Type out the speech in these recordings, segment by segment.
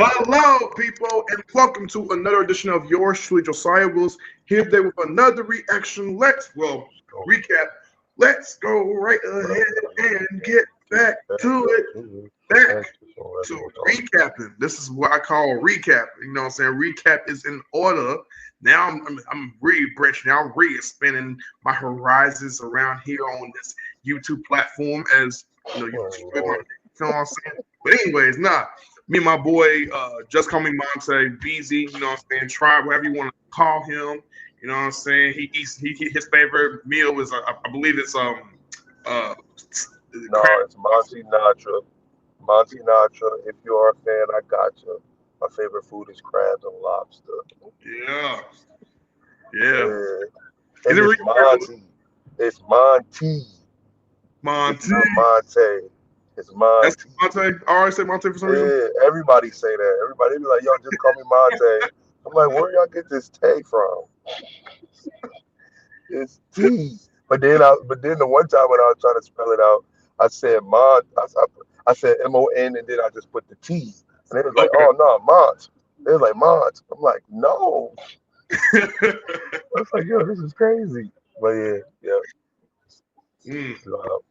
Hello, people, and welcome to another edition of yours truly, Josiah Wills, here today with another reaction. Recap. Let's go right ahead and get back to it. Back to recapping. This is what I call recap. You know what I'm saying? Recap is in order. Now I'm re-branching out, re-expanding my horizons around here on this YouTube platform as you know, you know what I'm saying? But anyways, me and my boy, just call me Monte, BEEZY, you know what I'm saying, Tribe, whatever you want to call him. You know what I'm saying? His favorite meal is I believe it's No, it's Monty Natra. Monty Natra. If you are a fan, I got you. My favorite food is crabs and lobster. yeah, yeah. Yeah. Is And it it's really Monty. It's Monty. It's Monte? not Monte. It's That's Monty. Monte. I always say Monte for some reason. Yeah, everybody say that. Everybody be like, yo, just call me Monte. I'm like, where y'all get this Tay from? It's T. But then the one time when I was trying to spell it out, I said I said MON and then I just put the T. And they was like, Okay. oh no, Mont. They was like Mont. I'm like, no. I was like, yo, this is crazy. But yeah. Mm. Uh, All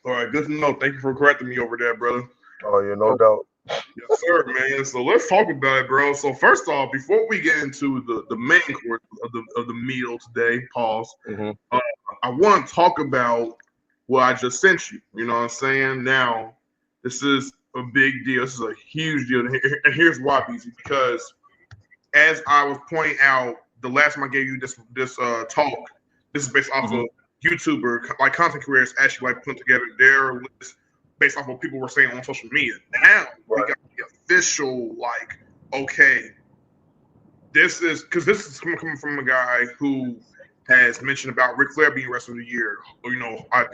right, good to know. Thank you for correcting me over there, brother. oh yeah, no doubt. Yes, sir, man. So let's talk about it, bro. So first off, before we get into the main course of the meal today, pause. Hmm. Uh, I want to talk about what I just sent you. You know what I'm saying? Now, this is a big deal. This is a huge deal, and here's why, BC. Because as I was pointing out, the last time I gave you this talk, this is based off Hmm. of YouTuber like content creators actually like putting together their list based off what people were saying on social media. Now we Right. got the official like, okay, this is coming from a guy who has mentioned about Ric Flair being Wrestler of the Year. Or, you know, I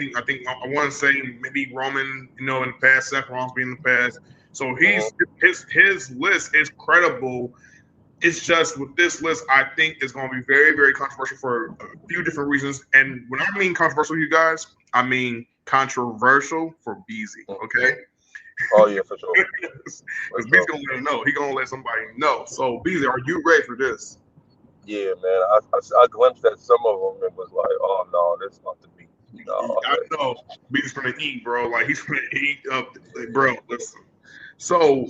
want to say maybe Roman, you know, in the past, Seth Rollins being in the past. So Hmm. his list is credible. It's just with this list, I think it's going to be very, very controversial for a few different reasons. And when I mean controversial, you guys, I mean controversial for BZ. Okay, Oh yeah, for sure. because For BZ sure. gonna let him know. He gonna let somebody know. So BZ, are you ready for this? Yeah, man. I glimpsed at some of them and was like, oh no, this about to be no. I know BZ's gonna eat, bro. Like he's gonna eat up, bro. Listen. So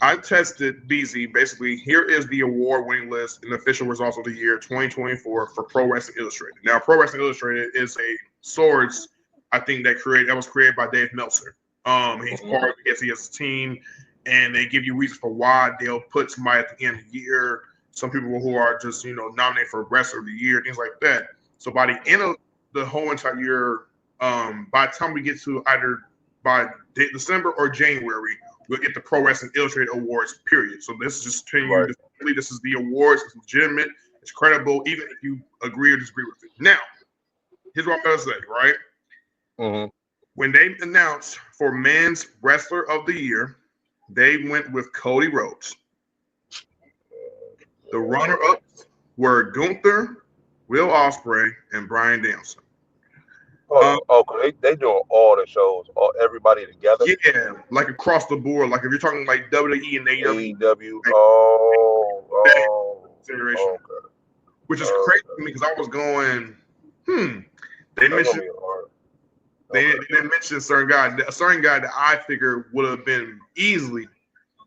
I tested BZ. Basically, here is the award-winning list and official results of the year 2024 for Pro Wrestling Illustrated. Now, Pro Wrestling Illustrated is a source I think that was created by Dave Meltzer. He's Mhm. part of he has a team, and they give you reasons for why they'll put somebody at the end of the year. Some people who are just nominated for Wrestler of the Year, things like that. So by the end of the whole entire year, by the time we get to either by December or January, we'll get the Pro Wrestling Illustrated Awards, period. So this is just telling you, Right. this is the awards. It's legitimate. It's credible, even if you agree or disagree with it. Now, here's what I'm going to say, right? Hmm. When they announced for Men's Wrestler of the Year, they went with Cody Rhodes. The runner-ups were Gunther, Will Ospreay, and Bryan Danielson. Hold Um, on. Oh, 'cause they doing all the shows, all everybody together. yeah, like across the board. Like if you're talking like WWE and AEW, AEW. like Oh, that oh, consideration, okay, which is crazy to okay. me because I was going, hmm. They That's gonna mentioned be hard. they Okay. they mentioned a certain guy that I figured would have been easily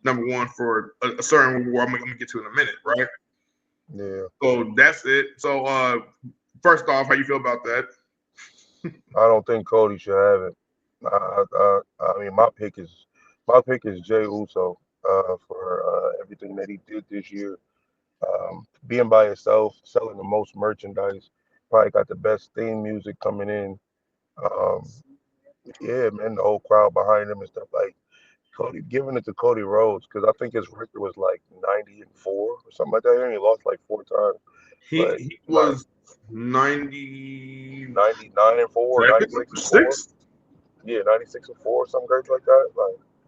number one for a certain award. I'm gonna get to in a minute, right? Yeah. So that's it. So first off, how you feel about that? I don't think Cody should have it. I mean, my pick is Jay Uso. For everything that he did this year. Being by himself, selling the most merchandise, probably got the best theme music coming in. Um, yeah, man, the whole crowd behind him and stuff like Cody, giving it to Cody Rhodes because I think his record was like 90-4 or something like that. He only lost like 4 times, but He not was 97 99-4, or 96-4. six. Yeah, 96-4, something crazy like that.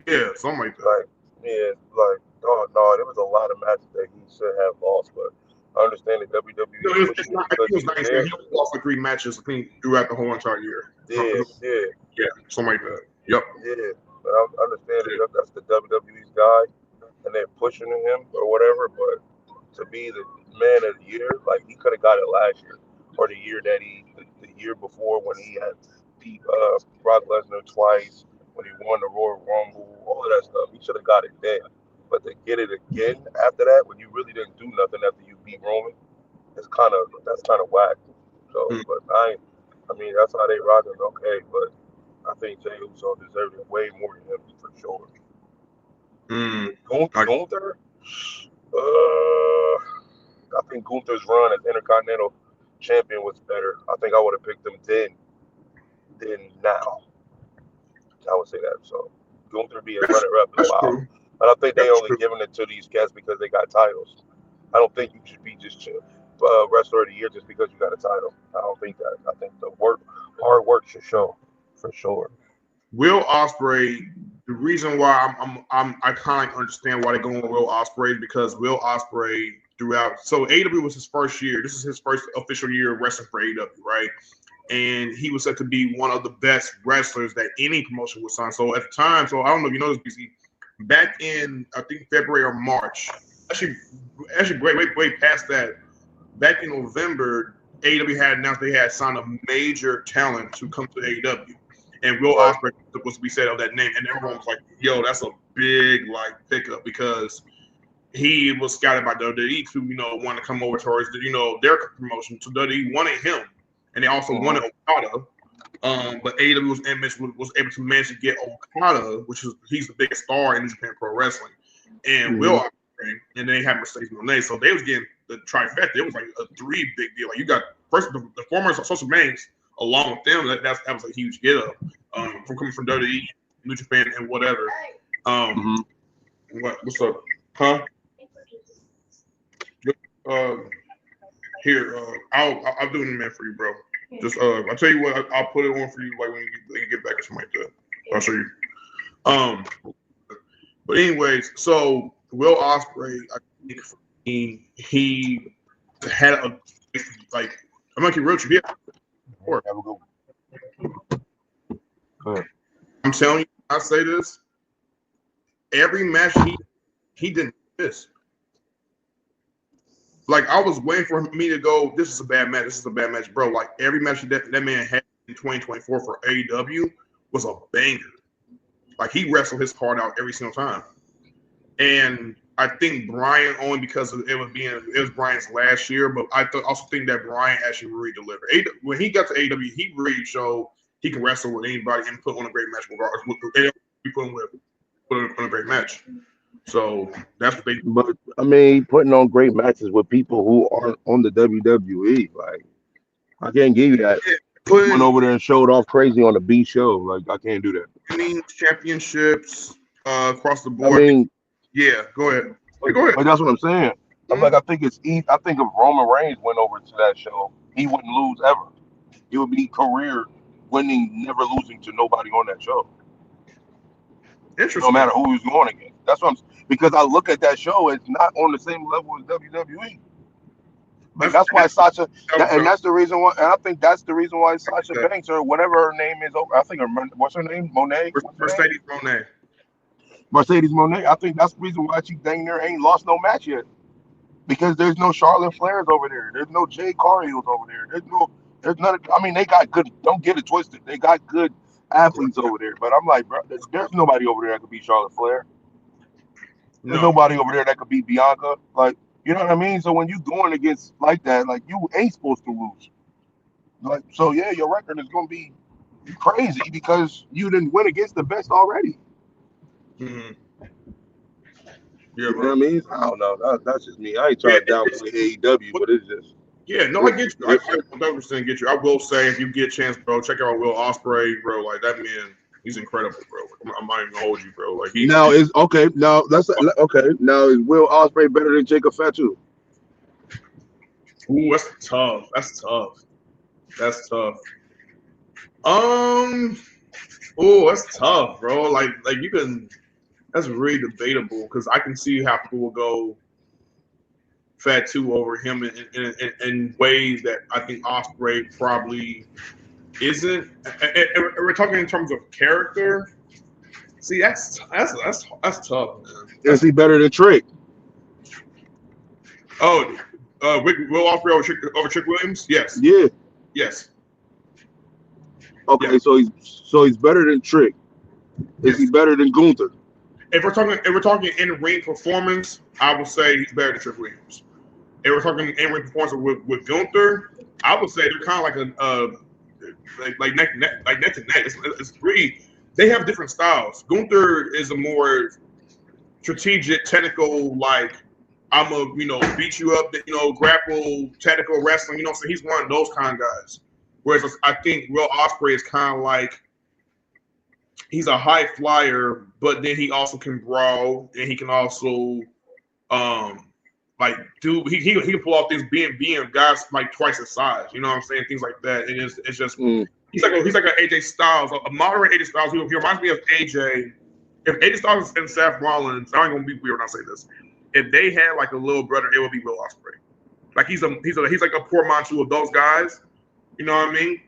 Yeah, something like that. Like, yeah, oh no, there was a lot of matches that he should have lost, but I understand that No, WWE it's pushing it not. I think because it was he's 97. there. He only lost like three matches. I think throughout the whole entire year. Yeah, yeah, Yeah, something like that. Yep. yeah. But I understand that that's the WWE's guy. and they're pushing him or whatever. But to be the man of the year, like he could have got it last year or the year that the year before when he had beat Brock Lesnar twice, when he won the Royal Rumble, all of that stuff. He should have got it then. But to get it again after that, when you really didn't do nothing after you beat Roman, that's kind of whack. So, Mm, but I mean that's how they rocking. Okay, but I think Jey Uso deserved it way more than him for sure. mm. I, Gunther, I think Gunther's run as Intercontinental Champion was better. I think I would have picked him then than now. I would say that. So Gunther being that's runner up is that's wild. true. But I think they That's only true. giving it to these cats because they got titles. I don't think you should be just wrestler of the year just because you got a title. I don't think that. I think the hard work should show for sure. Will Ospreay. The reason why I kind of understand why they're going with Will Ospreay is because Will Ospreay throughout. So AEW was his first year. This is his first official year of wrestling for AEW, right? And he was said to be one of the best wrestlers that any promotion would sign. So at the time, so I don't know if you know this, BC, back in I think February or March, actually, way past that. Back in November, AEW had announced they had signed a major talent to come to AEW, and Will Right. Ospreay was to be said of that name, and everyone was like, "Yo, that's a big like pickup," because he was scouted by WWE to want to come over towards their promotion. So WWE wanted him, and they also Mm-hmm. wanted Okada. But AEW was able to manage to get Okada, which is he's the biggest star in Japan Pro Wrestling, and Will Mm-hmm. Ospreay, and then they had Mercedes Moné. So they was getting the trifecta. It was like a three big deal. Like you got first the former social names along with them. That was a huge get up from coming from WWE, New Japan, and whatever. Um, Mm-hmm. what's up, huh? Uh, here, I'll do it in a minute for you, bro. Just I'll tell you what, I'll put it on for you like when you get back or something like that. I'll show you. Um, but anyways, so Will Ospreay, I think he had a like I'm gonna keep real with you. Have a good one. I'm telling you, I say this every match he didn't miss. Like I was waiting for me to go. This is a bad match. This is a bad match, bro. Like every match that man had in 2024 for AEW was a banger. Like he wrestled his heart out every single time. And I think Brian only because it was Brian's last year, but also think that Brian actually really delivered. When he got to AEW, he really showed he can wrestle with anybody and put on a great match regardless. He put on a great match. So that's what they. But I mean, putting on great matches with people who aren't on the WWE, like I can't give you that. He went Put over there and showed off crazy on the B show. Like I can't do that. winning championships across the I board. mean, Yeah, go ahead. but, Yeah, go ahead. but that's what I'm saying. I'm Mhm. like, I think it's easy. I think if Roman Reigns went over to that show, he wouldn't lose ever. He would be career winning, never losing to nobody on that show, no Interesting. matter who he's going against. That's what I'm because I look at that show, it's not on the same level as WWE. But That's that's why Sasha, and so that's the reason why, and I think that's the reason why Sasha Banks or whatever her name is, I think what's her name, Monet, what's her name, Mercedes Moné. Mercedes Monet. I think that's the reason why she dang near ain't lost no match yet because there's no Charlotte Flairs over there, there's no Jay Cargills over there, there's none. I mean, they got good. Don't get it twisted. They got good athletes over there, but I'm like, bro, there's nobody over there that could beat Charlotte Flair. There's No. nobody over there that could beat Bianca. Like, you know what I mean? So when you going against like that, like you ain't supposed to lose. Like, so yeah, your record is gonna be crazy because you didn't win against the best already. Mm-hmm. Yeah, You know bro. what I mean? I don't know. That's just me. I ain't Yeah, trying to downplay AEW, but it's just yeah. No, I it's get you. I it's 100% get you. I will say, if you get a chance, bro, check out Will Ospreay, bro. Like that man, he's incredible, bro. I'm not even gonna hold you, bro. Like now is okay. Now that's okay. Now is Will Ospreay better than Jacob Fatu? ooh, that's tough. That's tough. That's tough. Um, oh, that's tough, bro. Like you can. That's really debatable because I can see how people will go Fatu over him in ways that I think Osprey probably isn't. And we're talking in terms of character. See, that's tough, man. Is he better than Trick? Oh, Will Ospreay over Trick Williams? Yes, Yeah. yes, Okay, yes, so he's better than Trick. Is he yes. better than Gunther? If we're talking in ring performance, I would say he's better than Trick Williams. If we're talking in ring performance with Gunther, I would say they're kind of like like neck to neck. It's really they have different styles. Gunther is a more strategic, technical, like I'm a beat you up, grapple, technical wrestling. So he's one of those kind of guys. Whereas I think Will Ospreay is kind of like he's a high flyer, but then he also can brawl and he can also um like do he can pull off things being guys like twice his size. You know what I'm saying? Things like that. And it's just he's like an AJ Styles, a moderate AJ Styles. He reminds me of AJ. If AJ Styles and Seth Rollins, I ain't gonna be weird when I say this. If they had like a little brother, it would be Will Ospreay. Like he's like a portmanteau of those guys. You know what I mean?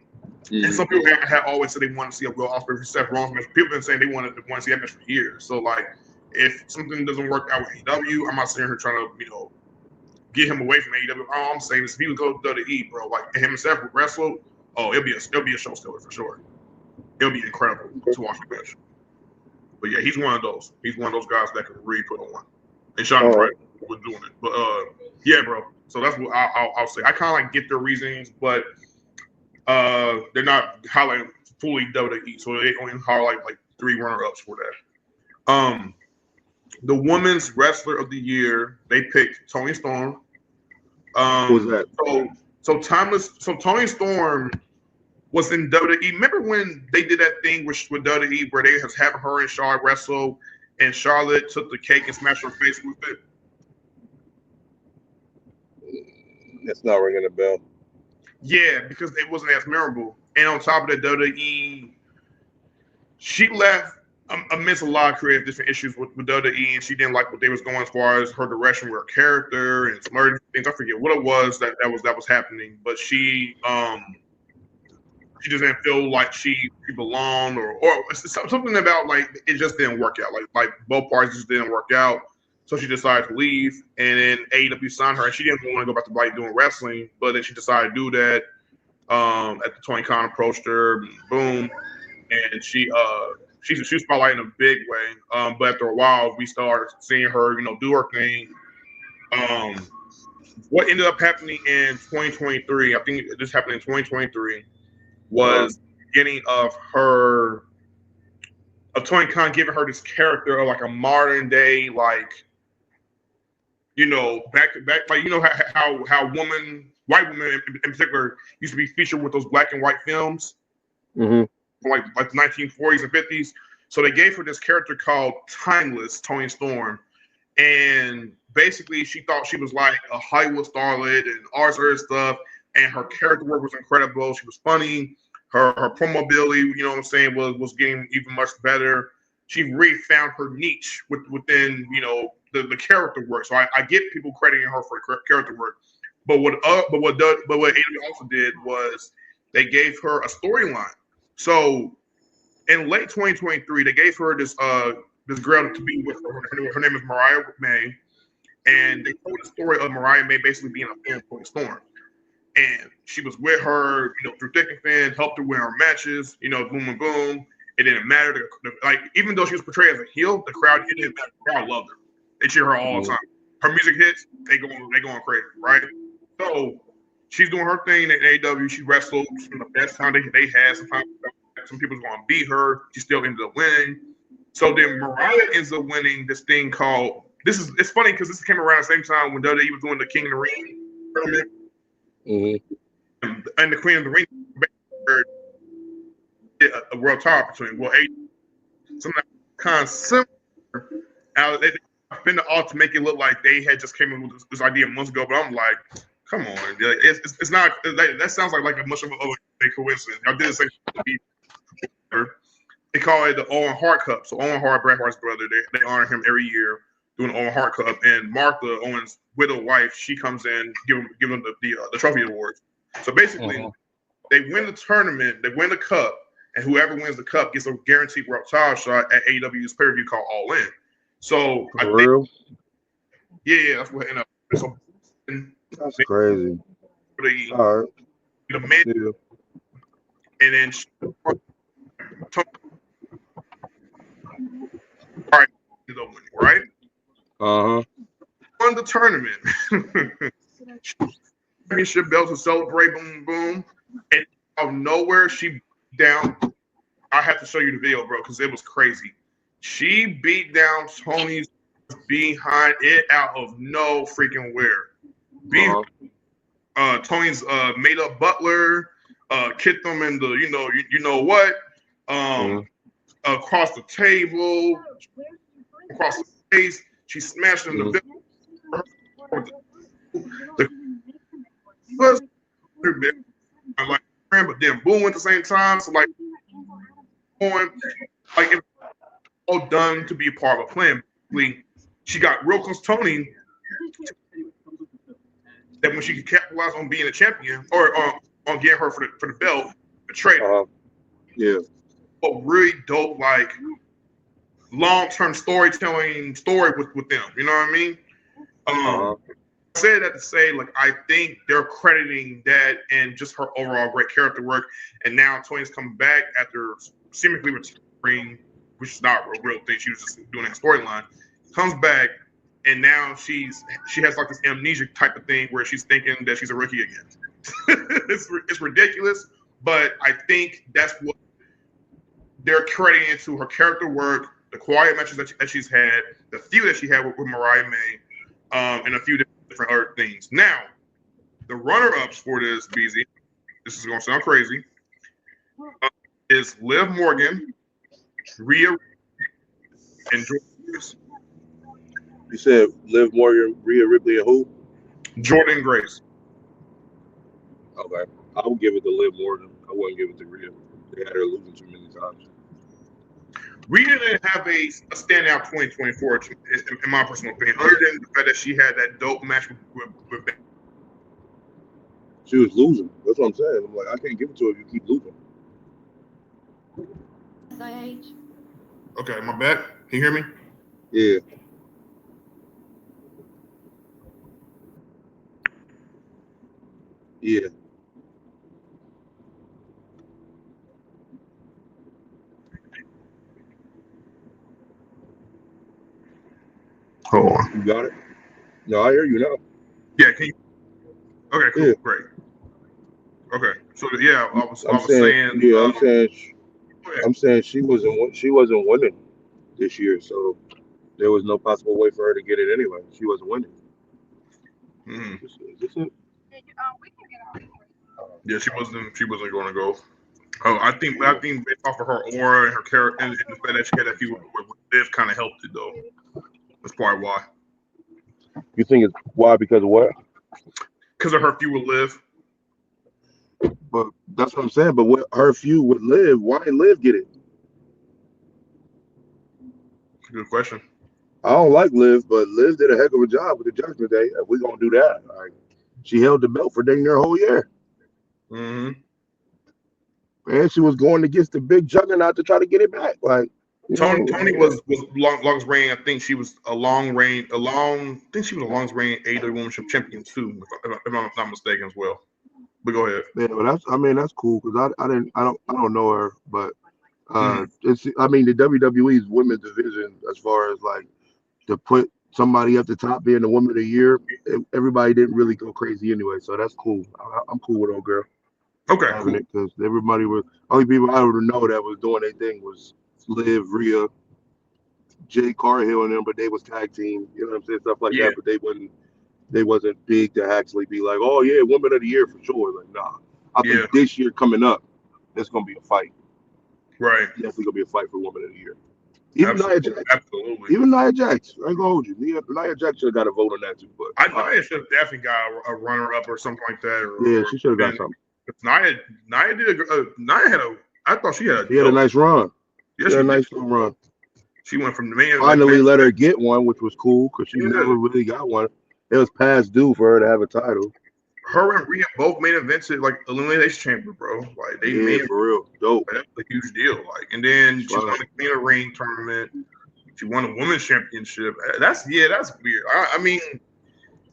And some people have always said they want to see a Will Ospreay versus Seth Rollins match. People have been saying they want to see that match for years. So like, if something doesn't work out with AEW, I'm not sitting here trying to get him away from AEW. All I'm saying is if he would go to WWE, bro, like him and Seth would wrestle, it'll be a show stealer for sure. It'll be incredible to watch the match. But yeah, he's one of those. He's one of those guys that can really put on. And Sean Price was doing it. But yeah, bro. So that's what I'll say. I kind of like get their reasons, but they're not highlighting fully WWE. So they only highlight like 3 runner-ups for that. The women's wrestler of the year, they picked Toni Storm. Who's that? So Toni Storm was in WWE. Remember when they did that thing with WWE where they was having her and Charlotte wrestle, and Charlotte took the cake and smashed her face with it? It's not ringing a bell. Yeah, because it wasn't as memorable. And on top of that, WWE, she left amidst a lot of creative different issues with WWE, and she didn't like what they was going as far as her direction with her character and some other things. I forget what it was that was happening, but she just didn't feel like she belonged, or something about like it just didn't work out. Like both parties just didn't work out. So she decided to leave, and then AEW signed her, and she didn't want to go back to like doing wrestling, but then she decided to do that. At the Tony Khan approached her, boom, and she was spotlighted in a big way. But after a while, we started seeing her, do her thing. What ended up happening in 2023, I think this happened in 2023, was beginning of Tony Khan giving her this character of like a modern day, like, back to back, like how white women in particular used to be featured with those black and white films, from like the 1940s and 50s. So they gave her this character called Timeless Toni Storm, and basically she thought she was like a Hollywood starlet and all this other stuff, and her character work was incredible. She was funny. Her promo ability, was getting even much better. She really found her niche within, the character work. So I get people crediting her for character work. But what AEW also did was they gave her a storyline. So in late 2023, they gave her this girl to be with her. Her name is Mariah May, and they told the story of Mariah May basically being a fan of Toni Storm. And she was with her, through thick and thin, helped her win her matches, boom and boom. It didn't matter. Like, even though she was portrayed as a heel, it didn't matter. The crowd loved her. They cheer her all the time. Her music hits, they going crazy, right? So she's doing her thing at AEW. She wrestled. She's the best time they had. Sometimes some people's going to beat her. She still ended up winning. So then Mariah ends up winning this thing called. It's funny because this came around the same time when WWE was doing the King of the Ring. And the Queen of the Ring, a world title opportunity. Well, something kind of similar. They spin the all to make it look like they had just came in with this idea months ago, but I'm like, come on, it's not. That sounds like a much of a coincidence. Y'all did the same thing. They call it the Owen Hart Cup. So Owen Hart, Bret Hart's brother, they honor him every year doing the Owen Hart Cup. And Martha, Owen's widow wife, she comes in, give him the trophy awards. So basically, they win the tournament, they win the cup, and whoever wins the cup gets a guaranteed world title shot at AEW's pay-per-view called All In. So I For think, real? yeah, that's what ended up. So That's crazy. the All right. the men, Yeah. and then all right, right? Uh-huh. Won the tournament. Championship belts to celebrate, boom, boom. And out of nowhere, she beat down. I have to show you the video, bro, because it was crazy. She beat down Tony's behind it out of no freaking where. Tony's made up butler, kicked them in the you know what, across the table, across the face. She smashed him the was like but then boom at the same time. So like going like it was all done to be a part of a plan. She got real close to Tony that when she could capitalize on being a champion or on getting her for the belt, the trade. Yeah. But really dope, like long-term storytelling story with them. You know what I mean? I say that to say, like, I think they're crediting that and just her overall great character work. And now Tony's coming back after seemingly retiring, which is not a real thing. She was just doing that storyline. Comes back, and now she has like this amnesia type of thing where she's thinking that she's a rookie again. It's ridiculous, but I think that's what they're crediting to her character work, the quiet matches that she's had, the few that she had with Mariah May, and a few different other things. Now, the runner-ups for this, BZ, this is going to sound crazy, is Liv Morgan, Rhea, and Jordan Grace. You said Liv Morgan, Rhea Ripley, and who? Jordan Grace. Okay. I would give it to Liv Morgan. I wouldn't give it to Rhea. They had her losing too many times. Rhea didn't have a standout 2024, in my personal opinion, other than the fact that she had that dope match with She was losing. That's what I'm saying. I'm like, I can't give it to her if you keep losing. Okay, my bad. Can you hear me? Yeah. Yeah. Hold on. You got it? No, I hear you now. Yeah, can you? Okay, cool, Yeah. great. Okay, so yeah, I was saying. Yeah, I'm saying she wasn't winning this year, so there was no possible way for her to get it anyway. She wasn't winning. Mm-hmm. Is this it? Yeah, she wasn't going to go. I think based off of her aura and her character and the fact that she had that few with Liv kind of helped it though. That's probably why. You think it's why? Because of what? Because of her feud with Liv. But that's what I'm saying. But with her feud with Liv, why didn't Liv get it? Good question. I don't like Liv, but Liv did a heck of a job with the Judgment Day. We're gonna do that. Like, she held the belt for dang near a whole year. Mm-hmm. And she was going against the big juggernaut to try to get it back. Like, Tony was longest reign. I think she was a longest reign AEW Women's Champion too, if I'm not mistaken as well. But go ahead. Yeah, but that's cool because I don't know her, but it's the WWE's women's division as far as like to put somebody at the top being the woman of the year. Everybody didn't really go crazy anyway, so that's cool. I'm cool with old girl. Okay, cool. Because everybody was only people I would know that was doing their thing was Liv, Rhea, Jay Carhill, and them, but they was tag team. You know what I'm saying? Stuff like that, but they wasn't big to actually be like, oh yeah, woman of the year for sure. Like, nah. I think this year coming up, there's gonna be a fight. Right. Definitely gonna be a fight for woman of the year. Even Nia Jax. Absolutely. Even Nia Jax. I ain't gonna hold you. Nia Jax should have got a vote on that too. But Nia should have definitely got a runner up or something like that. Yeah, she should have got something. Nia did Nia had a. I thought she had. She had a nice run. Yeah, she had a nice little run. She went from the man. Finally let her get one, which was cool because she never really got one. It was past due for her to have a title. her and Rhea both main evented like Elimination Chamber, bro. Like they Yeah, made for real. Dope. that's a huge deal. Like, and then she Wow. won the Queen of Ring tournament. She won the women's championship. That's weird. I mean,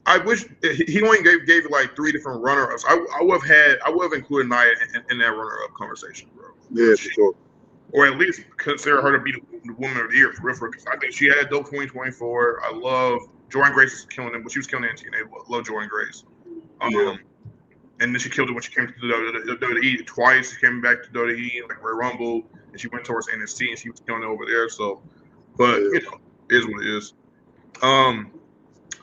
I wish he only gave like 3 different runner-ups. I would have included Nia in that runner-up conversation, bro. Yeah, for sure. Or at least consider her to be the woman of the year for real. Because I think she had a dope 2024. I love Jordan Grace is killing it, but she was killing it in TNA. Love Jordan Grace. Yeah. And then she killed it when she came to the WWE twice. She came back to WWE like Royal Rumble, and she went towards NXT, and she was killing it over there. So, but you know, it is what it is.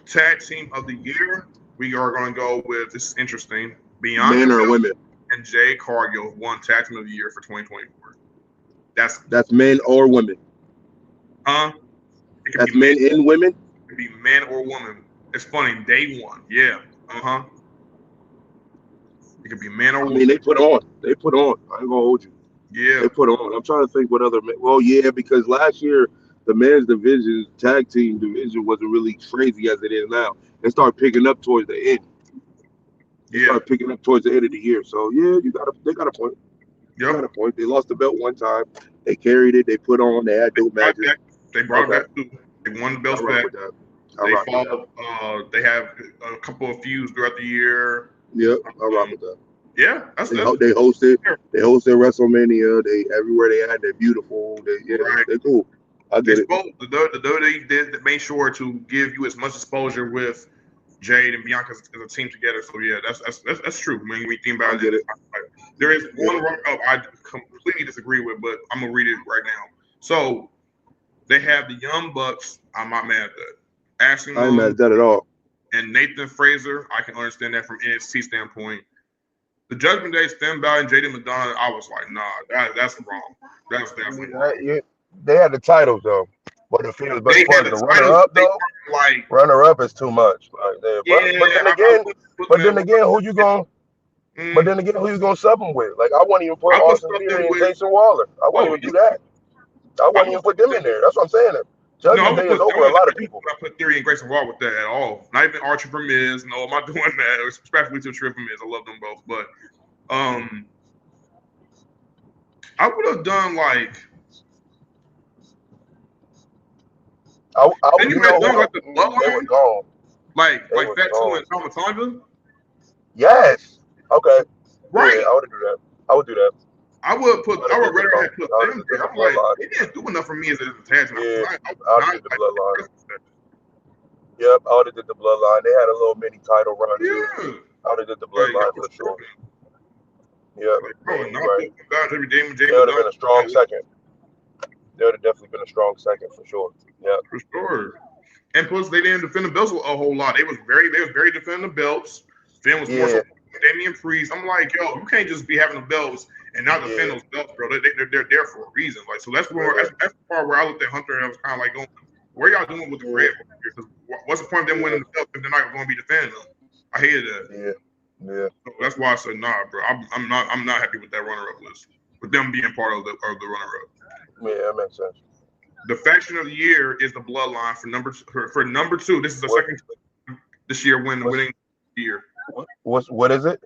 Tag team of the year, we are going to go with, this is interesting, Bianca Men or Belair women? and Jade Cargill won tag team of the year for 2024. That's men or women. It could That's be men and women. It could be man or woman. It's funny. Day one, yeah. It could be man or woman. I mean, they put on. I ain't gonna hold you. Yeah. They put on. I'm trying to think what other. Well, yeah, because last year the men's division, tag team division, wasn't really crazy as it is now. They start picking up towards the end. They start picking up towards the end of the year. So yeah, they got a point. They got a point. They lost the belt one time. They carried it. They put on. They had dope matches. They brought it back too. They won the belts back. They have a couple of feuds throughout the year. Yep, I rock with that. Yeah, they hosted. They hosted WrestleMania. They everywhere they had. They're beautiful. They're cool. I get it. The WWE did made sure to give you as much exposure with Jade and Bianca as a team together. So yeah, that's true. When we think about it, there is one runner-up I completely disagree with, but I'm gonna read it right now. So they have the Young Bucks. I'm not mad at that. Ashley I ain't mad at that at all. And Nathan Fraser, I can understand that from NXT standpoint. The Judgment Day, Finn Balor, and JD McDonough, I was like, nah, that's wrong. That's definitely wrong. They had the titles though, but as far as the runner-up though, runner-up is too much. Like, but then again, who you gonna? But then again, who you gonna sub them with? Like, I wouldn't even put Austin Theory and Jason Waller. I wouldn't even do that. I wouldn't even put them in there. That's what I'm saying. Judgment Day is over a lot of people. I put Theory and Grayson Waller with that at all. Not even Archie from Miz. No, I'm not doing that. Especially to Triple Miz. I love them both. But I would have done like. I would have done like the Bloodline. They were gone. Like Fat Two and Tama Tonga. Yes. Okay. Right. Yeah, I would do that. I would do that. I would rather have put them there. I'm like, they didn't do enough for me as a tag team. Yeah, I would have did the Bloodline. Yep, I would have did the Bloodline. They had a little mini title run too. I would have did the Bloodline for sure. Yeah, right. They would have been a strong second. They would have definitely been a strong second for sure. Yeah, for sure. And plus, they didn't defend the belts a whole lot. They was very defending the belts. Finn was more so Damian Priest. I'm like, yo, you can't just be having the belts and not defend those belts, bro. They're there for a reason. Like, so that's the part where I looked at Hunter and I was kind of like going, where y'all doing with the red? Because what's the point of them winning the belts if they're not going to be defending them? I hated that. Yeah. So that's why I said, nah, bro. I'm not happy with that runner-up list. With them being part of the runner-up. Yeah, that makes sense. The faction of the year is the Bloodline for number two. This is the second this year winning the year. What is it?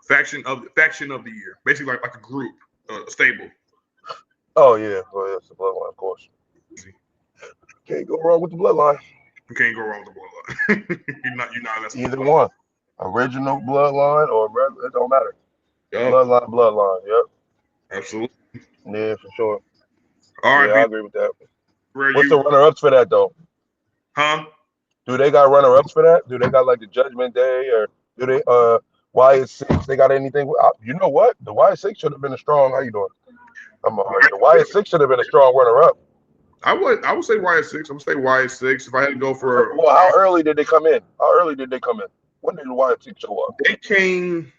Faction of the year, basically like a group, a stable. Oh yeah, well it's the Bloodline, of course. Can't go wrong with the Bloodline. You can't go wrong with the Bloodline. you're not either one. Original Bloodline or it don't matter. Yep. Bloodline. Yep. Absolutely. Yeah, for sure. All right, I agree with that. What's the runner-ups for that though? Huh? Do they got runner-ups for that? Do they got like the Judgment Day or do they YS6? They got anything? You know what? The YS6 should have been a strong. How you doing? The YS6 should have been a strong runner-up. I would say YS6. I'm gonna say YS6 if I had to go for. Well, how early did they come in? When did the YS6 show up? They came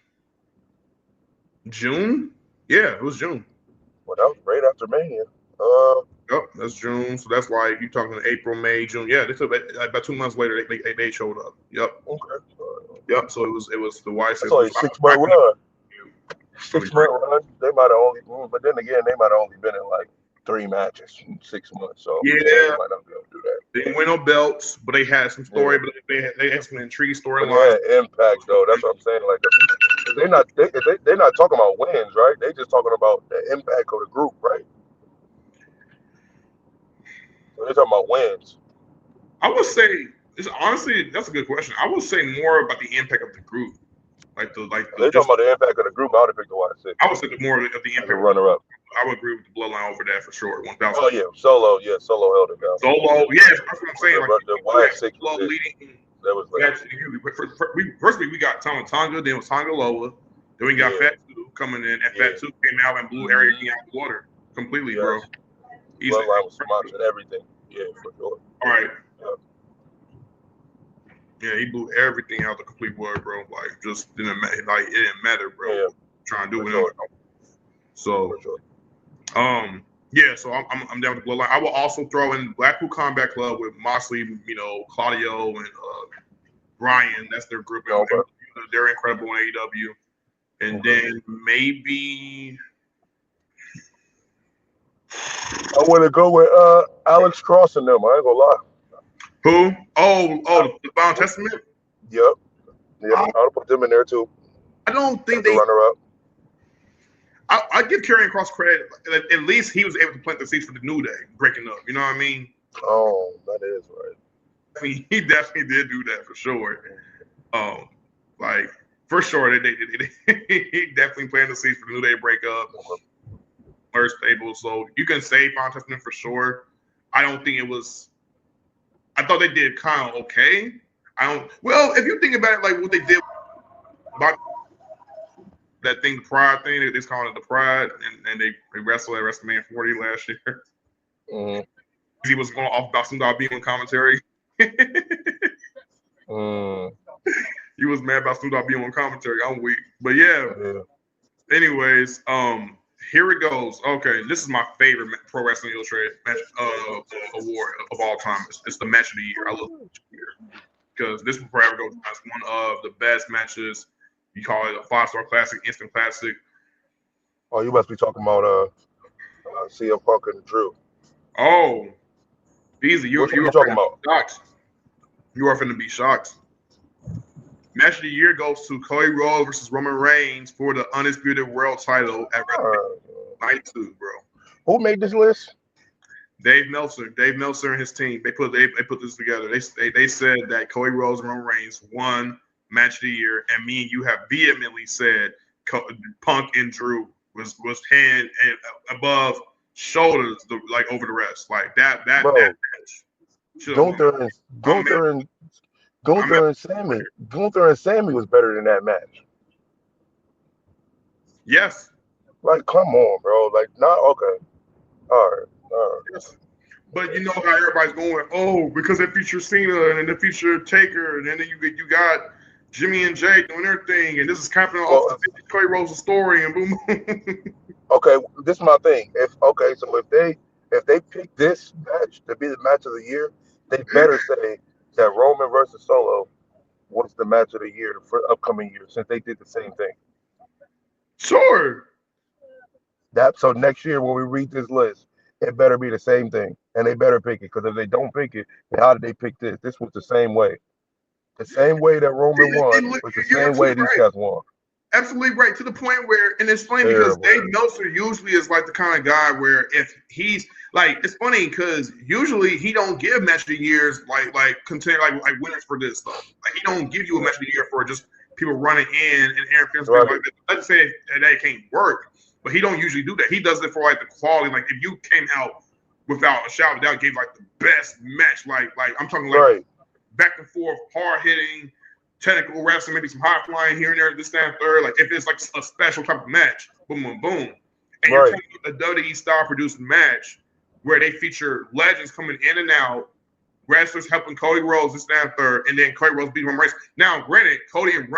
June. Yeah, it was June. Well, that was right after Mania. Yep, that's June. So that's like you talking April, May, June. Yeah, they took about 2 months later. They showed up. Yep. Okay. Yep. So it was the YS6. That's only a 6-month run. 6-month run. They might have only, but then again, they might have only been in like 3 matches in 6 months. So yeah, they might not be able to do that. They didn't win no belts, but they had some story. But they had some intriguing But they storylines. had impact though. That's what I'm saying. Like, they're not talking about wins, right? They just talking about the impact of the group, right? So they're talking about wins. I would say, honestly, that's a good question. I would say more about the impact of the group, like They're talking about the impact of the group. I would have picked the Y6 I would say the more of the as impact. a runner-up. I would agree with the bloodline over that for sure. 1,000. Oh yeah, Solo held it down. Solo, yeah, that's what I'm saying. Like The Y6 was it. leading. That was like, First we got Tonga, then it was Tonga Loa, then we got Fat Two coming in, and Fat Two came out and blew everything out of the water completely, bro. Bloodline was sponsored everything. Yeah, for sure. All right. Yeah, he blew everything out of the complete water, bro. Like, just didn't matter. Like, it didn't matter, bro. Yeah. Trying to do it. Sure. So, yeah. So I'm down with the bloodline. I will also throw in Blackpool Combat Club with Moxley, Claudio and Brian. That's their group. They're incredible in AEW. And then maybe I want to go with Alex Cross and them. I ain't gonna lie. Who? Oh, the Bound Testament? Yep. I'll put them in there too. I don't think they runner up. I give Karrion Kross credit. At least he was able to plant the seeds for the New Day breaking up. You know what I mean? Oh, that is right. I mean, he definitely did do that for sure. Like for sure, he definitely planted the seeds for the New Day breakup. First stable, so you can say Bound Testament for sure. I don't think it was. I thought they did kind of okay. Well, if you think about it, like what they did about that thing, the Pride thing, they just called it the Pride, and they wrestled at WrestleMania 40 last year. Mm-hmm. He was going off about some being on commentary. He was mad about Snoop Dogg being on commentary. I'm weak, but yeah. Anyways, here it goes. Okay, this is my favorite Pro Wrestling Illustrated match award of all time. It's the match of the year. I love the match of the year because this will forever go down as one of the best matches. You call it a 5-star classic, instant classic. Oh, you must be talking about CM Punk and Drew. Oh, BEEZY, you are talking about? Shocked. You are finna be shocked. Match of the year goes to Cody Rhodes versus Roman Reigns for the undisputed world title at WrestleMania Night 2, bro. Who made this list? Dave Meltzer and his team. They put this together. They said that Cody Rhodes and Roman Reigns won match of the year, and me and you have vehemently said Punk and Drew was hand and above shoulders like over the rest. Like that bro, match. Gunther and Sammy was better than that match. Yes. Like, come on, bro. Like, not okay. All right. Yes. But you know how everybody's going, oh, because it features Cena and it features Taker, and then you got Jimmy and Jay doing their thing, and this is capping off the Cody Rhodes story, and boom. Okay, this is my thing. So if they pick this match to be the match of the year, they better say that Roman versus Solo was the match of the year for upcoming year, since they did the same thing. Sure. So next year when we read this list, it better be the same thing, and they better pick it. Because if they don't pick it, then how did they pick this? This was the same way. The same way that Roman won was the same way these guys won. Absolutely right. To the point where, and it's funny because Dave Meltzer usually is like the kind of guy where if he's like, it's funny because usually he don't give match of the years like winners for this stuff. Like he don't give you a match of the year for just people running in and interference like that. Let's say that it can't work, but he don't usually do that. He does it for like the quality. Like if you came out without a shout out, gave like the best match. Like I'm talking like back and forth, hard hitting. Technical wrestling, maybe some high flying here and there, this, that, and third. Like if it's like a special type of match, boom, boom, boom. And you're talking about a WWE style produced match where they feature legends coming in and out, wrestlers helping Cody Rhodes, this, that, and third, and then Cody Rhodes beating Roman Reigns. Now, granted, Cody and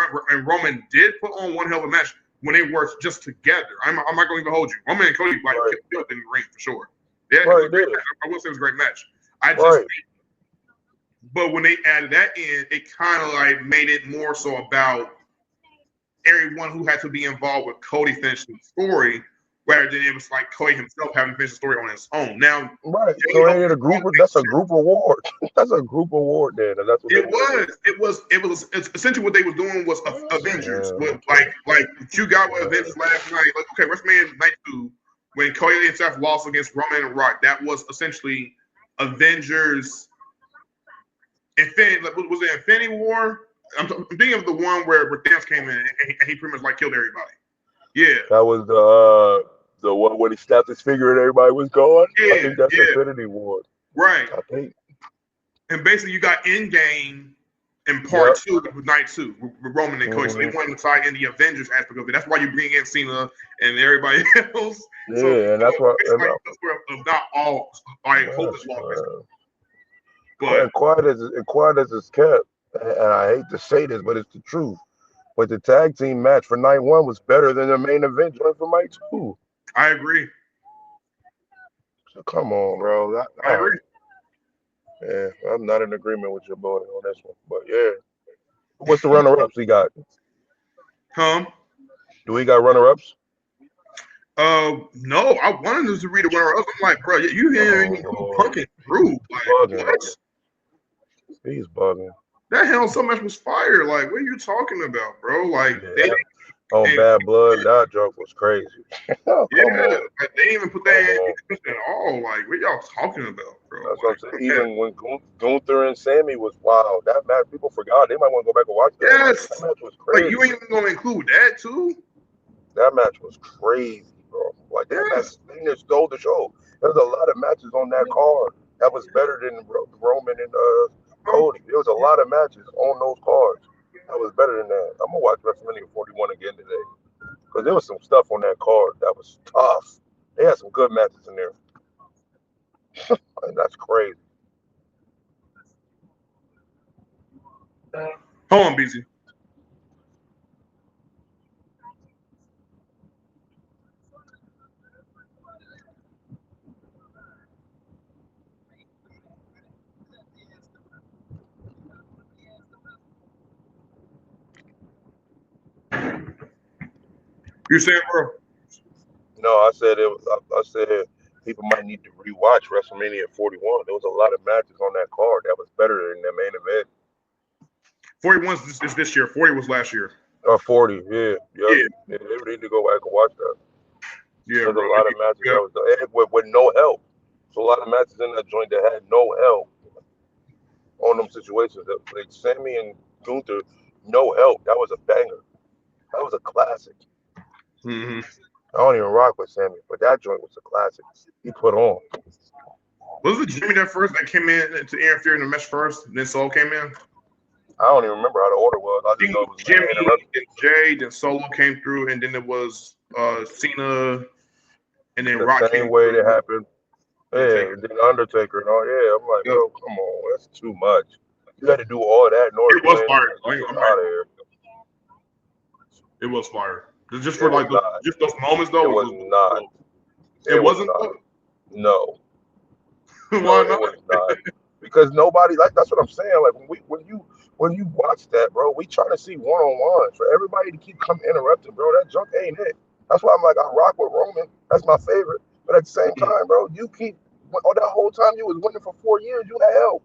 Roman did put on one hell of a match when they were just together. I'm not going to even hold you. Roman and Cody killed in the ring for sure. Yeah, I will say it was a great match. I just think. But when they added that in, it kind of like made it more so about everyone who had to be involved with Cody finishing the story Rather than it was like Cody himself having to finish the story on his own. Now, Right. Jay So helped ain't it a group? That's a group award. That's a group award then. And that's what they did. it was it's essentially what they was doing was Avengers. Yeah, With okay. like what you got with Yeah. Avengers last night. Like okay, WrestleMania night 2 when Cody and Seth lost against Roman and Rock. That was essentially Avengers. Infinity was it Infinity War? I'm thinking of the one where Thanos came in and he pretty much like killed everybody. Yeah, That was the one when he snapped his finger and everybody was gone. I yeah, think that's yeah. Infinity War. Right. I think. And basically, you got Endgame in part Yep. 2 with night 2 with Roman and Cody. So they Hmm. wanted to tie in the Avengers aspect of it. That's why you bring in Cena and everybody else. So Yeah, and that's what. it's And like that's where not all like hope is that's lost. But and quiet as it's kept. And I hate to say this, but it's the truth. But the tag team match for night 1 was better than the main event joint for night 2. I agree. So come on, bro. I All right. agree. Yeah, I'm not in agreement with your boy on this one. But yeah. What's the runner-ups we got? Huh? Do we got runner-ups? No, I wanted to read the winner. I'm like, bro, you hearing me Oh, punking through? he's Like, bugging. what? He's bugging. That hell so much was fire. Like, what are you talking about, bro? Like, they Yeah. On and Bad Blood, that joke was crazy. Oh, yeah, come on. like, they didn't even put Come that in on. discussion at all. Like, what y'all talking about, bro? That's what I'm Like, saying. Even when Gunther and Sammy was wild, that match, people forgot. They might want to go back and watch that. That yes, match was like you crazy. ain't even gonna include that too. That match was crazy, bro. Like, that match, Yes, they just stole the show. There's a lot of matches on that card that was better than Roman and Cody. There was a lot of matches on those cards that was better than that. I'm going to watch WrestleMania 41 again today because there was some stuff on that card that was tough. They had some good matches in there. And that's crazy. hold on, BZ. You saying, bro? No, I said it. I said people might need to rewatch WrestleMania 41. There was a lot of matches on that card that was better than the main event. 41 is this year. 40 was last year. 40, yeah, yep. Yeah, Yeah, they need to go back and watch that. yeah, There's a bro. lot of matches Yeah. that was done with no help. So a lot of matches in that joint that had no help on them situations. Like Sammy and Gunther, no help. That was a banger. That was a classic. Mm-hmm. I don't even rock with Sammy, but that joint was a classic. He put on. Was it Jimmy that first that came in to interfere in the match first? And then Solo came in. I don't even remember how the order was. I I just know think it was Jimmy, mad interrupted. then Jay, then Solo came through, and then it was Cena, and then The Rock same came way through. that happened. And take Yeah, and then Undertaker and all. Yeah, I'm like, yep. bro, come on, that's too much. You had to do all that in order It to was win. fire. Get I'm out of like, here. it was fire. Just It for was like not. just those moments It though, was not. it It was wasn't. not. No. Why No, it not? was not. Because nobody like that's what I'm saying. Like when you watch that, bro, we trying to see one on ones for everybody to keep coming interrupting, bro. That junk ain't it. That's why I'm like I rock with Roman. That's my favorite. But at the same time, bro, you keep all that whole time you was winning for 4 years, you had help.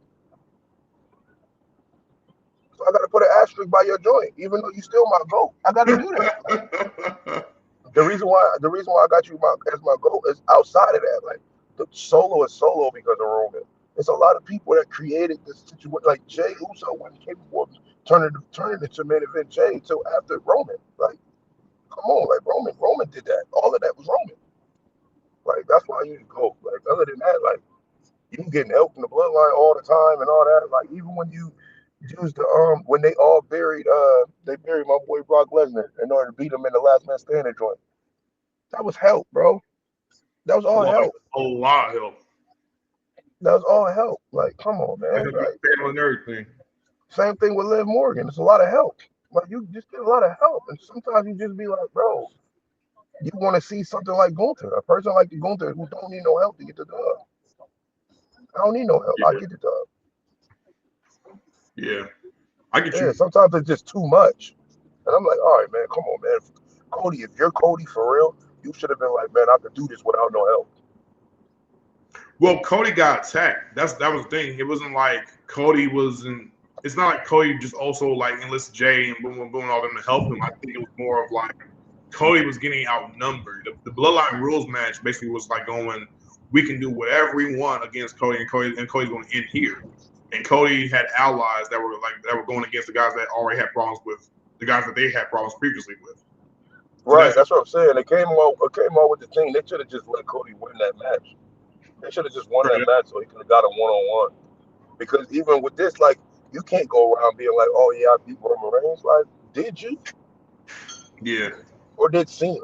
So I gotta put an asterisk by your joint, even though you still my goat. I gotta do that. The reason why I got you as my goal is outside of that. Like the solo is solo because of Roman. There's a lot of people that created this situation. Like Jay Uso wasn't capable of turning into main event Jay until after Roman. Like, come on, like Roman did that. All of that was Roman. Like that's why you go. Like other than that, like you getting help from the bloodline all the time and all that. Like even when you used the when they buried my boy Brock Lesnar in order to beat him in the last man standing joint. That was help, bro. That was all Like help. a lot of help. That was all help. Like, come on, Like man. Like, and everything. same thing with Liv Morgan. It's a lot of help. Like, you just get a lot of help. And sometimes you just be like, bro, you want to see something like Gunther, a person like the Gunther who don't need no help to get the dub. I don't need no help. I Yeah, get the dub. yeah. I get Yeah, you. sometimes it's just too much. And I'm like, all right, man, come on, man. Cody, if you're Cody for real, You should have been like, man, I could do this without no help. Well, Cody got attacked. That was the thing. It wasn't like Cody wasn't. It's not like Cody just also like enlisted Jay and boom, boom, boom, all them to help him. I think it was more of like Cody was getting outnumbered. The Bloodline Rules match basically was like going, we can do whatever we want against Cody, and Cody's going to end here. And Cody had allies that were going against the guys that already had problems with the guys that they had problems previously with. So Right, that's what I'm saying. They came out with the thing. They should have just let Cody win that match. They should have just won that match so he could have got a one-on-one. Because even with this, like, you can't go around being like, oh yeah, I beat Roman Reigns. Like, did you? Yeah. Or did Cena?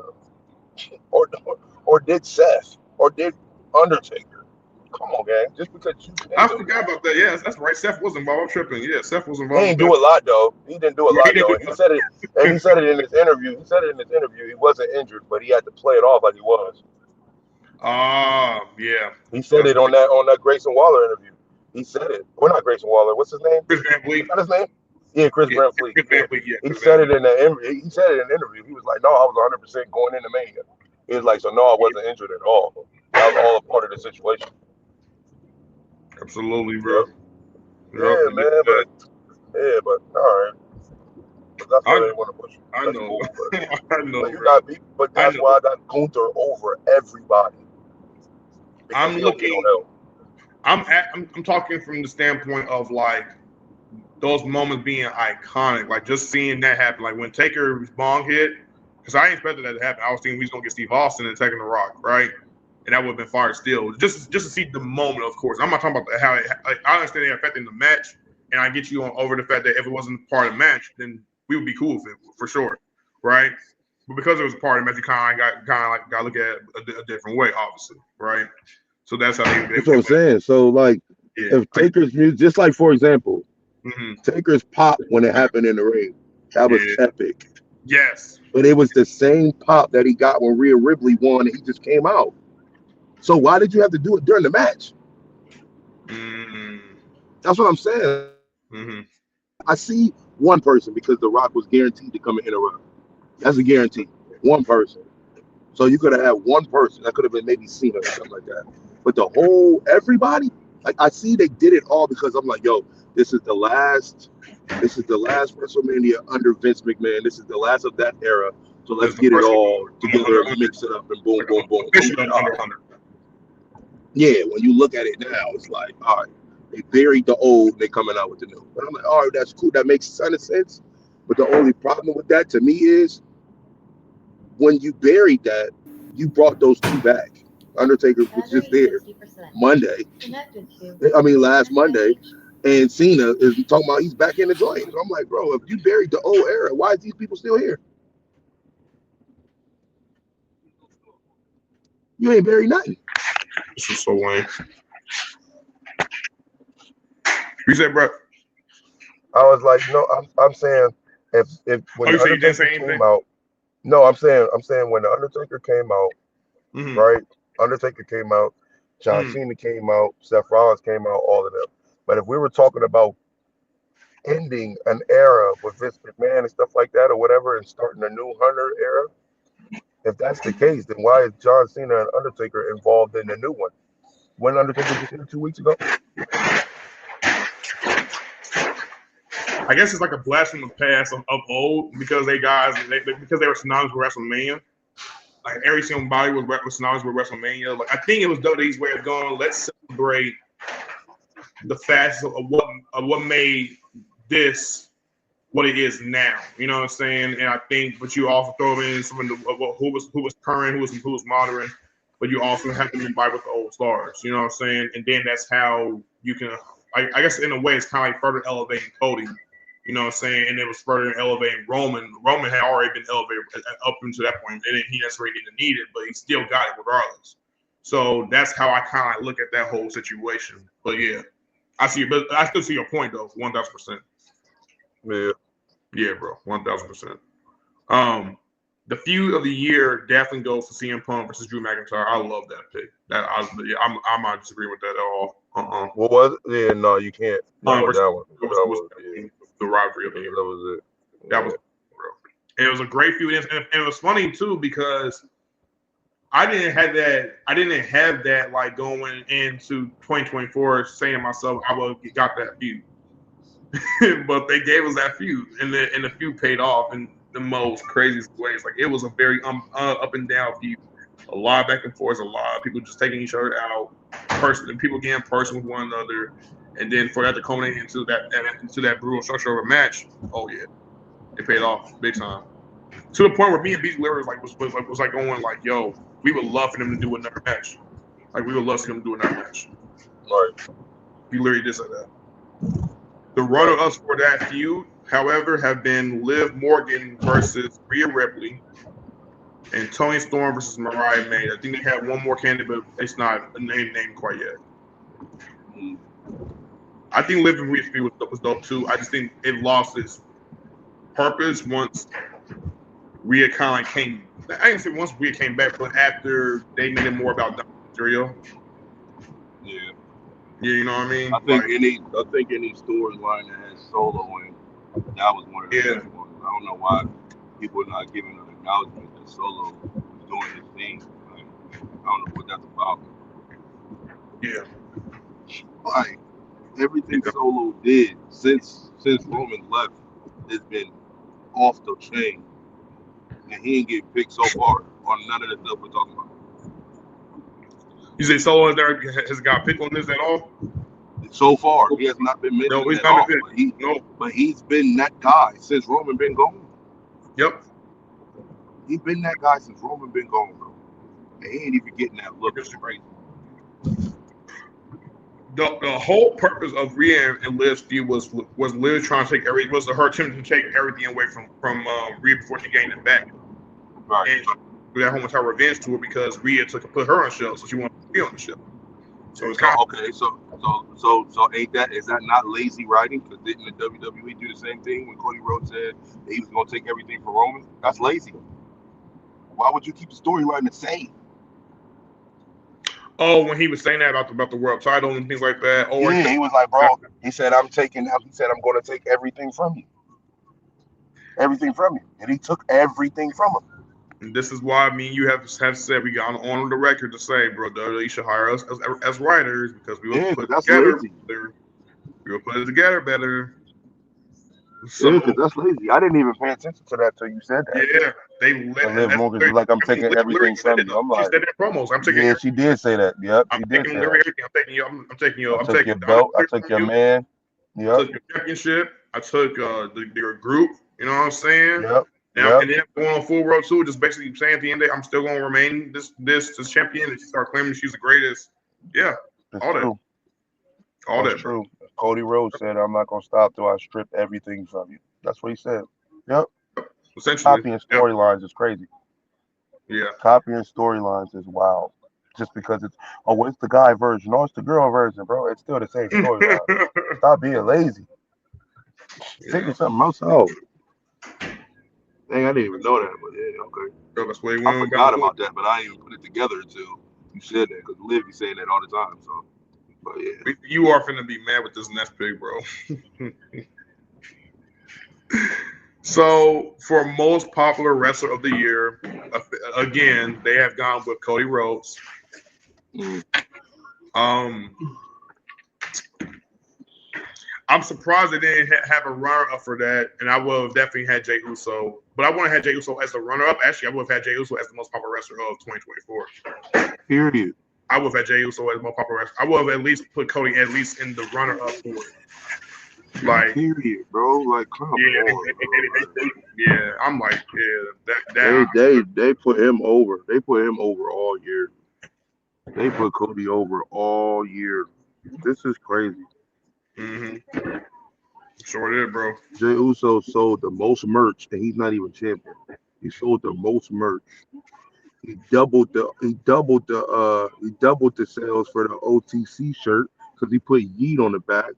Or did Seth? Or did Undertaker? Come on, gang. Just because you I forgot about that. Yes, that's right. Seth was involved. I'm tripping. Yeah, Seth was He involved. didn't do a lot though. He didn't do a lot though. And he said it. And he said it in his interview. He said it in his interview. He wasn't injured, but he had to play it off like he was. Yeah. He said it on that Grayson Waller interview. He said it. We're not Grayson Waller. What's his name? Chris Van Vliet. Is that his name? Yeah, Chris Van Vliet. He said it in the. He said it in an interview. He was like, "No, I was 100% going into Mania." He was like, "So no, I wasn't injured at all. That was all a part of the situation." Absolutely, bro. Yeah, man. But all right. But that's why they want to push. I know. Cool, I know. But you got beat. But that's why I got Gunther over everybody. I'm looking. I'm talking from the standpoint of like those moments being iconic, like just seeing that happen, like when Taker's bong hit, because I ain't expected that to happen. I was thinking we was gonna get Steve Austin and taking the Rock, right? And that would have been fire still. Just to see the moment, of course. I'm not talking about how I understand it affecting the match, and I get you on over the fact that if it wasn't part of the match, then we would be cool with it for sure, right? But because it was a part of the match, you kind of got to look at it a different way, obviously, right? So that's how they. That's what I'm saying. So like, if Taker's music, just like for example, Taker's pop when it happened in the ring, that was epic. Yes. But it was the same pop that he got when Rhea Ripley won and he just came out. So why did you have to do it during the match? That's what I'm saying. I see one person because The Rock was guaranteed to come and interrupt. That's a guarantee. One person. So you could have had one person. That could have been maybe Cena or something like that. But the whole everybody, like I see they did it all because I'm like, yo, this is the last WrestleMania under Vince McMahon. This is the last of that era. So let's get it all together and mix it up and boom, boom, boom. Yeah, when you look at it now, it's like, all right, they buried the old, they coming out with the new. But I'm like, all right, that's cool. That makes a ton of sense. But the only problem with that to me is when you buried that, you brought those two back. Undertaker was just there last Monday, and Cena is talking about he's back in the joint. I'm like, bro, if you buried the old era, why is these people still here? You ain't buried nothing. This is so lame. You said, bro? I was like, no, I'm saying if when the Undertaker came out, no, I'm saying when the Undertaker came out, right? Undertaker came out, John Cena came out, Seth Rollins came out, all of them. But if we were talking about ending an era with Vince McMahon and stuff like that or whatever and starting a new Hunter era, if that's the case, then why is John Cena and Undertaker involved in the new one? When Undertaker just did 2 weeks ago? I guess it's like a blast from the past of old because because they were synonymous with WrestleMania. Like every single body was synonymous with WrestleMania. Like I think it was WWE's way of going, let's celebrate the facts of what made this what it is now. You know what I'm saying? And I think, but you also throw in some of who was current, who was modern, but you also have to be with the old stars. You know what I'm saying? And then that's how you can. I guess in a way, it's kind of like further elevating Cody. You know what I'm saying? And it was further elevating Roman. Roman had already been elevated up until that point, and he necessarily didn't need it, but he still got it regardless. So that's how I kind of look at that whole situation. But yeah, I see, but I still see your point though, 1,000%. Yeah, bro, 1,000%. The feud of the year definitely goes to CM Punk versus Drew McIntyre. I love that pick. I'm not disagreeing with that at all. What was it? Yeah, no, you can't. No, that was the rivalry of the year. That was it. That was, bro. And it was a great feud, and it was funny too because I didn't have that like going into 2024 saying to myself I would got that feud. But they gave us that feud, and the feud paid off in the most craziest ways. Like it was a very up and down feud, a lot of back and forth, a lot of people just taking each other out, people getting personal with one another, and then for that to culminate into that brutal structure of a match. Oh yeah, it paid off big time. To the point where me and BEEZY literally was like going like, yo, we would love for them to do another match. Like we would love for them to do another match. Right. We literally did say that. The runner-ups for that feud, however, have been Liv Morgan versus Rhea Ripley and Toni Storm versus Mariah May. I think they have one more candidate, but it's not a name quite yet. I think Liv and Rhea's feud was dope too. I just think it lost its purpose once Rhea kind of came. I didn't say once Rhea came back, but after they made it more about material. Yeah. Yeah, you know what I mean. I think any storyline that has Solo in, that was one of the best ones. I don't know why people are not giving an acknowledgement that Solo is doing his thing. Like, I don't know what that's about. Yeah. Like everything Solo did since Roman left has been off the chain, and he ain't getting picked so far on none of the stuff we're talking about. You say Solo has got picked on this at all? So far, he has not been mentioned at all. But he's been that guy since Roman been gone. Yep. He's been that guy since Roman been gone, bro. And he ain't even getting that look. It's crazy. The whole purpose of Rhea and Liv's feud was Liv trying to take her attempt to take everything away from Rhea before she gained it back. Right. And that whole entire revenge to her because Rhea put her on the show, so she wanted to be on the show. So it's kind of okay. So is that not lazy writing? Because didn't the WWE do the same thing when Cody Rhodes said he was going to take everything from Roman? That's lazy. Why would you keep the storyline the same? Oh, when he was saying that about the world title and things like that. Or yeah, he was like, bro. He said, I'm going to take everything from you. Everything from you, and he took everything from him. And this is why me and you have said we got on the record to say, bro, WWE should hire us as writers because we will put it together. We will put it together better. So, yeah, because that's lazy. I didn't even pay attention to that till you said that. Yeah, they Liv Morgan's like, I'm taking everything from you. I'm like, she said that in promos. I'm taking. Yeah, she did say that. Yep, I'm taking everything. I'm taking you. I'm taking you. I took your belt. I took your man. Yep. I took your championship. I took your group. You know what I'm saying? Yep. Now, and then going on Full World too, just basically saying at the end of the day, I'm still going to remain this champion. And she start claiming she's the greatest. Yeah, that's all true. That. All that's that. True. Cody Rhodes said, "I'm not going to stop till I strip everything from you." That's what he said. Yep. Essentially, copying storylines is crazy. Yeah. Copying storylines is wild. Just because it's it's the guy version. No, it's the girl version, bro. It's still the same storyline. Stop being lazy. Figure something else out. Dang, I didn't even know that, but yeah, okay. Girl, that's what I forgot about that, but I didn't even put it together until you said that because Liv be saying that all the time. So, but yeah, you are finna be mad with this next pick, bro. So, for most popular wrestler of the year, again, they have gone with Cody Rhodes. I'm surprised they didn't have a runner-up for that, and I would have definitely had Jey Uso. But I want to have Jey Uso as the runner-up. Actually, I would have had Jey Uso as the most popular wrestler of 2024. Period. I would have had Jey Uso as the most popular wrestler. I would have at least put Cody at least in the runner-up for it. Like, period, bro. Like, come on. Yeah, I'm like, yeah, they put him over. They put him over all year. They put Cody over all year. This is crazy. Mm-hmm. Sure did, bro. Jey Uso sold the most merch, and he's not even champion. He sold the most merch. He doubled the sales for the OTC shirt because he put Yeet on the back.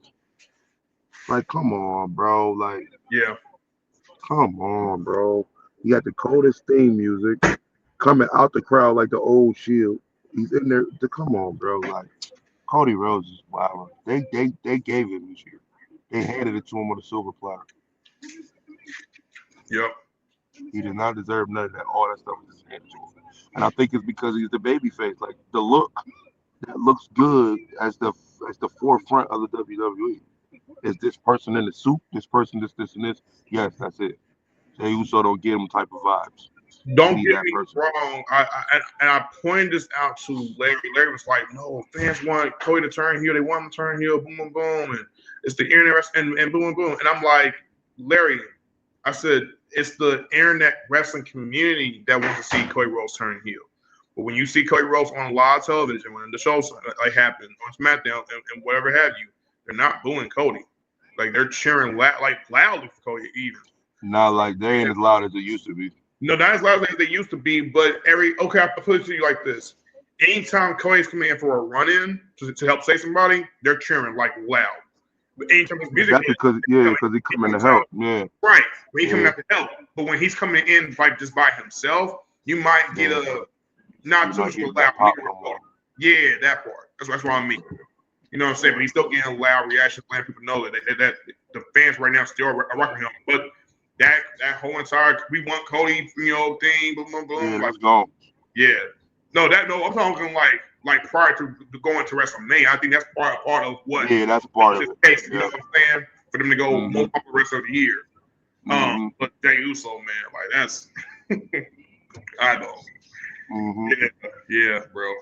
Like, come on, bro. Like, yeah, come on, bro. He got the coldest theme music coming out the crowd like the old Shield. He's in there. Come on, bro. Like, Cody Rhodes is wild. They gave him this year. They handed it to him on a silver platter. Yep. He does not deserve none of that. All that stuff is just handed to him. And I think it's because he's the baby face. Like the look that looks good as the forefront of the WWE. Is this person in the suit? This person, this, and this? Yes, that's it. Jey Uso don't get him type of vibes, and Don't he's get that me person. wrong. I pointed this out to Larry. Larry was like, "No, fans want Cody to turn heel. They want him to turn heel. Boom, boom, boom." And it's the internet and boom, boom, boom. And I'm like, Larry, I said it's the internet wrestling community that wants to see Cody Rhodes turn heel. But when you see Cody Rhodes on live television, when the shows like happen on SmackDown and whatever have you, they're not booing Cody. Like they're cheering loudly for Cody even. Not like they ain't as loud as it used to be. No, not as loud as they used to be, but okay, I'll put it to you like this. Anytime Cody's coming in for a run-in to help save somebody, they're cheering like loud. But anytime his music That's because because he coming to help. Yeah, right. When he's coming yeah, out to help. But when he's coming in like just by himself, you might get yeah. a not You're too not much of a getting loud that pop no more. yeah, that part. That's what I mean. You know what I'm saying? But he's still getting loud reactions, letting people know that the fans right now still are rocking him. But that whole entire we want Cody, thing, boom, boom, boom. Yeah, Like, that's gone. yeah. No, I'm talking like prior to going to WrestleMania. I think that's part of what Yeah, that's part of this it. case, you know Yeah. what I'm saying? For them to go more the rest of the year. Mm-hmm. But Jey Uso, man, like that's I know. Mm-hmm. Yeah, bro.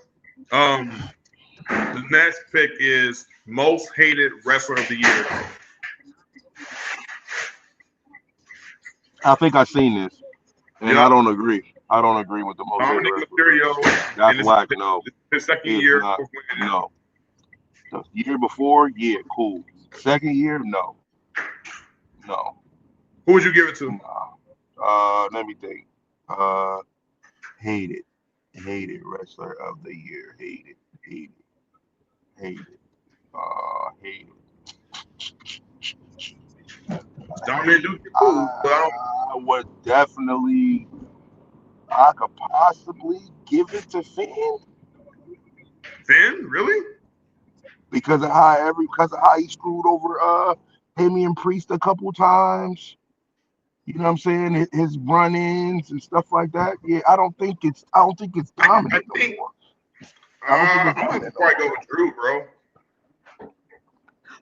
The next pick is most hated wrestler of the year. I think I've seen this, and I Yep. don't agree. I don't agree with the most hated Dominic wrestler. Mysterio, That's and whack. No, this is his second it's year not. of winning it. No, the year before, yeah, cool. Second year, no, no, Who would you give it to? no. Let me think. Uh, hated, hated wrestler of the year. Hated, hated, hated. Hated. Dominic Duke, cool, but I don't. I would definitely. I could possibly give it to Finn Finn, really? because of how he screwed over Damian Priest a couple times. You know what I'm saying? His run-ins and stuff like that. Yeah, I don't think it's I dominant no think more. I don't think it's I'm gonna dominant no probably go more. with Drew, bro.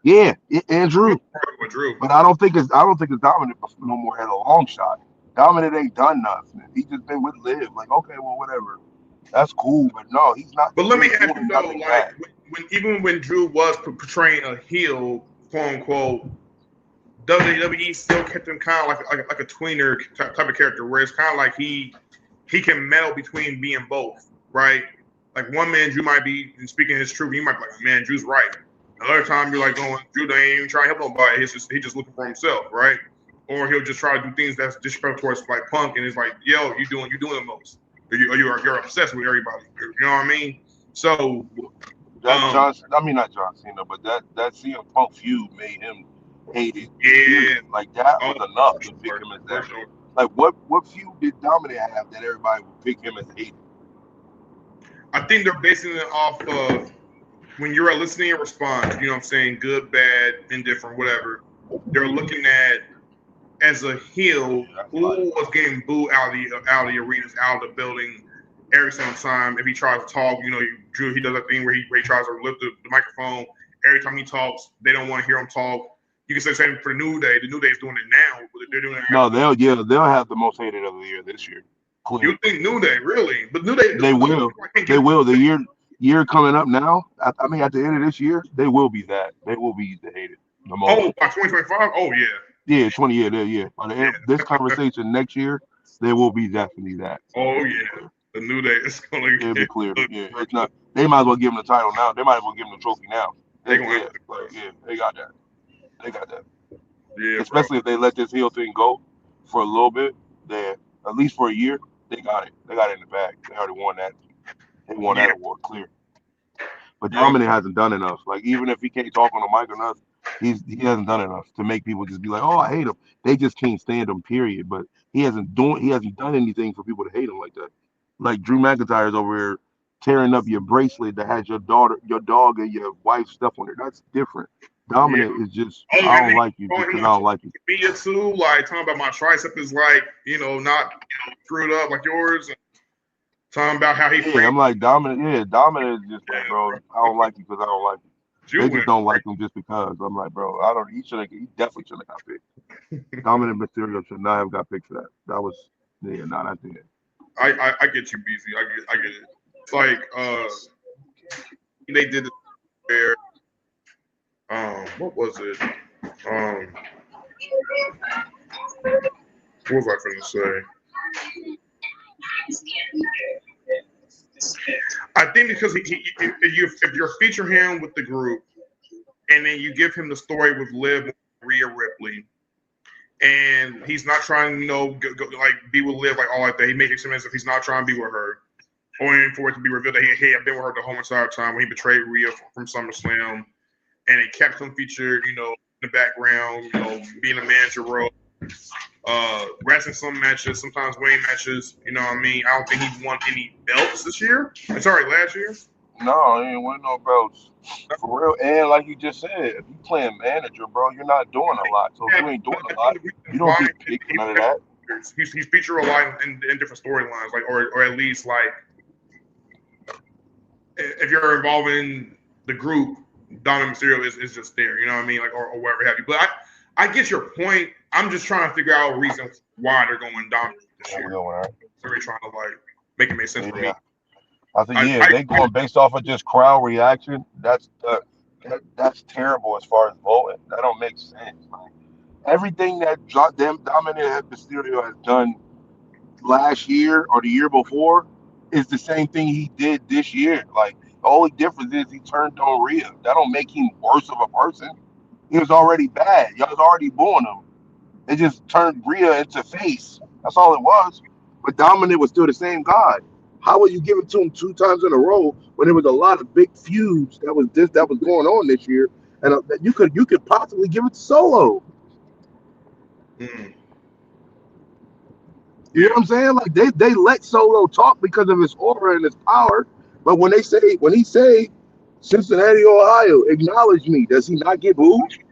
Yeah, I'm gonna Andrew, probably go with Drew. but I don't think it's dominant no more at a long shot. Dominant ain't done nothing. He just been with Liv. Like, okay, well, whatever. That's cool, but no, But let he me ain't ask you doing though, nothing like bad. even when Drew was portraying a heel, quote unquote, WWE still kept him kind of like a tweener type of character, where it's kind of like he can meddle between being both, right? Like one man, Drew might be speaking his truth. He might be like, man, Drew's right. Another time, you're like going, Drew ain't even trying to help nobody. He's just looking for himself, right? Or he'll just try to do things that's disrespectful towards like Punk, and it's like, yo, you doing the most. You're obsessed with everybody. You know what I mean? So, That John, I mean not John Cena, but that CM Punk feud made him hated. yeah, Period. Like that oh, was enough for to pick sure, him as for that. sure. Like what feud did Dominic have that everybody would pick him as hated? I think they're basing it off of when you're a listening and response. You know what I'm saying? Good, bad, indifferent, whatever. They're looking at as a heel That's who like was getting booed out of the arenas, out of the building every single time. If he tries to talk, Drew, he does that thing where he tries to lift the microphone. Every time he talks, they don't want to hear him talk. You can say the same for the New Day. The New Day is doing it now, but they're doing it. no, they'll have the most hated of the year this year. Clear. You think New Day really? But New Day, They will. They will. The year coming up now. I mean, at the end of this year, they will be that. They will be the hated the most. Oh, by 2025? Oh yeah. Yeah, 20 year. Yeah. By the end this conversation next year, they will be definitely that. So oh yeah. The New Day is gonna it'll be clear. get Yeah, it's not. They might as well give them the title now. They might as well give them the trophy now. they gonna Yeah, like they got that. They got that. yeah, bro. Especially if they let this heel thing go for a little bit, then at least for a year, they got it. They got it in the bag. They already won that. They won Yeah, that award clear. But yeah. Dominic hasn't done enough. Like even if he can't talk on the mic enough, he hasn't done enough to make people just be like, oh, I hate him. They just can't stand him. Period. But he hasn't done anything for people to hate him like that. Like Drew McIntyre's over here tearing up your bracelet that has your dog, and your wife's stuff on it. That's different. Dominant is just Oh, I and don't then like you throwing because him I on don't like you. media too, like talking about my tricep is like, not screwed up like yours. And talking about how he Yeah, framed I'm like Dominant. Yeah, Dominant is just like, bro, I don't like you because I don't like you. you They win. just don't like him just because. I'm like, bro, I don't. He definitely shouldn't have got picked. Dominant Mysterio should not have got picked for that. That was that's it. I get you, BZ. I get it. It's like they did it there. What was it? What was I gonna say? I think because if you feature him with the group, and then you give him the story with Liv and Rhea Ripley, and he's not trying to go, like be with Liv like all like that. He makes it as if he's not trying to be with her, only for it to be revealed that he had been with her the whole entire time when he betrayed Rhea from SummerSlam, and it kept him featured, in the background, being a manager role. Wrestling some matches, sometimes winning matches. You know what I mean? I don't think he won any belts this year. Sorry, last year. No, he ain't win no belts. For real. And like you just said, if you playing manager, bro, you're not doing a lot. So if you ain't doing a lot, you don't get picked for none of that. He's featured a lot in different storylines, like or at least like if you're involved in the group, Dominic Mysterio is just there. You know what I mean? Like or whatever have you. But I get your point. I'm just trying to figure out reasons why they're going Dominic this year. They're trying to like make it make sense for me. I think they going based off of just crowd reaction. That's terrible as far as voting. That don't make sense. Like, everything that Dominic Mysterio has done last year or the year before is the same thing he did this year. Like the only difference is he turned on Rhea. That don't make him worse of a person. He was already bad. Y'all was already booing him. It just turned Rhea into face. That's all it was. But Dominic was still the same guy. How would you give it to him 2 times in a row when there was a lot of big feuds that was going on this year, and you could possibly give it to Solo? Mm. You know what I'm saying? Like they let Solo talk because of his aura and his power, but when he say Cincinnati, Ohio, acknowledge me, does he not get booed?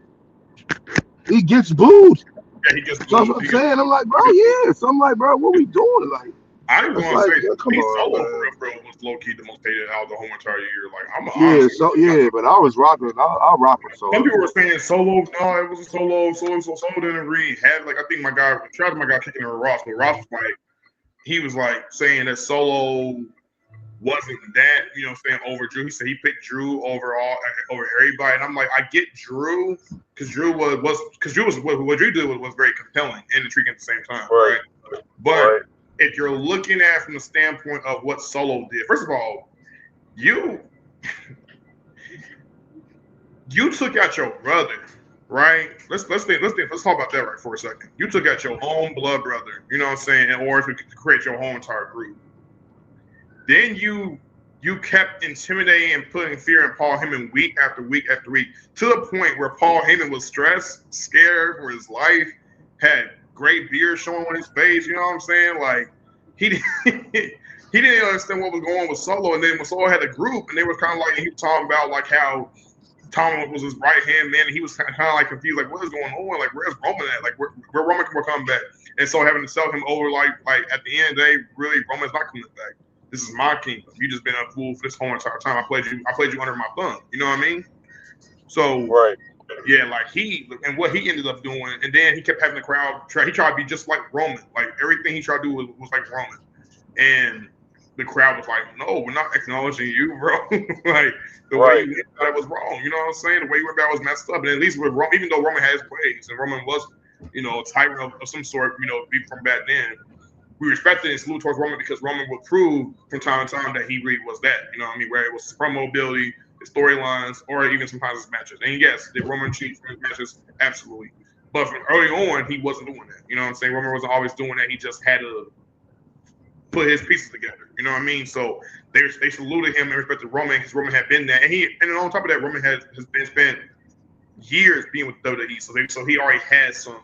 He gets booed. Yeah, he gets booed. So I'm saying, I'm like, bro, yeah. So I'm like, bro, what we doing? Like, I was going to say, come on, Solo man. for real was low key the most hated out the whole entire year. Like, I'm but I was rocking. I rock with Solo. Some people were saying Solo. No, it wasn't Solo. Solo didn't really have I think my guy kicking her Ross, but Ross was like, he was like saying that Solo wasn't that, over Drew. He said he picked Drew over everybody, and I'm like, I get Drew because Drew was what Drew did was very compelling and intriguing at the same time, right? But if you're looking at it from the standpoint of what Solo did, first of all, you took out your brother, right? Let's talk about that right for a second. You took out your own blood brother, you know what I'm saying, in order to create your whole entire group. Then you kept intimidating and putting fear in Paul Heyman week after week after week, to the point where Paul Heyman was stressed, scared for his life, had great beard showing on his face. You know what I'm saying? Like he didn't understand what was going on with Solo. And then when Solo had a group, and they were kind of like, he was talking about like how Tom was his right hand man, and he was kind of like confused, like what is going on? Like where's Roman at? Like where Roman will come back? And so having to sell him over, like at the end of the day, really Roman's not coming back. This is my kingdom. You just been a fool for this whole entire time. I played you under my thumb. You know what I mean? So yeah, like what he ended up doing, and then he kept having the crowd try. He tried to be just like Roman. Like everything he tried to do was like Roman, and the crowd was like, "No, we're not acknowledging you, bro." Like the way you went about it was wrong. You know what I'm saying? The way you went about it was messed up. And at least with Roman, even though Roman has plays and Roman was, a tyrant of some sort, from back then, we respected and salute towards Roman because Roman would prove from time to time that he really was that. You know what I mean? Where it was his promo ability, his storylines, or even sometimes his matches. And yes, did Roman cheat for his matches? Absolutely. But from early on, he wasn't doing that. You know what I'm saying? Roman wasn't always doing that. He just had to put his pieces together. You know what I mean? So they saluted him and respected Roman because Roman had been there. And on top of that, Roman has been spent years being with WWE. So he already has some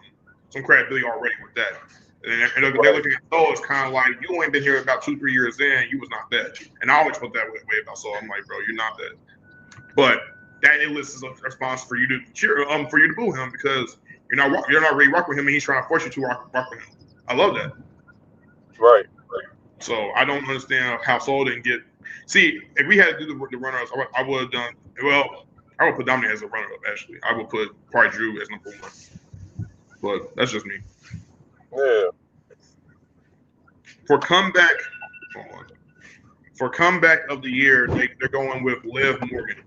credibility already with that. And they're looking at Solo as kind of like, you ain't been here about 2-3 years in, you was not that. And I always felt that way about Solo. I'm like, bro, you're not that. But that elicits a response for you to cheer, for you to boo him because you're not really rock with him, and he's trying to force you to rock with him. I love that. Right. So I don't understand how Soul didn't get. See, if we had to do the runners, I would have done. Well, I would put Dominic as a runner-up. Actually, I would put probably Drew as number 1. But that's just me. Yeah. For comeback of the year, they're going with Liv Morgan.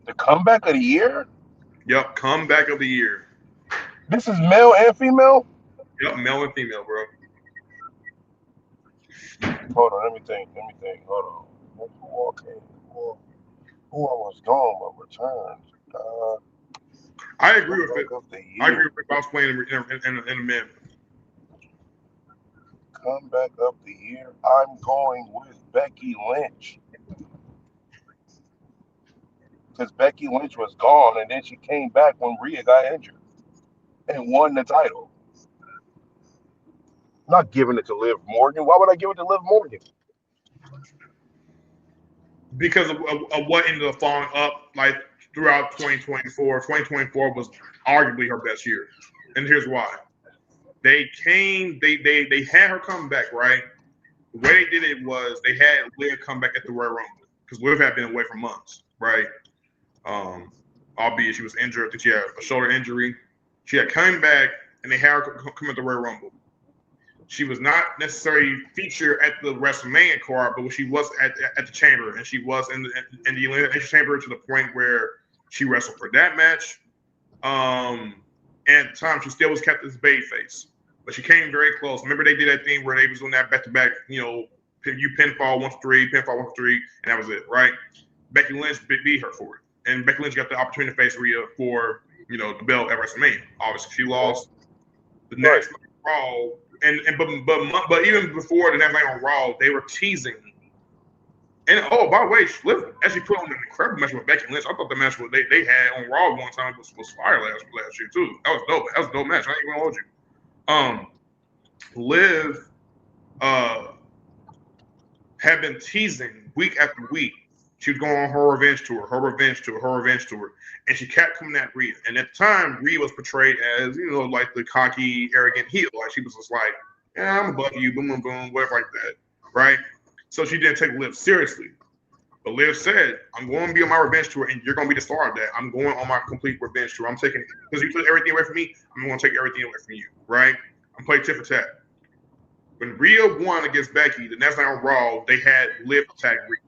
The comeback of the year? Yep, comeback of the year. This is male and female? Yep, male and female, bro. Hold on, let me think. Hold on. Who I was going but returned? I agree with it. Comeback of the I agree year. with it. I was playing in a minute. Comeback of the year. I'm going with Becky Lynch. Because Becky Lynch was gone and then she came back when Rhea got injured and won the title. I'm not giving it to Liv Morgan. Why would I give it to Liv Morgan? Because of what ended up falling up like throughout 2024. 2024 was arguably her best year, and here's why. They had her come back, right? The way they did it was they had Liv come back at the Royal Rumble because Liv had been away for months, right? Albeit she was injured. I think she had a shoulder injury. She had come back, and they had her come at the Royal Rumble. She was not necessarily featured at the WrestleMania card, but she was at the Chamber, and she was in the Elimination Chamber to the point where she wrestled for that match. And at the time, she still was kept as babyface, but she came very close. Remember, they did that thing where they was doing that back-to-back, you pinfall 1-3, pinfall 1-3, and that was it, right? Becky Lynch beat her for it, and Becky Lynch got the opportunity to face Rhea for the belt at WrestleMania. Obviously, she lost the next Raw. But even before the next night on Raw, they were teasing. And by the way, Liv actually put on an incredible match with Becky Lynch. I thought the match they had on Raw one time was fire last year too. That was dope. That was a dope match. I ain't gonna hold you. Liv had been teasing week after week. She was going on her revenge tour, and she kept coming at Rhea. And at the time, Rhea was portrayed as, like the cocky, arrogant heel. Like she was just like, yeah, I'm above you, boom, boom, boom, whatever like that, right? So she didn't take Liv seriously. But Liv said, I'm going to be on my revenge tour, and you're going to be the star of that. I'm going on my complete revenge tour. I'm taking, because you took everything away from me, I'm going to take everything away from you, right? I'm playing tit for tat. When Rhea won against Becky, the next night on Raw, they had Liv attack Rhea.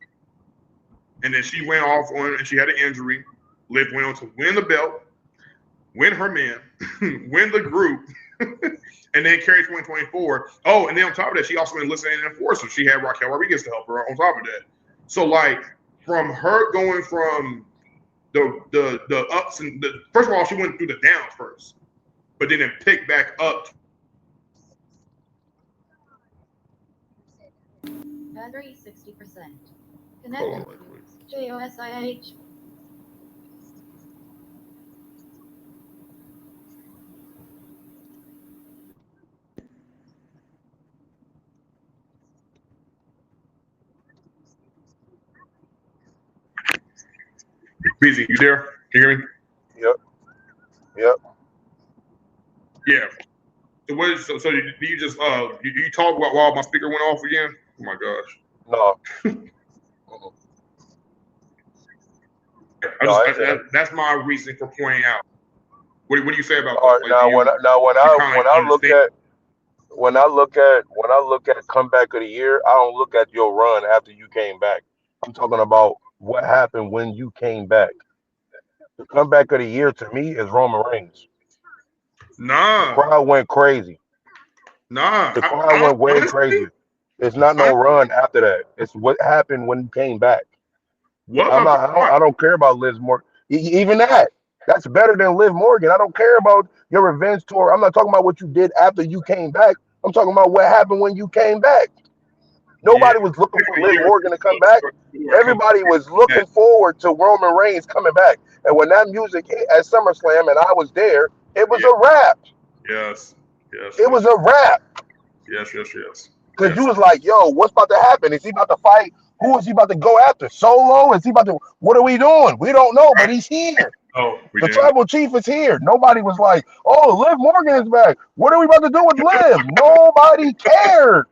And then she went off on, and she had an injury. Liv went on to win the belt, win her man, win the group, and then carry 2024. Oh, and then on top of that, she also enlisted an enforcer. She had Raquel Rodriguez to help her on top of that. So, like, from her going from the ups and the first of all, she went through the downs first, but then it picked back up. Battery 60%. Connected to JOSIH. BEEZY, you there? Can you hear me? Yep. Yeah. So what? So do you just you talk while my speaker went off again? Oh my gosh. No. That's my reason for pointing out. What do you say about All that? right, Like, when I look at comeback of the year, I don't look at your run after you came back. I'm talking about what happened when you came back. The comeback of the year to me is Roman Reigns. Nah. The crowd went crazy. Nah. The crowd went way crazy. It's not no run after that. It's what happened when you came back. I don't care about Liv Morgan. Even that's better than Liv Morgan. I don't care about your revenge tour. I'm not talking about what you did after you came back. I'm talking about what happened when you came back. Nobody was looking for Liv Morgan to come back. Everybody was looking forward to Roman Reigns coming back. And when that music hit at SummerSlam and I was there, it was a wrap. Yes. It was a wrap. Yes. Because you was like, yo, what's about to happen? Is he about to fight Who is he about to go after? Solo? Is he about to? What are we doing? We don't know, but he's here. Oh, we The did. tribal chief is here. Nobody was like, "Oh, Liv Morgan is back. What are we about to do with Liv?" Nobody cared.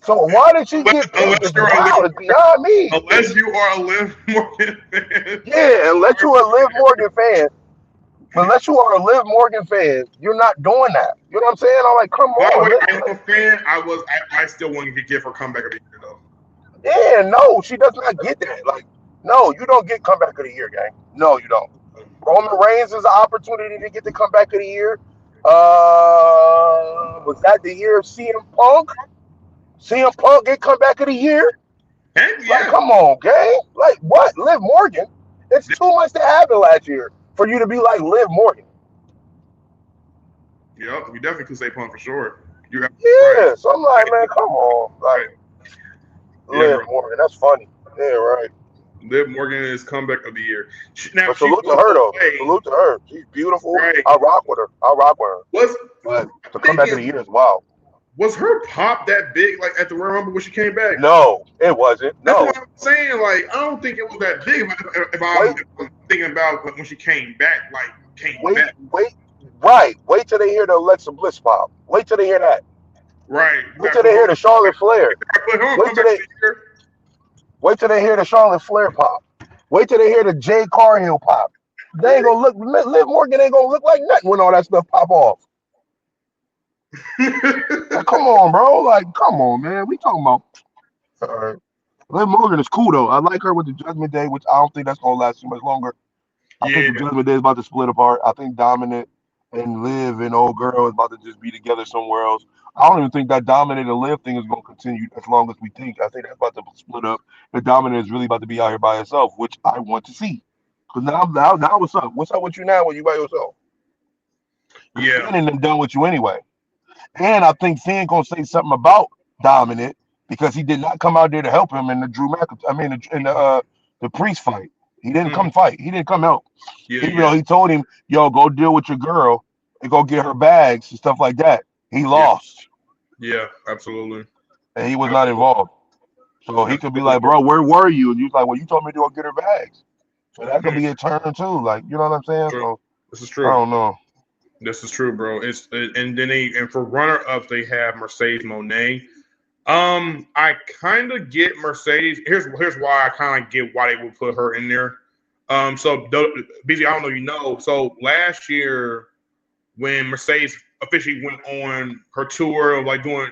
So why did she get picked? It's wild. It's beyond me. Unless you are a Liv Morgan fan. Yeah, unless you're a Liv Morgan fan. Unless you are a Liv Morgan fan, you're not doing that. You know what I'm saying? I'm like, come By the on. way, I'm a fan. I still want to give her comeback of the year though. Yeah, no, she does not get that. Like, no, you don't get comeback of the year, gang. No, you don't. Roman Reigns is an opportunity to get the comeback of the year. Was that the year of CM Punk? CM Punk get comeback of the year? Heck Like, yeah. come on, gang. Like, what? Liv Morgan? It's too much to happen last year for you to be like Liv Morgan. Yep, you definitely could say Punk for sure. You're Yeah, right. so I'm like, man, come on. Like, Yeah, Liv bro. Morgan, that's funny. Yeah, right. Liv Morgan is comeback of the year. Now But she salute to was her, though. away, Salute to her. She's beautiful. right? I rock with her. Was But the I'm comeback of the thinking, year is wild. was her pop that big like at the Royal Rumble when she came back? No, it wasn't. That's No. what I'm saying. Like, I don't think it was that big. If I'm thinking about when she came back, like came back. Right. Wait till they hear the Alexa Bliss pop. Wait till they hear that. Right. Wait till they hear the Charlotte Flair. Wait till they hear the Charlotte Flair pop. Wait till they hear the Jay Cargill pop. They ain't gonna look. Liv Morgan ain't gonna look like nothing when all that stuff pop off. Like, come on, bro. Like, come on, man. We talking about. All right. Liv Morgan is cool though. I like her with the Judgment Day, which I don't think that's gonna last too much longer. I think the Judgment Day is about to split apart. I think Dominant and Liv and old girl is about to just be together somewhere else. I don't even think that Dominant and Liv thing is going to continue as long as we think. I think that's about to split up. The Dominant is really about to be out here by herself, which I want to see. Because now what's up? What's up with you now when you by yourself? Yeah. Finn ain't done with you anyway. And I think Finn going to say something about Dominant because he did not come out there to help him in the the Priest fight. He didn't come fight. He didn't come help. Even though he told him, yo, go deal with your girl and go get her bags and stuff like that. He lost. Yeah, absolutely. And he was not involved. So he could be like, bro, where were you? And you like, well, you told me to go get her bags. So that could be a turn too. Like, you know what I'm saying? So this is true. I don't know. This is true, bro. And then for runner-ups they have Mercedes Moné. I kind of get Mercedes. Here's why I kind of get why they would put her in there. So BZ, I don't know you know. So last year when Mercedes officially went on her tour of like doing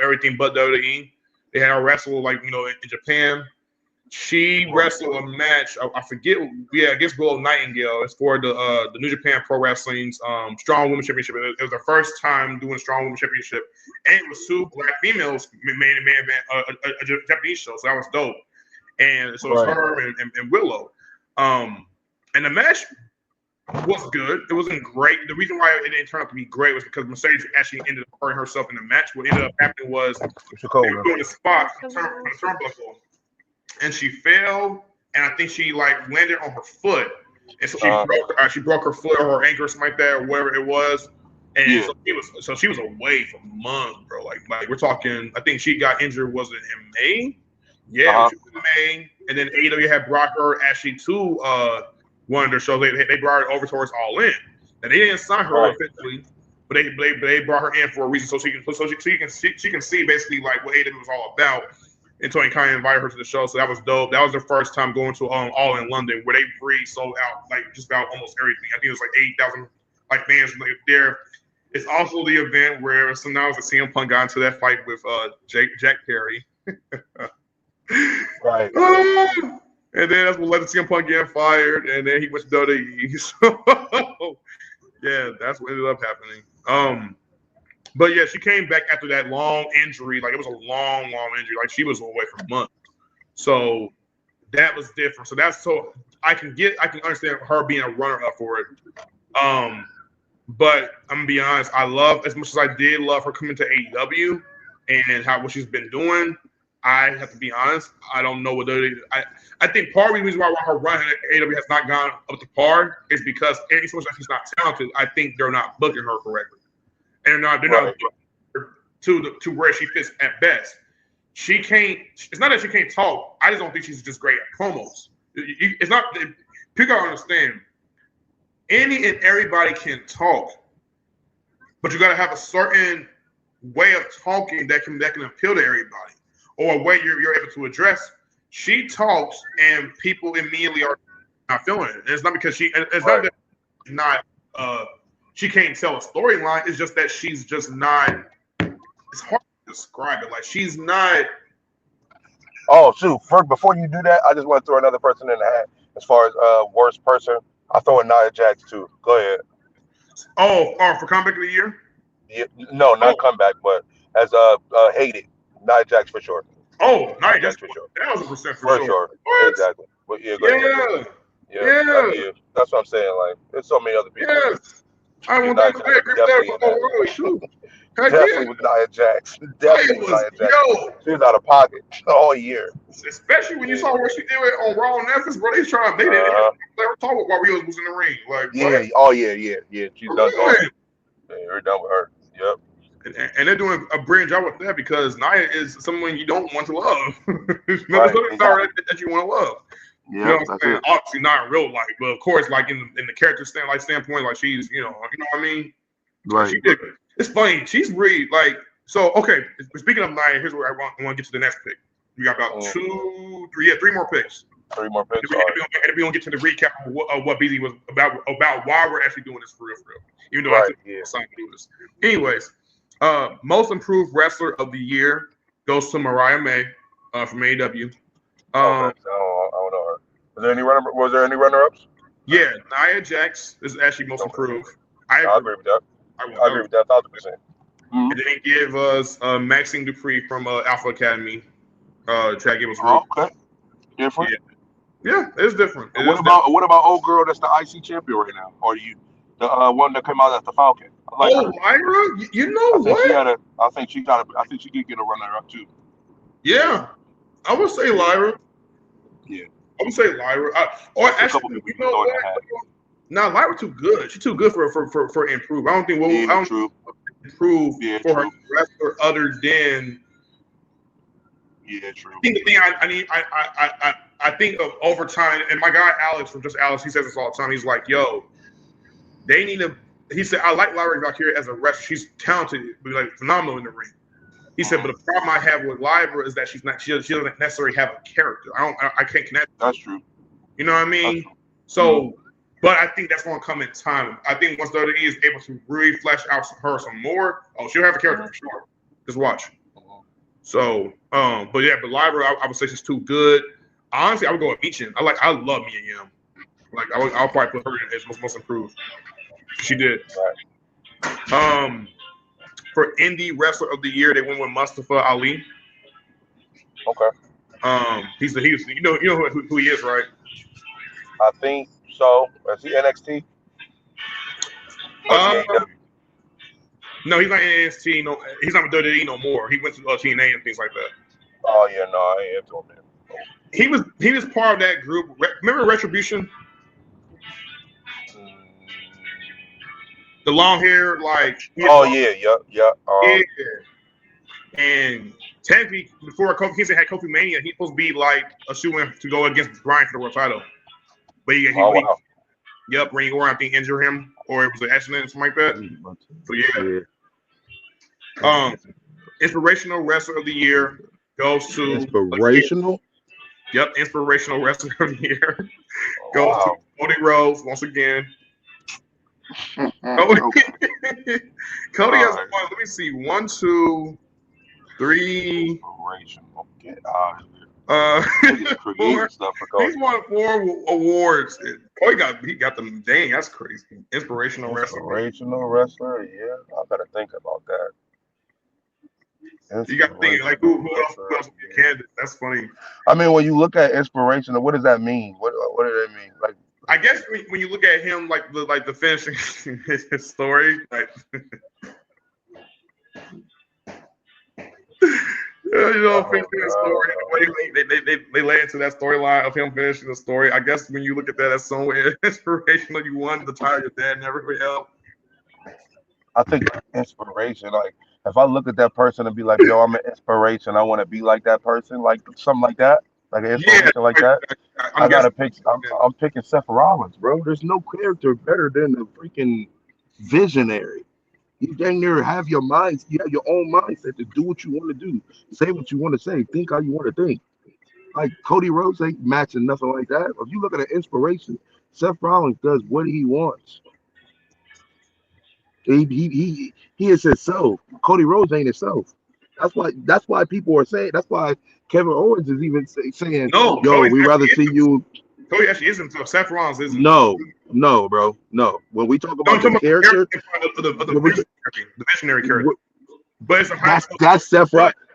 everything but WWE, they had her wrestle like in Japan. She wrestled a match. I forget. Yeah, against Willow Nightingale. It's for the New Japan Pro Wrestling's Strong Women Championship. It was the first time doing Strong Women Championship, and it was two black females main event a Japanese show. So that was dope. And so it's her and Willow. And the match was good. It wasn't great. The reason why it didn't turn out to be great was because Mercedes actually ended up hurting herself in the match. What ended up happening was they were doing a spot on the turnbuckle. And she fell, and I think she like landed on her foot, and so she broke her foot or her ankle or something like that, or whatever it was. And so she was away for months, bro. Like we're talking. I think she got injured. Was it in May? Yeah, it was in May. And then AEW had brought her actually to one of their shows. They brought her over towards All In, and they didn't sign her officially, but they brought her in for a reason so she can see basically like what AEW was all about. And so he kind of invited her to the show, so that was dope. That was their first time going to All in London, where they sold out like just about almost everything. I think it was like 80,000 like fans there. It's also the event where now it's a CM Punk got into that fight with Jack Perry. Right. And then that's what led to CM Punk getting fired, and then he went to WWE. So yeah, that's what ended up happening. But yeah, she came back after that long injury. Like it was a long injury. Like she was away for months. So that was different. So I can understand her being a runner up for it. But I'm gonna be honest, I love as much as I did love her coming to AEW and what she's been doing. I have to be honest, I don't know what I think part of the reason why her run at AEW has not gone up to par is because as much as she's not talented, I think they're not booking her correctly. And they're not to where she fits at best. she can't. It's not that she can't talk. I just don't think she's just great at promos. It's not. People gotta understand. Any and everybody can talk, but you gotta have a certain way of talking that can appeal to everybody, or a way you're able to address. She talks, and people immediately are not feeling it. And it's not because it's not that she's not. She can't tell a storyline. It's just that she's just not. It's hard to describe it. Like she's not. Oh shoot! Before you do that, I just want to throw another person in the hat. As far as worst person, I throw in Nia Jax too. Go ahead. Oh, for comeback of the year. Yeah, no, not comeback, but as hated. Nia Jax for sure. Oh, Nia Jax for sure. 1,000% For sure. What? Exactly. But yeah, go ahead. Yeah. That's what I'm saying. Like, there's so many other people. Yes. I want Nia that Jax back. definitely in that. Shoot. Heck Definitely yeah. with Nia Jax. Definitely with Nia Jax. She was out of pocket all year. Especially when you saw what she did on Raw and Memphis, bro. They trying. They didn't let her talk while we was in the ring. Like, yeah. what? Oh yeah. She's done talking. Yeah, we're done with her. Yep. And they're doing a brilliant job with that because Nia is someone you don't want to love. Right, that you want to love. Yeah, you know what I'm saying? Obviously not in real life, but of course, like in the character standpoint, like she's, you know what I mean? Right. She did. It's funny. She's really like so. Okay, speaking of Nia, here's where I want to get to the next pick. We got about 3 more picks. 3 more picks. And we gonna get to the recap of what BEEZY was about why we're actually doing this for real. Even though I decided to do this. Anyways, most improved wrestler of the year goes to Mariah May from AEW. I don't know her. Was there any runner-ups? Yeah, Nia Jax is actually most improved. I agree with that. I agree with that 1,000%. And then he gave us Maxine Dupree from Alpha Academy. Try to give us okay. Different. Yeah, it's different. What about old girl that's the IC champion right now? Or the one that came out as the Falcon? Lyra? You know what? I think she did get a runner-up too. Yeah, I would say Lyra. Yeah, I would say Lyra. Or actually, you know what? Nah, Lyra too good. She's too good for improve. I don't think improve for her wrestler other than. Yeah, true. I think the thing I think of overtime, and my guy Alex from Just Alex, he says this all the time. He's like, "Yo, they need to." He said, "I like Lyra Valkyria as a wrestler. She's talented, but like phenomenal in the ring." He said, "But the problem I have with Lyra is that she doesn't necessarily have a character. I can't connect." That's true. You know what I mean? So, but I think that's going to come in time. I think once WWE is able to really flesh out her some more, she'll have a character for sure. Just watch. So, but Lyra, I would say she's too good. Honestly, I would go with Michin. I love Mia Yim. Like, I'll probably put her in as most improved. She did. For Indie Wrestler of the Year, they went with Mustafa Ali. Okay. He's you know who he is, right? I think so. Is he NXT? No, he's not in NXT. No, he's not with WWE no more. He went to TNA and things like that. Oh yeah, no, I ain't into him. He was part of that group. Remember Retribution? The long hair, like. Yeah. And technically, before Kofi Kingston had Kofi Mania, he's supposed to be like a shoe-in to go against Bryan for the world title. But Randy Orton, I think, injured him, or it was an accident or something like that. So inspirational wrestler of the year goes to inspirational. Inspirational wrestler of the year goes to Cody Rhodes once again. Cody has one. Let me see. 1, 2, 3. Get out of here. Stuff for Cody. He's won 4 awards. Cody got them. Dang, that's crazy. Inspirational wrestler. Yeah. I gotta think about that. You got to think like who else would be a candidate? That's funny. I mean, when you look at inspirational, what does that mean? What does that mean? Like, I guess when you look at him, like the finishing his story, like finishing his story, the way they lay into that storyline of him finishing the story. I guess when you look at that as somewhere inspirational, you won the title your dad never really helped. I think inspiration, like If I look at that person and be like, yo, I'm an inspiration, I want to be like that person, like something like that, like an Yeah, inspiration like that. I'm I gotta guessing. pick. I'm picking Seth Rollins, bro. There's no character better than the freaking visionary. You dang near have your mind, you have your own mindset to do what you want to do, say what you want to say, think how you want to think. Like Cody Rhodes ain't matching nothing like that. If you look at an inspiration, Seth Rollins does what he wants. He is himself. Cody Rhodes ain't himself. That's why people are saying. That's why Kevin Owens is even saying, No, "Yo, we rather see you." Cody actually isn't. So Seth Rollins isn't. No, no, bro, no. When we talk No, I'm about the talking about character, the visionary character. But it's a high.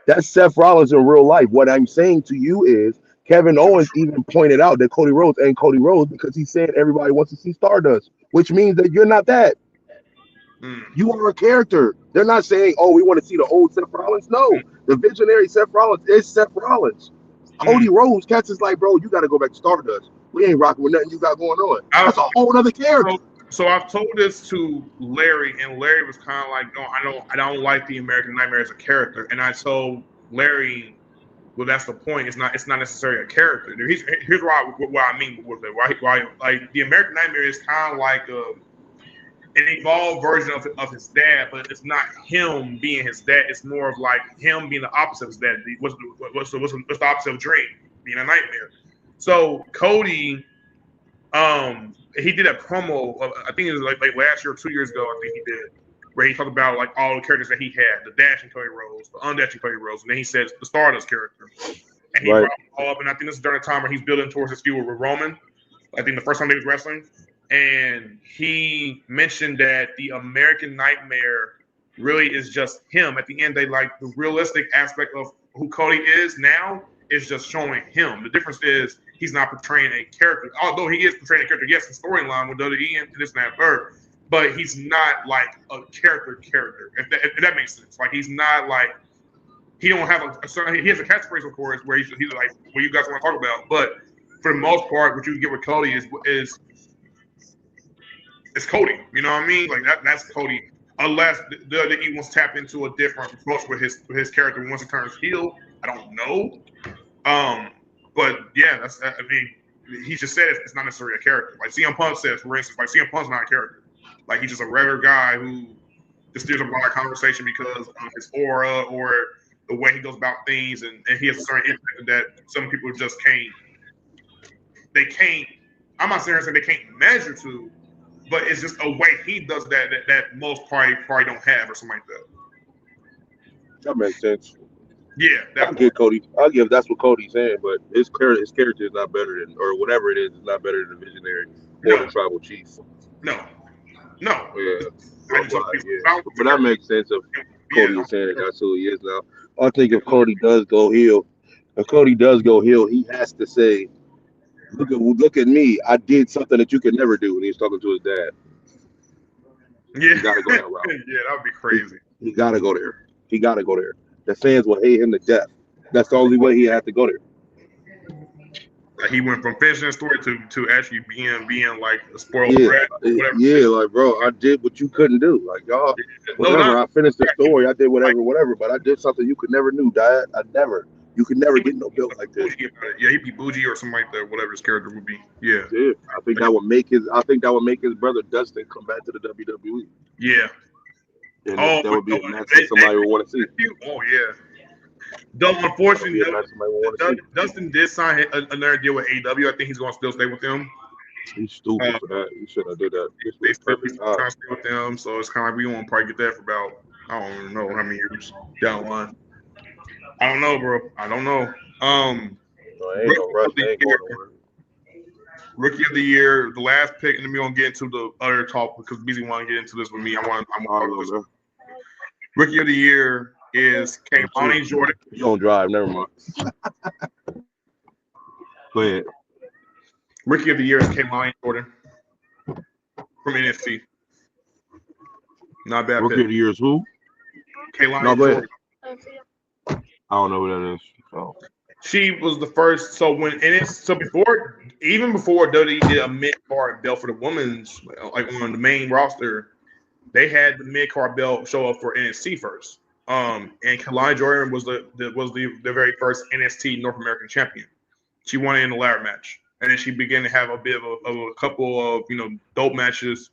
that's Seth Rollins in real life. What I'm saying to you is Kevin Owens even pointed out that Cody Rhodes ain't Cody Rhodes because he said everybody wants to see Stardust, which means that you're not that. You are a character. They're not saying, "Oh, we want to see the old Seth Rollins." No, the visionary Seth Rollins is Seth Rollins. Cody Rhodes catches like, bro, you got to go back to Stardust. We ain't rocking with nothing you got going on. That's a whole other character. So I've told this to Larry, and Larry was kind of like, "No, I don't like the American Nightmare as a character." And I told Larry, "Well, that's the point. It's not necessarily a character. Here's what I mean with it. Why like the American Nightmare is kind of like an evolved version of his dad, but it's not him being his dad. It's more of like him being the opposite of his dad. What's the opposite of Dream? Being a nightmare. So Cody, he did a promo. I think it was like last year or 2 years ago. I think he did, where he talked about like all the characters that he had: the dashing Cody Rhodes, the undashing Cody Rhodes, and then he said the Stardust character. And he brought them all up, and I think this is during the time where he's building towards his feud with Roman. I think the first time they was wrestling. And he mentioned that the American Nightmare really is just him. At the end, they like the realistic aspect of who Cody is now is just showing him. The difference is he's not portraying a character. Although he is portraying a character, yes, the storyline with WWE and this and that third, but he's not like a character. If that makes sense. Like he's not like he don't have a certain. He has a catchphrase, of course, where he's like what you guys want to talk about. But for the most part, what you get with Cody is it's Cody. You know what I mean? Like that's Cody. Unless the WWE wants to tap into a different approach with his character once he turns heel. I don't know. But yeah, I mean, he just said it's not necessarily a character. Like CM Punk says, for instance, like CM Punk's not a character. Like he's just a regular guy who just steers a broader conversation because of his aura or the way he goes about things, and he has a certain impact that some people just can't. They can't. I'm not saying they can't measure to. But it's just a way he does that most probably don't have or something like that. That makes sense. Yeah, I get Cody. I give that's what Cody's saying, but his character is not better than, or whatever it is not better than the visionary or the tribal chief. No. Yeah. But that makes sense of Cody is saying that's who he is now. I think if Cody does go heel, he has to say, Look at me. I did something that you could never do. And he's talking to his dad. Yeah. He got to go that route. Yeah, that would be crazy. He got to go there. The fans will hate him to death. That's the only way he had to go there. He went from finishing the story to actually being like a spoiled brat. Whatever. Yeah, like, bro, I did what you couldn't do. Like, y'all, whatever. I finished the story. I did whatever. But I did something you could never do, Dad. You could never get no belt like this. Yeah, he'd be bougie or something like that. Whatever his character would be. Yeah. I think that would make his brother Dustin come back to the WWE. Yeah. And that would be a match that somebody would want to see. Oh yeah. Though unfortunately, Dustin did sign another deal with AEW. I think he's going to still stay with them. He's stupid for that. He shouldn't have did that. They still trying to stay with them, so it's kind of like we won't probably get that for about I don't know how many years down the line. I don't know, bro. I don't know. Rookie of the year, the last pick, and then we're gonna get into the other talk because BEEZY want to get into this with me. I'm gonna talk this. Rookie of the year is Kaylani Jordan. You don't drive, never mind. Go ahead. Rookie of the year is Kaylani Jordan from NXT. Not bad. Rookie of the year is who? Kaylani Jordan. I don't know who that is. So. She was the first. So before WWE did a mid-card belt for the women's, like on the main roster, they had the mid-card belt show up for NXT first. And Kalani Jordan was the very first NXT North American champion. She won it in the ladder match, and then she began to have a bit of a couple of dope matches.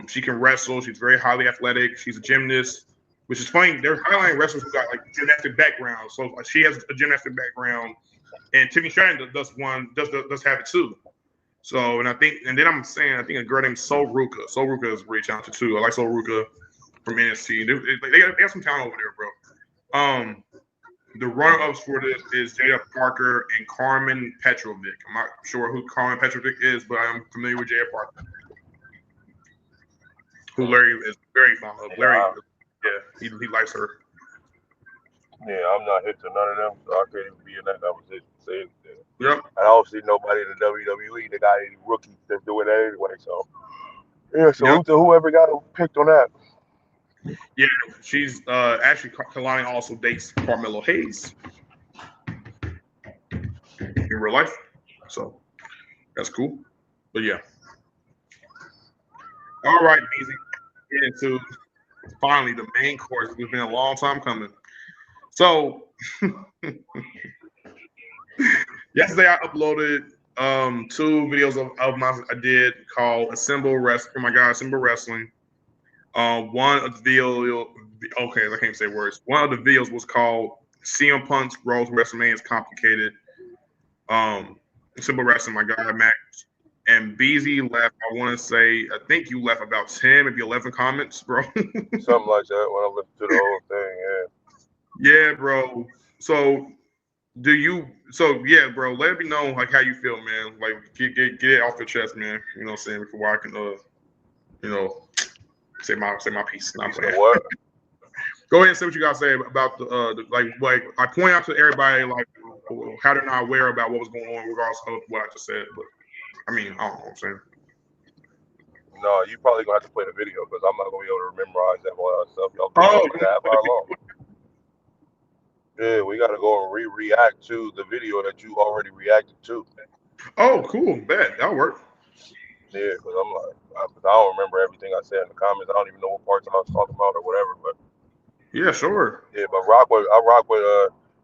She can wrestle. She's very highly athletic. She's a gymnast, which is funny. They're highlighting wrestlers who got like gymnastic background. So she has a gymnastic background, and Tiffany Stratton does have it too. So, and then I'm saying, I think a girl named Sol Ruka. Sol Ruka is really talented too. I like Sol Ruka from NXT. They got some talent over there, bro. The runner-ups for this is Jada Parker and Carmen Petrovic. I'm not sure who Carmen Petrovic is, but I'm familiar with Jada Parker, who Larry is very fond of. Larry, he likes her. Yeah, I'm not hit to none of them, so I can't even be in that conversation to say anything. Yep. And I don't see nobody in the WWE that got any rookies that's doing that anyway. So yeah, so whoever got picked on that. Yeah, she's actually Kalani also dates Carmelo Hayes in real life, so that's cool. But yeah, all right, BEEZY. Get into finally the main course. It's been a long time coming. So yesterday I uploaded 2 videos of my I did called Assemble Wrestling for my guy Assemble Wrestling. One of the video, okay, I can't say words. One of the videos was called CM Punk's Road to WrestleMania is Complicated. Simple Wrestling, my guy Max, and BEEZY left. I want to say, I think you left about 10, maybe 11 comments, bro. Something like that when I listened to the whole thing. Yeah, bro. So yeah, bro. Let me know like how you feel, man. Like get it off the chest, man. You know what I'm saying? Before I can say my piece. Not playing. What? Go ahead and say what you gotta say about the like I point out to everybody like how they're not aware about what was going on regardless of what I just said. But I mean, I don't know what I'm saying. No, you probably gonna have to play the video because I'm not gonna be able to memorize that all that stuff. Y'all like a half hour long. Yeah, we gotta go and react to the video that you already reacted to. Oh, cool. Bad. That'll work. Yeah, because I don't remember everything I said in the comments. I don't even know what parts I was talking about or whatever. But yeah, sure. Yeah, but I rock with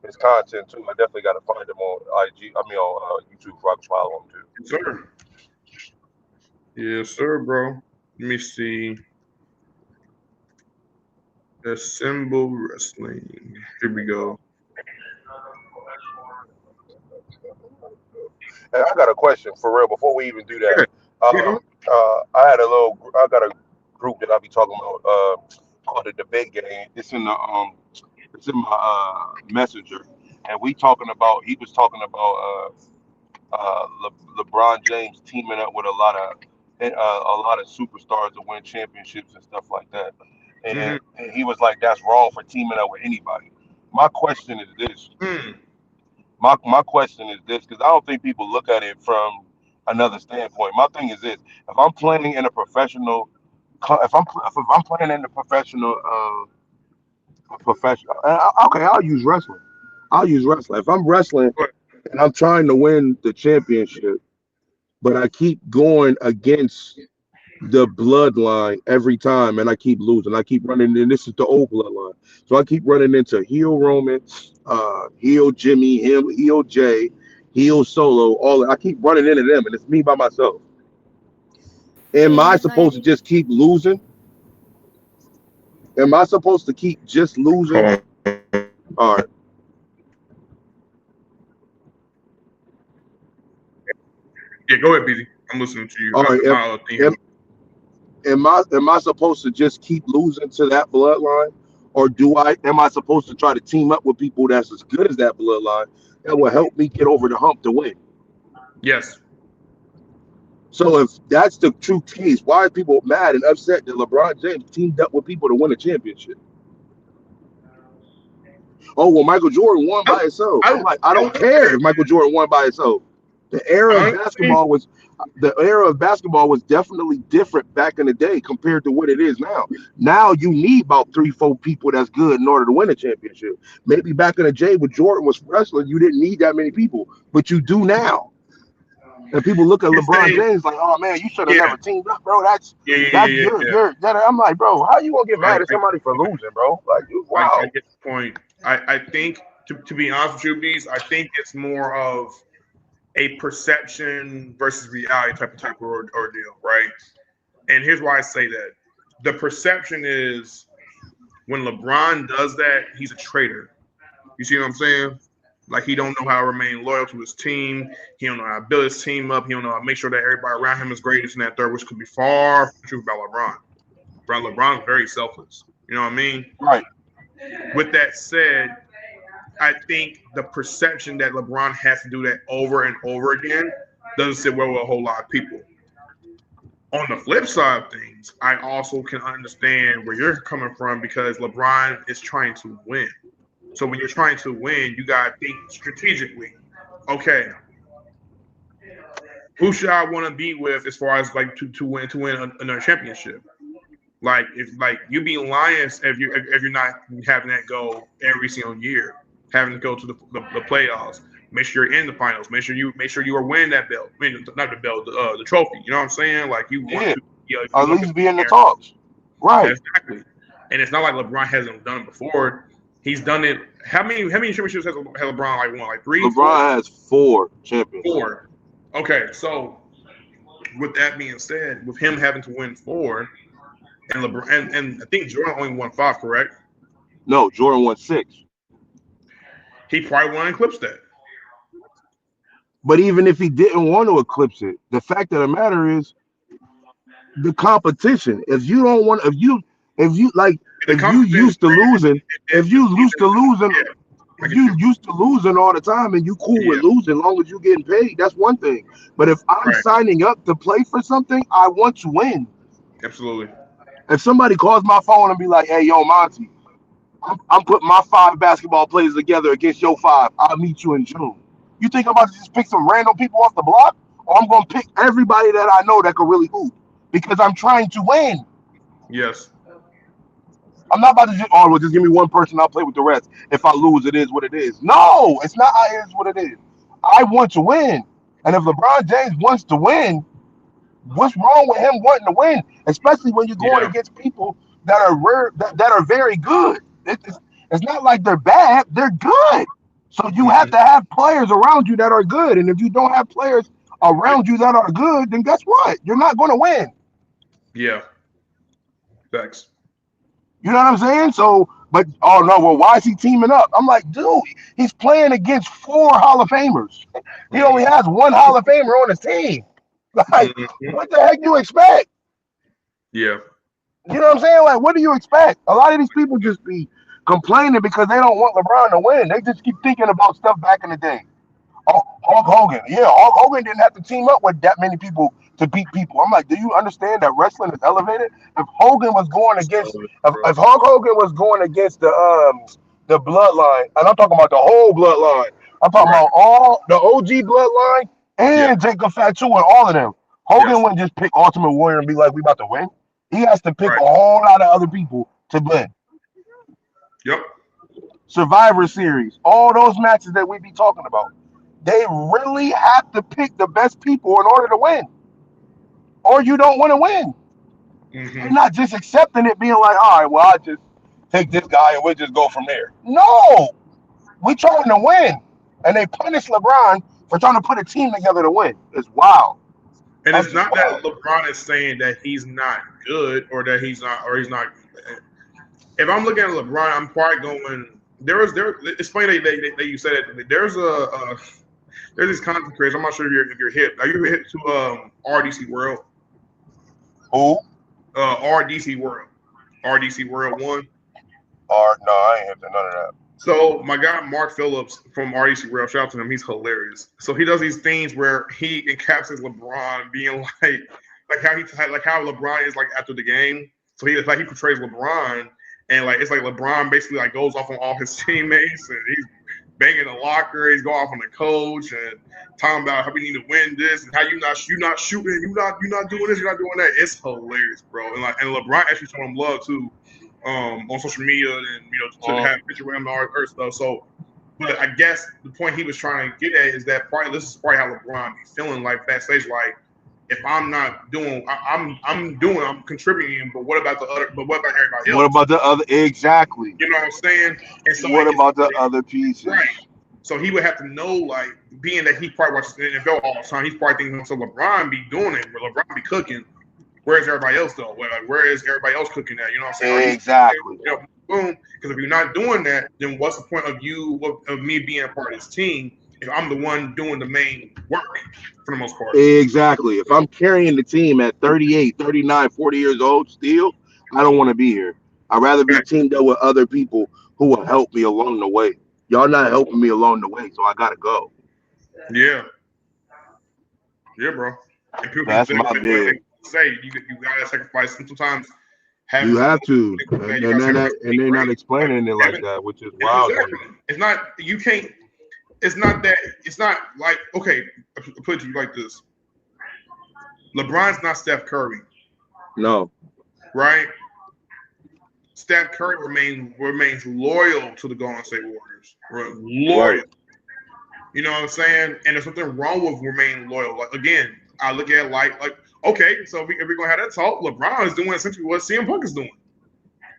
his content too. I definitely got to find him on IG. I mean on YouTube. So I can follow him too. Yes, sir. Yes, sir, bro. Let me see. Assemble Wrestling. Here we go. And I got a question for real before we even do that. Yeah. I got a group that I be talking about called the Debate Game. It's in my messenger, and he was talking about LeBron James teaming up with a lot of superstars to win championships and stuff like that. And he was like, that's wrong for teaming up with anybody. My question is this. My question is this, because I don't think people look at it from another standpoint. My thing is this: if I'm playing in a professional, if I'm playing in a professional, okay, I'll use wrestling. If I'm wrestling and I'm trying to win the championship, but I keep going against the bloodline every time and I keep losing. I keep running, and this is the old bloodline. So I keep running into heel Roman, heel Jimmy, heel Jay, heel Solo, all that. I keep running into them, and it's me by myself. Am I supposed to just keep losing? Am I supposed to keep just losing? All right. Yeah, go ahead, BEEZY. I'm listening to you. All right. Am I supposed to just keep losing to that bloodline, or am I supposed to try to team up with people that's as good as that bloodline that will help me get over the hump to win? Yes. So if that's the true case, why are people mad and upset that LeBron James teamed up with people to win a championship? Oh, well, Michael Jordan won by himself. I'm like, I don't care if Michael Jordan won by himself. The era of basketball was definitely different back in the day compared to what it is now. Now you need about 3-4 people that's good in order to win a championship. Maybe back in the day when Jordan was wrestling, you didn't need that many people, but you do now. And people look at It's LeBron saying, James like, oh man, you should have yeah, never teamed up, bro. That's yeah. that. I'm like, bro, how you gonna get mad at I somebody for losing, bro? Like, I wow. get the point. I think to be honest with you, Bees, I think it's more of a perception versus reality type of ordeal, right? And here's why I say that. The perception is when LeBron does that, he's a traitor. You see what I'm saying? Like he don't know how to remain loyal to his team. He don't know how to build his team up. He don't know how to make sure that everybody around him is great. This and that third, which could be far from the truth about LeBron. LeBron's very selfless. You know what I mean? Right. With that said, I think the perception that LeBron has to do that over and over again doesn't sit well with a whole lot of people. On the flip side of things, I also can understand where you're coming from because LeBron is trying to win. So when you're trying to win, you gotta think strategically. Okay, who should I want to be with as far as like to win another championship? Like if like you be lying if you're not having that go every single year, having to go to the playoffs. Make sure you're in the finals. Make sure you are winning that belt. I mean, not the belt, the trophy. You know what I'm saying? Like you want Yeah. to, you At want to least be in the there. talks. Right. Exactly. And it's not like LeBron hasn't done it before. He's done it. How many championships has LeBron like won? Like three, LeBron has 4 championships. 4. Okay, so with that being said, with him having to win 4, and LeBron and I think Jordan only won 5, correct? No, Jordan won 6. He probably want to eclipse that. But even if he didn't want to eclipse it, the fact of the matter is the competition. If you don't want, if you like, The if you competition used to is losing, if you used to losing, I if get you you. used to losing all the time and you cool Yeah. with losing, long as you getting paid, that's one thing. But if I'm Right. signing up to play for something, I want to win. Absolutely. If somebody calls my phone and be like, "Hey, yo, Monty, I'm putting my 5 basketball players together against your 5. I'll meet you in June." You think I'm about to just pick some random people off the block, or I'm gonna pick everybody that I know that could really hoop because I'm trying to win. Yes. I'm not about to just, oh, well, just give me one person. I'll play with the rest. If I lose, it is what it is. No, it's not. It is what it is. I want to win, and if LeBron James wants to win, what's wrong with him wanting to win? Especially when you're going Yeah. against people that are that are very good. It's not like they're bad; they're good. So you have to have players around you that are good, and if you don't have players around you that are good, then guess what? You're not going to win. Yeah. Facts. You know what I'm saying? So, but oh no, well, why is he teaming up? I'm like, dude, he's playing against 4 Hall of Famers. He only has 1 Hall of Famer on his team. Like, Mm-hmm. what the heck you expect? Yeah. You know what I'm saying? Like, what do you expect? A lot of these people just be complaining because they don't want LeBron to win. They just keep thinking about stuff back in the day. Oh, Hulk Hogan. Yeah, Hulk Hogan didn't have to team up with that many people to beat people. I'm like, do you understand that wrestling is elevated? If Hogan was going against, if Hulk Hogan was going against the bloodline, and I'm talking about the whole bloodline. I'm talking Right. about all the OG bloodline Yeah. and Jacob Fatu and all of them. Hogan Yes. wouldn't just pick Ultimate Warrior and be like, we about to win. He has to pick Right. a whole lot of other people to win. Yep. Survivor Series, all those matches that we be talking about. They really have to pick the best people in order to win, or you don't want to win. Mm-hmm. You're not just accepting it, being like, all right, well, I just take this guy and we'll just go from there. No, we trying to win, and they punish LeBron for trying to put a team together to win. It's wild. And That's it's just not that wild. LeBron is saying that he's not good or that he's not. If I'm looking at LeBron, I'm probably going. It's funny that you said it. There's these content creators. I'm not sure if you're hip. Are you hip to RDC World? Who? RDC World. RDC World 1. Or no, I ain't hip to none of that. So my guy Mark Phillips from RDC World, shout out to him. He's hilarious. So he does these things where he encapsulates LeBron being like how LeBron is like after the game. So he portrays LeBron, and like it's like LeBron basically like goes off on all his teammates, and he's banging the locker. He's going off on the coach and talking about how we need to win this and how you not shooting, you not doing this, you're not doing that. It's hilarious, bro. And LeBron actually showed him love too. On social media and to have a picture with him and all that stuff. So But I guess the point he was trying to get at is that this is probably how LeBron be feeling like backstage. Like, if I'm not doing, I'm contributing. But what about the other? But what about everybody else? What about the other? Exactly. You know what I'm saying? And so what about the other pieces? Right. So he would have to know, like, being that he probably watches the NFL all the time, he's probably thinking, so LeBron be doing it, where LeBron be cooking. Where's everybody else though? Where is everybody else cooking at? You know what I'm saying? Exactly. Boom. Because if you're not doing that, then what's the point of me being a part of this team if I'm the one doing the main work for the most part? Exactly. If I'm carrying the team at 38, 39, 40 years old still, I don't want to be here. I'd rather be teamed up with other people who will help me along the way. Y'all not helping me along the way, so I gotta go. Yeah. Yeah, bro. And people That's my bid. Say you gotta sacrifice. And sometimes you have to, and they're not explaining it like that, which is wild. Exactly. It's not. You can't. It's not that. It's not like, okay. I'll put it to you like this. LeBron's not Steph Curry. No. Right. Steph Curry remains loyal to the Golden State Warriors. Loyal. Right. You know what I'm saying? And there's something wrong with remaining loyal. Like, again, I look at it like okay, so if we're gonna have that talk, LeBron is doing essentially what CM Punk is doing.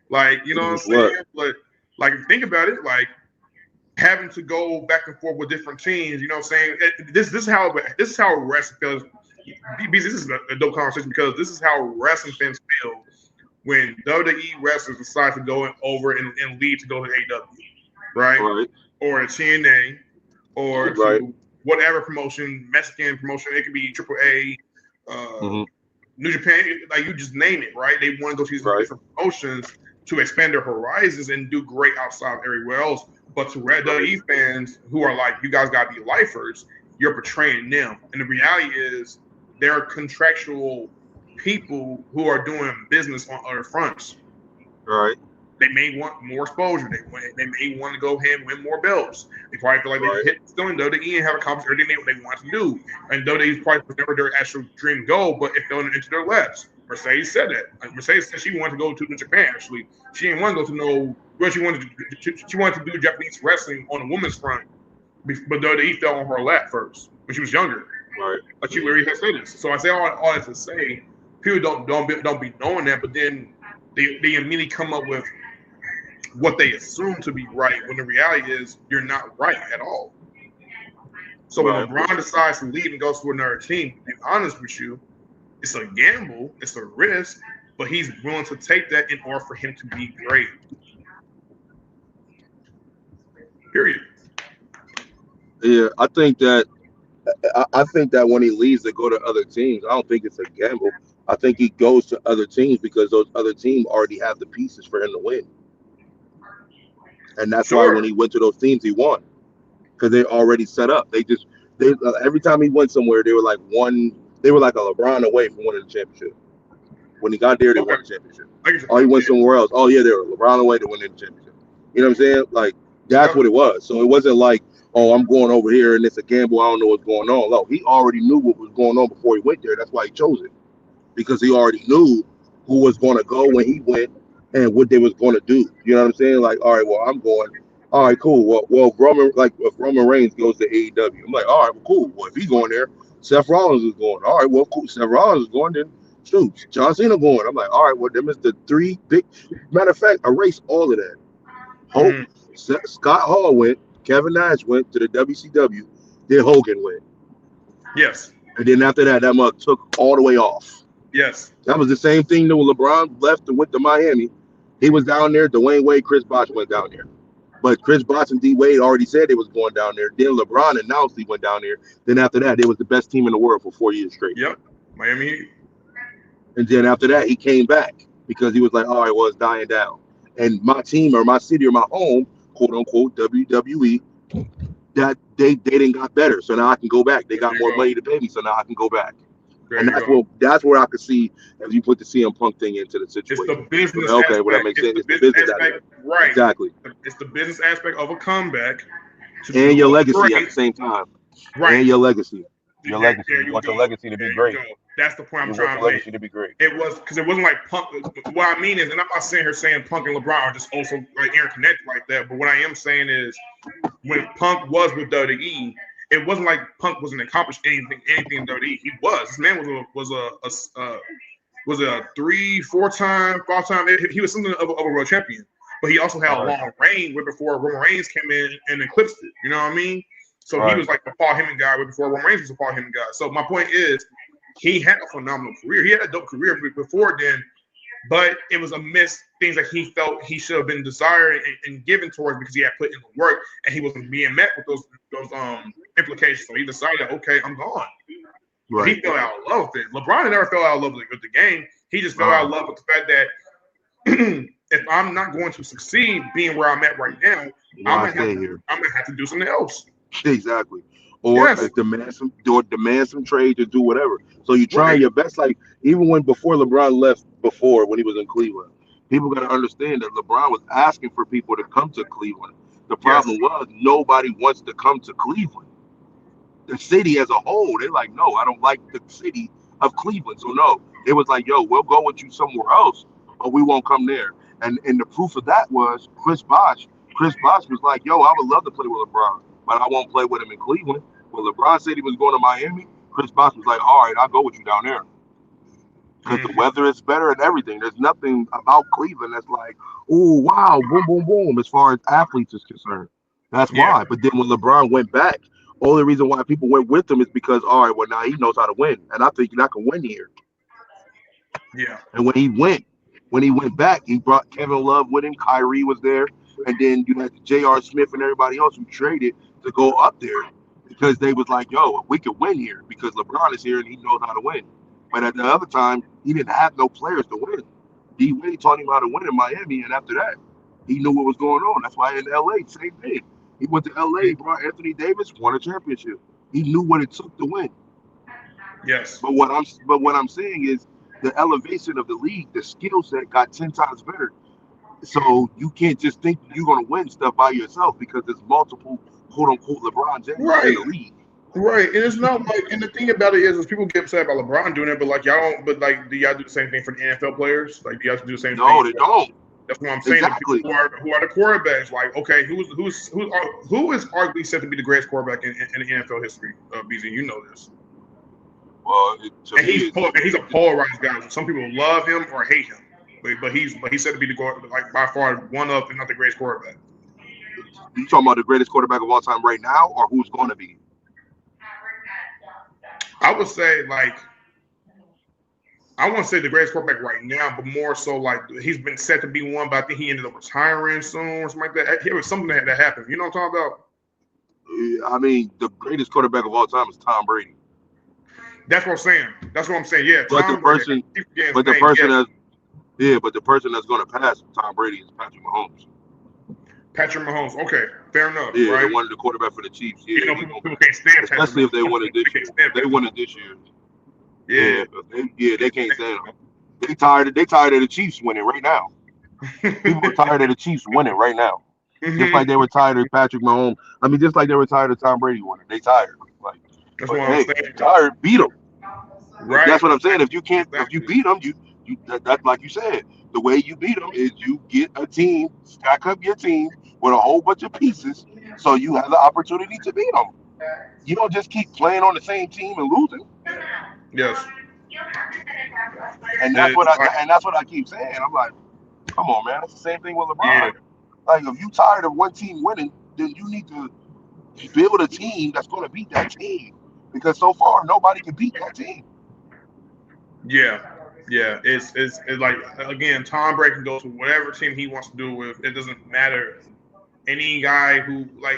Like, you know what I'm saying? But like, if you think about it, like having to go back and forth with different teams, you know what I'm saying? This is how wrestling feels. This is a dope conversation because this is how wrestling fans feel when WWE wrestlers decide to go over and leave to go to AEW, right? Or a TNA, or to whatever promotion, Mexican promotion. It could be AAA, New Japan, like you just name it, right? They want to go to these different promotions to expand their horizons and do great outside of everywhere else. But to WWE fans who are like, you guys got to be lifers, you're betraying them. And the reality is they're contractual people who are doing business on other fronts. Right. They may want more exposure. They may want to go ahead and win more belts. They probably feel like they hit still in WWE and have accomplished everything they want to do. And WWE probably was never their actual dream goal, but it fell into their laps. Mercedes said that. Mercedes said she wanted to go to Japan. Actually, she didn't want to go to no. Well, she wanted to do Japanese wrestling on the women's front, but WWE fell on her lap first when she was younger. Right. But she already had said this. So I say all that to say, people don't be knowing that, but then they immediately come up with what they assume to be right when the reality is you're not right at all. So when LeBron decides to leave and goes to another team, to be honest with you, it's a gamble, it's a risk, but he's willing to take that in order for him to be great. Period. Yeah, I think that when he leaves to go to other teams, I don't think it's a gamble. I think he goes to other teams because those other teams already have the pieces for him to win. And that's why when he went to those teams, he won. Because they're already set up. They every time he went somewhere, they were like a LeBron away from winning the championship. When he got there, they won the championship. Or he went somewhere else. Oh yeah, they were LeBron away to win the championship. You know what I'm saying? Like, that's what it was. So it wasn't like, oh, I'm going over here and it's a gamble. I don't know what's going on. No, he already knew what was going on before he went there. That's why he chose it. Because he already knew who was going to go when he went and what they was going to do. You know what I'm saying? Like, all right, well, I'm going. All right, cool. Well, if Roman Reigns goes to AEW, I'm like, all right, well, cool. Well, if he's going there, Seth Rollins is going. All right, well, cool. Seth Rollins is going. Then shoot, John Cena going. I'm like, all right, well, them is the three big. Matter of fact, erase all of that. Hope Scott Hall went. Kevin Nash went to the WCW. Then Hogan went. Yes. And then after that, that mug took all the way off. Yes. That was the same thing when LeBron left and went to Miami. He was down there. Dwayne Wade, Chris Bosh went down there. But Chris Bosh and D Wade already said they was going down there. Then LeBron announced he went down there. Then after that, they was the best team in the world for 4 years straight. Yep. Miami. And then after that, he came back because he was like, all right, well, it's dying down. And my team or my city or my home, quote unquote, WWE, that they didn't got better. So now I can go back. They got more money to pay me. So now I can go back. And that's where I could see, as you put the CM Punk thing into the situation. It's the business okay, aspect. well, that makes sense. It's the business aspect. Right. Exactly. It's the business aspect of a comeback. And your legacy at the same time. Right. And your legacy. Your legacy. There You want your go. legacy to be There great. you go. That's the point I'm You want trying your to make. legacy to be great. It was because it wasn't like Punk. What I mean is, and I'm not sitting here saying Punk and LeBron are just also like interconnected like that. But what I am saying is, when Punk was with WWE, it wasn't like Punk wasn't accomplished anything in WWE. He was. This man was a 3, 4 time, 5 time. He was something of a world champion. But he also had a long reign where before Roman Reigns came in and eclipsed it. You know what I mean? So he was like the Paul Heyman guy where before Roman Reigns was a Paul Heyman guy. So my point is, he had a phenomenal career. He had a dope career before then, but it was a miss things that he felt he should have been desired and given towards because he had put in the work and he wasn't being met with those implications. So he decided, okay, I'm gone. But he fell out of love with it. LeBron never fell out of love with the game. He just fell out of love with the fact that if I'm not going to succeed being where I'm at right now, I'm gonna have to do something else. Exactly. Or demand some trades or do whatever. So you try your best. Like even before LeBron left, when he was in Cleveland, people got to understand that LeBron was asking for people to come to Cleveland. The problem was nobody wants to come to Cleveland. The city as a whole, they're like, no, I don't like the city of Cleveland. So no, it was like, yo, we'll go with you somewhere else, but we won't come there. And the proof of that was Chris Bosh. Chris Bosh was like, yo, I would love to play with LeBron, but I won't play with him in Cleveland. When LeBron said he was going to Miami, Chris Bosh was like, all right, I'll go with you down there. Because the weather is better and everything. There's nothing about Cleveland that's like, oh, wow, boom, boom, boom, as far as athletes is concerned. That's why. But then when LeBron went back, only reason why people went with him is because, all right, well, now he knows how to win. And I think I can win here. Yeah. And when he went back, he brought Kevin Love with him. Kyrie was there. And then you had J.R. Smith and everybody else who traded to go up there because they was like, yo, we could win here because LeBron is here and he knows how to win. But at the other time, he didn't have no players to win. D. Wade taught him how to win in Miami. And after that, he knew what was going on. That's why in L.A., same thing. He went to L.A., brought Anthony Davis, won a championship. He knew what it took to win. Yes. But what I'm saying is the elevation of the league, the skill set got 10 times better. So you can't just think you're going to win stuff by yourself because there's multiple quote unquote LeBron James in the league. Right, and it's not like, and the thing about it is people get upset about LeBron doing it, but like y'all don't. But like, do y'all do the same thing for the NFL players? Like, do y'all do the same thing? No, they don't. That's what I'm saying. Exactly. Who are the quarterbacks? Like, okay, who is arguably said to be the greatest quarterback in the NFL history? BZ, you know this. Well, he's a polarized guy. Some people love him or hate him, but he's said to be by far one of, if not the greatest quarterback. You talking about the greatest quarterback of all time right now, or who's going to be? I would say I won't say the greatest quarterback right now, but more so like he's been set to be one, but I think he ended up retiring soon or something like that. It was something that happened. You know what I'm talking about? I mean, the greatest quarterback of all time is Tom Brady. That's what I'm saying. Yeah. But the person that's going to pass Tom Brady is Patrick Mahomes. Patrick Mahomes. Okay, fair enough. Yeah, right? they wanted the quarterback for the Chiefs. Yeah, you know, people can't stand Patrick especially if they won it this year. They won it this year. Yeah, they can't stand them. They tired of the Chiefs winning right now. People are tired of the Chiefs winning right now. Just like they were tired of Patrick Mahomes. I mean, just like they were tired of Tom Brady winning. They tired. Like, that's what I'm saying. Tired, beat them. Right. That's what I'm saying. If you beat them, that's like you said. The way you beat them is you get a team, stack up your team with a whole bunch of pieces, so you have the opportunity to beat them. You don't just keep playing on the same team and losing. Yes. And that's what I keep saying. I'm like, come on, man. It's the same thing with LeBron. Yeah. Like, if you tired of one team winning, then you need to build a team that's going to beat that team. Because so far, nobody can beat that team. Yeah. It's like, again, Tom Brady can go to whatever team he wants to do with. It doesn't matter. Any guy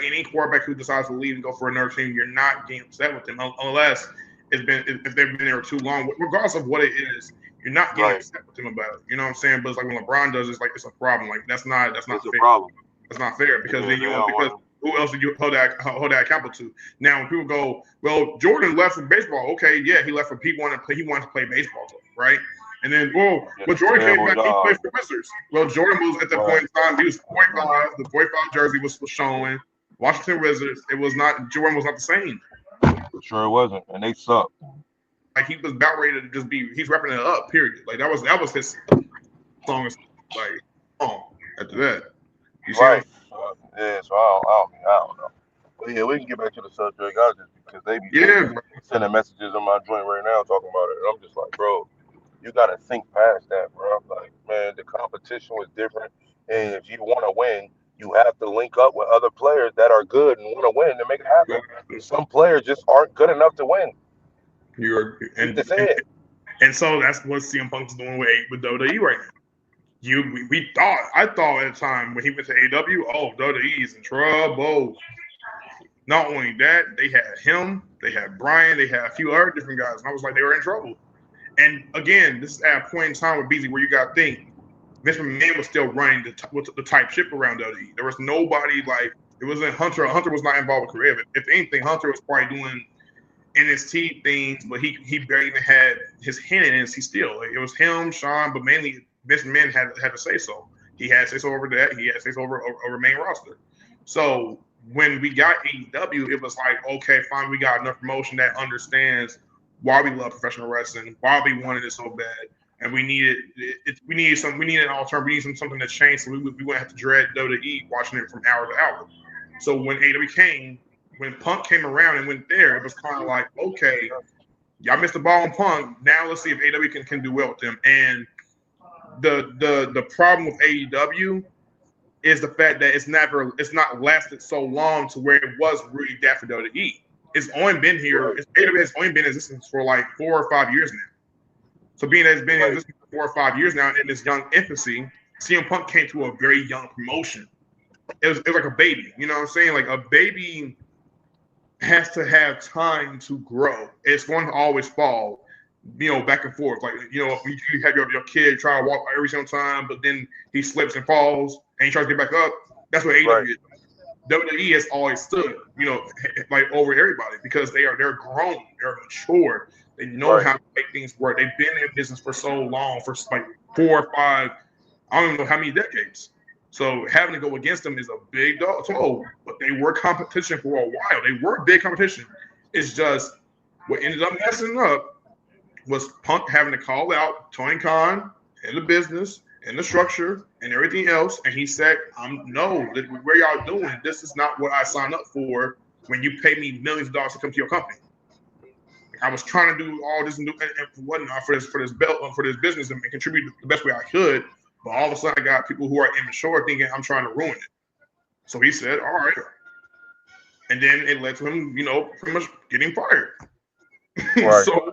any quarterback who decides to leave and go for another team, you're not getting upset with them unless if they've been there too long. Regardless of what it is, you're not getting upset with them about it. You know what I'm saying? But it's like when LeBron does, it's like it's a problem. Like that's not fair. A problem. That's not fair because who else do you hold that accountable to? Now when people go, well, Jordan left for baseball. Okay, yeah, he left for he wanted to play baseball, right? And then, Jordan came back. He played for the Wizards. Well, Jordan was at that point in time. He was 45. The 45 jersey was showing. Washington Wizards. Jordan was not the same. Sure it wasn't, and they sucked. Like he was about ready to just be. He's wrapping it up. Period. Like that was his song. Like after that, you see. Right. Yeah. So I don't know. But yeah, we can get back to the subject. I just because they be Yeah, sending messages on my joint right now talking about it, and I'm just like, bro, you gotta think past that, bro. Like, man, the competition was different, and if you want to win, you have to link up with other players that are good and want to win to make it happen. Some players just aren't good enough to win. you're Hate to say it. and so that's what CM Punk's doing with WWE right now. I thought at the time when he went to AEW, WWE is in trouble. Not only that, they had him, they had Brian, they had a few other different guys, and I was like, they were in trouble. And again, this is at a point in time with BEEZY where you got to think Vince McMahon was still running the type ship around WWE. There was nobody like it wasn't Hunter. Hunter was not involved with career. If anything, Hunter was probably doing NXT things, but he barely even had his hand in NXT still. Like, it was him, Sean, but mainly Vince McMahon had to say so. He had to say so over that. He had to say so over main roster. So when we got AEW, it was like, okay, fine, we got enough promotion that understands why we love professional wrestling, why we wanted it so bad, and we needed an alternative. We needed something to change, so we wouldn't have to dread WWE watching it from hour to hour. So when AEW came, when Punk came around and went there, it was kind of like, okay, y'all missed the ball on Punk. Now let's see if AEW can do well with them. And the problem with AEW is the fact that it's not lasted so long to where it was really that for WWE. It's only been here. AEW has only been in existence for like 4 or 5 years now. So being that it's been in existence for 4 or 5 years now in its young infancy, CM Punk came to a very young promotion. It was like a baby. You know what I'm saying? Like a baby has to have time to grow. It's going to always fall, back and forth. Like, you have your kid try to walk every single time, but then he slips and falls and he tries to get back up. That's what AEW is. WWE has always stood, like over everybody because they're grown, they're mature, they know how to make things work. They've been in business for so long, for like 4 or 5, I don't even know how many decades. So having to go against them is a big toll, but they were competition for a while. They were big competition. It's just what ended up messing up was Punk having to call out Tony Khan and the business and the structure and everything else. And he said, no, where y'all doing? This is not what I signed up for when you pay me millions of dollars to come to your company. I was trying to do all this and whatnot for this business and contribute the best way I could. But all of a sudden, I got people who are immature thinking I'm trying to ruin it. So he said, all right. And then it led to him, pretty much getting fired. Right. So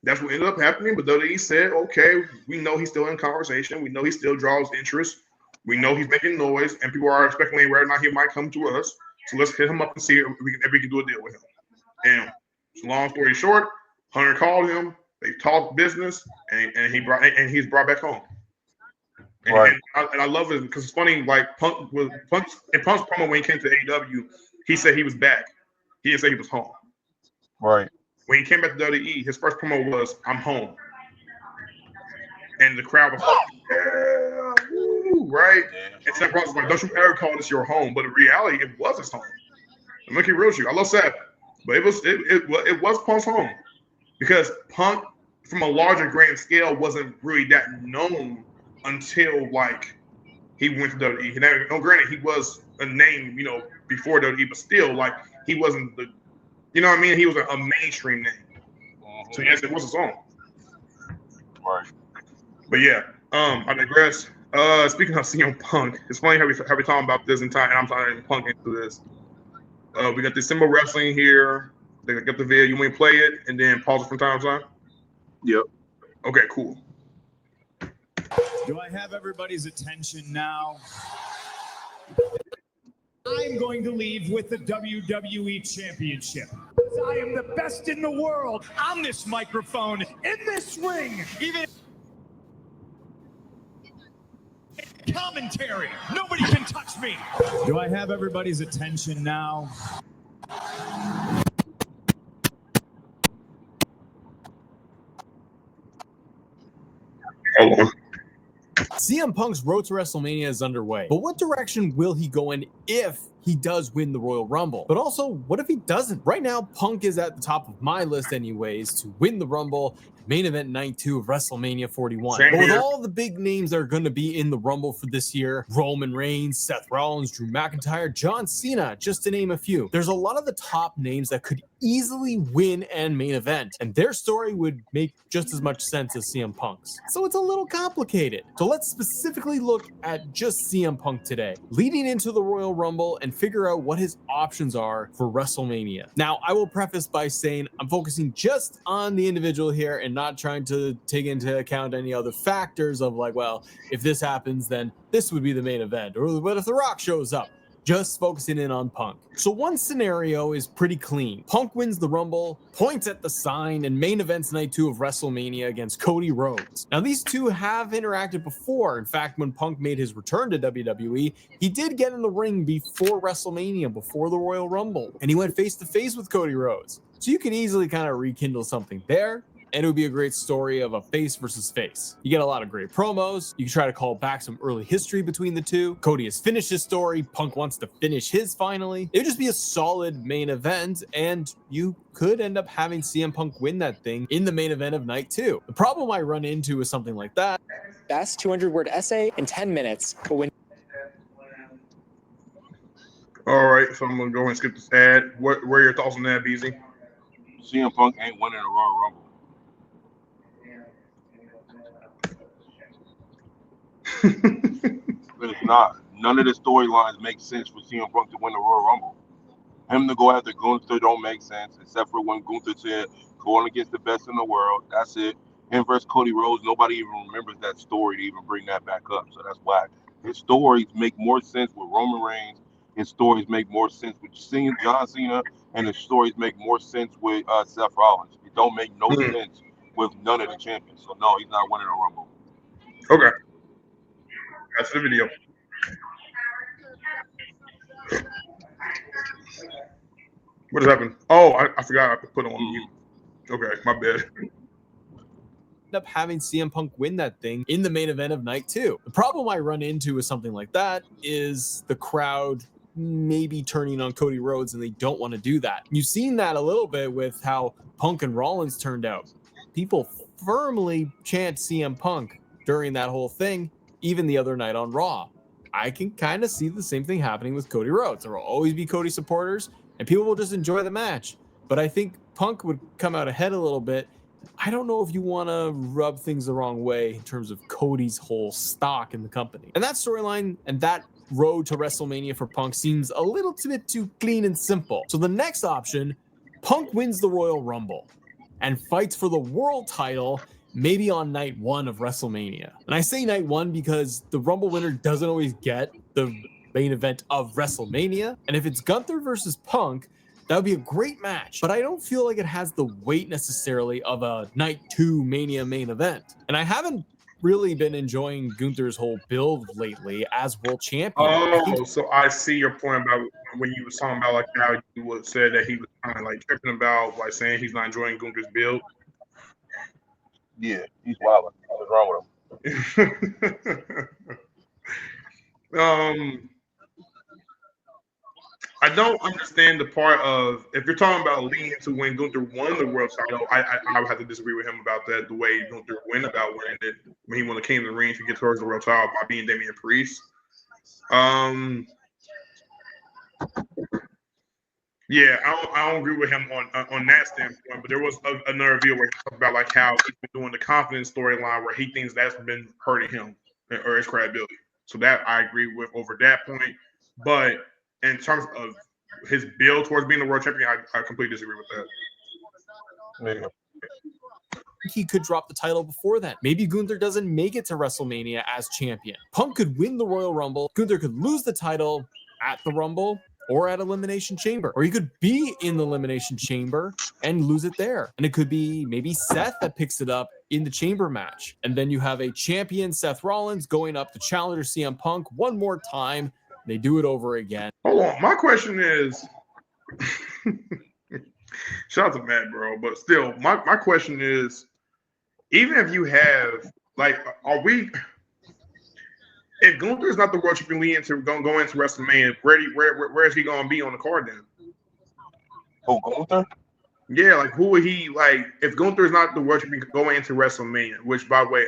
that's what ended up happening. But WWE said, okay, we know he's still in conversation. We know he still draws interest. We know he's making noise. And people are speculating whether or not he might come to us. So let's hit him up and see if we can do a deal with him. And long story short, Hunter called him. They talked business, and he's brought back home. And, right. and I love it because it's funny. Like Punk's promo when he came to AEW, he said he was back. He didn't say he was home. Right. When he came back to WWE, his first promo was "I'm home," and the crowd was like, "Yeah, woo!" Right? And Seth Rollins was like, "Don't you ever call this your home?" But in reality, it was his home. I'm looking real to you. I love Seth, but it was Punk's home because Punk, from a larger grand scale, wasn't really that known until like he went to WWE. Now, granted, he was a name, before WWE, but still, like he wasn't the, what I mean? He was a mainstream name. So yes, it was his own. Right. But yeah, I digress. Speaking of CM Punk, it's funny how we talking about this entire, and I'm talking Punk into this. We got the December wrestling here. They got the video. You want to play it and then pause it from time to time? Yep. Okay, cool. Do I have everybody's attention now? I'm going to leave with the WWE Championship. I am the best in the world on this microphone, in this ring, even commentary. Nobody can touch me. Do I have everybody's attention now? Hold on. CM Punk's road to WrestleMania is underway, but what direction will he go in if he does win the Royal Rumble. But also, what if he doesn't? Right now, Punk is at the top of my list anyways to win the Rumble, main event night 2 of WrestleMania 41. Same But with here. all the big names that are going to be in the Rumble for this year, Roman Reigns, Seth Rollins, Drew McIntyre, John Cena, just to name a few, there's a lot of the top names that could easily win and main event, and their story would make just as much sense as CM Punk's. So it's a little complicated. So let's specifically look at just CM Punk today, leading into the Royal Rumble, and figure out what his options are for WrestleMania. Now, I will preface by saying I'm focusing just on the individual here and not trying to take into account any other factors of like, well, if this happens, then this would be the main event, or what if The Rock shows up? Just focusing in on Punk. So one scenario is pretty clean. Punk wins the Rumble, points at the sign, and main events night 2 of WrestleMania against Cody Rhodes. Now these two have interacted before. In fact, when Punk made his return to WWE, he did get in the ring before WrestleMania, before the Royal Rumble, and he went face to face with Cody Rhodes. So you can easily kind of rekindle something there. And it would be a great story of a face versus face. You get a lot of great promos. You can try to call back some early history between the two. Cody has finished his story. Punk wants to finish his finally. It would just be a solid main event, and you could end up having CM Punk win that thing in the main event of night 2. The problem I run into with something like that. Best 200-word essay in 10 minutes. But when All right, so I'm gonna go ahead and skip this ad. What are your thoughts on that, BZ? CM Punk ain't winning the Royal Rumble. But it's not. None of the storylines make sense for CM Punk to win the Royal Rumble. Him to go after Gunther don't make sense, except for when Gunther said going against the best in the world. That's it. Him versus Cody Rhodes, nobody even remembers that story to even bring that back up. So that's why his stories make more sense with Roman Reigns. His stories make more sense with John Cena, and his stories make more sense with Seth Rollins. It don't make no sense with none of the champions. So no, he's not winning a Rumble. Okay. That's the video. What has happened? Oh, I forgot I put it on mute. Okay, my bad. Up having CM Punk win that thing in the main event of night 2. The problem I run into with something like that is the crowd maybe turning on Cody Rhodes, and they don't want to do that. You've seen that a little bit with how Punk and Rollins turned out. People firmly chant CM Punk during that whole thing, even the other night on Raw. I can kind of see the same thing happening with Cody Rhodes. There will always be Cody supporters, and people will just enjoy the match. But I think Punk would come out ahead a little bit. I don't know if you want to rub things the wrong way in terms of Cody's whole stock in the company. And that storyline and that road to WrestleMania for Punk seems a little bit too clean and simple. So the next option, Punk wins the Royal Rumble and fights for the world title maybe on night 1 of WrestleMania. And I say night 1 because the Rumble winner doesn't always get the main event of WrestleMania. And if it's Gunther versus Punk, that would be a great match, but I don't feel like it has the weight necessarily of a night 2 Mania main event. And I haven't really been enjoying Gunther's whole build lately as world champion. Oh, so I see your point about when you were talking about like how you said that he was kind of like tripping about like saying he's not enjoying Gunther's build. Yeah, he's wild. What's wrong with him? I don't understand the part of if you're talking about leading to when Gunther won the world title. I would have to disagree with him about that. The way Gunther went about winning it when he won the King of the Ring to get towards the world title by being Damian Priest. Yeah, I don't agree with him on that standpoint. But there was another video where he talked about like how he's been doing the confidence storyline where he thinks that's been hurting him or his credibility. So that I agree with over that point. But in terms of his build towards being the world champion, I completely disagree with that. Yeah. He could drop the title before that. Maybe Gunther doesn't make it to WrestleMania as champion. Punk could win the Royal Rumble. Gunther could lose the title at the Rumble or at Elimination Chamber. Or he could be in the Elimination Chamber and lose it there. And it could be maybe Seth that picks it up in the Chamber match. And then you have a champion, Seth Rollins, going up to challenger CM Punk one more time. They do it over again. Hold on. My question is, shout out to Matt, bro. But still, my question is, even if you have, like, are we, If Gunther is not the world champion leading to go into WrestleMania, where is he going to be on the card then? Who, Gunther? Yeah, like who would he like? If Gunther is not the world champion going into WrestleMania, which by the way,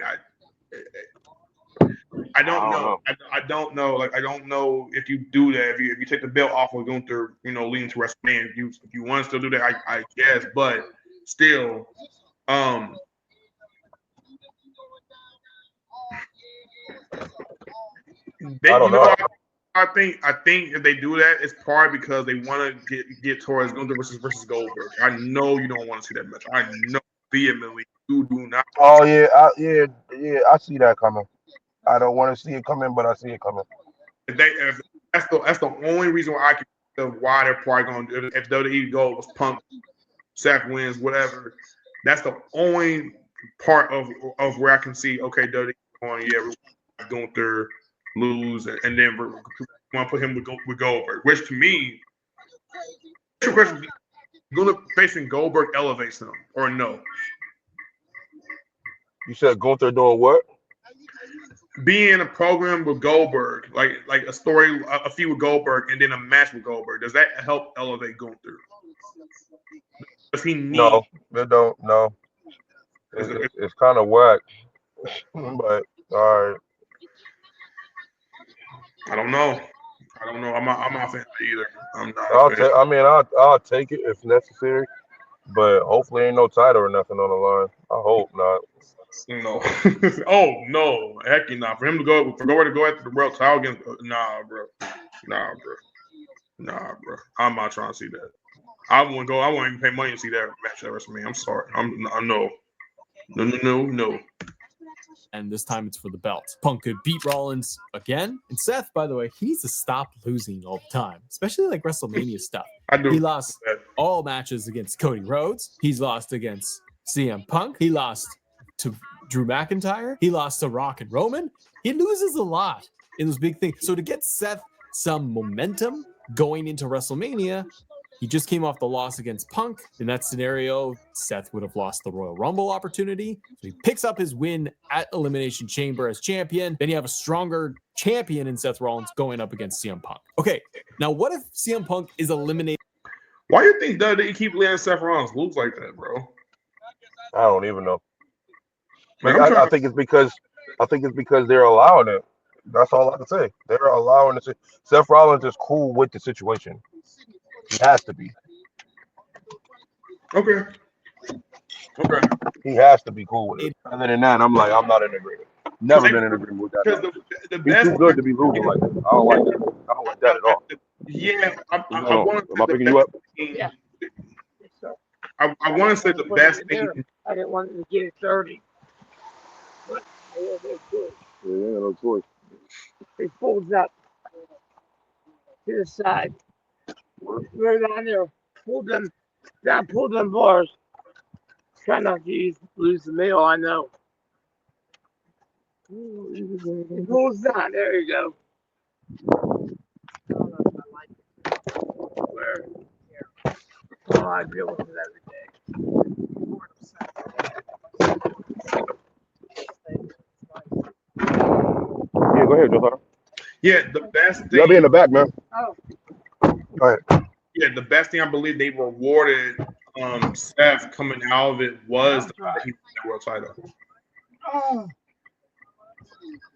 I don't know. I don't know. Like I don't know if you do that. If you take the belt off of Gunther, leading to WrestleMania, if you want to still do that, I guess. But still, I don't know. I think if they do that, it's probably because they want to get towards Gunther versus Goldberg. I know you don't want to see that match. I know vehemently you do not. Oh yeah, I see that coming. I don't want to see it coming, but I see it coming. If that's the only reason why I can think of why they're probably going to do it. If WWE goes Punk, Seth wins, whatever. That's the only part of where I can see. Okay, WWE going, we're Gunther lose, and then we're want to put him with Goldberg. Which to me, question: Gunther facing Goldberg elevates him or no? You said Gunther doing what? Being in a program with Goldberg, like a story, a feud with Goldberg, and then a match with Goldberg, does that help elevate Gunther? Does he need? No, it don't. No, it's kind of whack. But all right. I don't know. I'm not a fan of it either. I'm not. I'll take it if necessary, but hopefully ain't no title or nothing on the line. I hope not. No. Oh no, heck not. For him to go after the world title against bro. I'm not trying to see that. I wouldn't even pay money to see that match at WrestleMania. I'm sorry. No. And this time it's for the belt. Punk could beat Rollins again. And Seth, by the way, he needs to stop losing all the time, especially like WrestleMania stuff. I do. He lost all matches against Cody Rhodes. He's lost against CM Punk. He lost to Drew McIntyre. He lost to Rock and Roman. He loses a lot in those big things. So to get Seth some momentum going into WrestleMania, he just came off the loss against Punk. In that scenario, Seth would have lost the Royal Rumble opportunity. So he picks up his win at Elimination Chamber as champion. Then you have a stronger champion in Seth Rollins going up against CM Punk. Okay, now what if CM Punk is eliminated? Why do you think they keep letting Seth Rollins lose like that, bro? I don't even know. Man, I think it's because they're allowing it. That's all I can say. They're allowing it. Seth Rollins is cool with the situation. He has to be. Okay. He has to be cool with it. Other than that, I'm not in agreement. Never been in agreement with that. Because the He's best too good to be losing like that. I don't like that. I don't like that at all. Yeah, Am I picking you up? Yeah. I want to say the best thing. I didn't want to get it 30. But I had no choice. Yeah, no choice. It folds up to the side. Right down there. Pull them bars. Try not to lose the middle, I know. It pulls down. There you go. Where? Oh, I deal with it every day. Yeah, go ahead, Joe. Yeah, the best thing. Y'all be in the back, man. Oh. Go ahead. Yeah, the best thing I believe they rewarded Seth coming out of it was the fact he won the world title. Oh.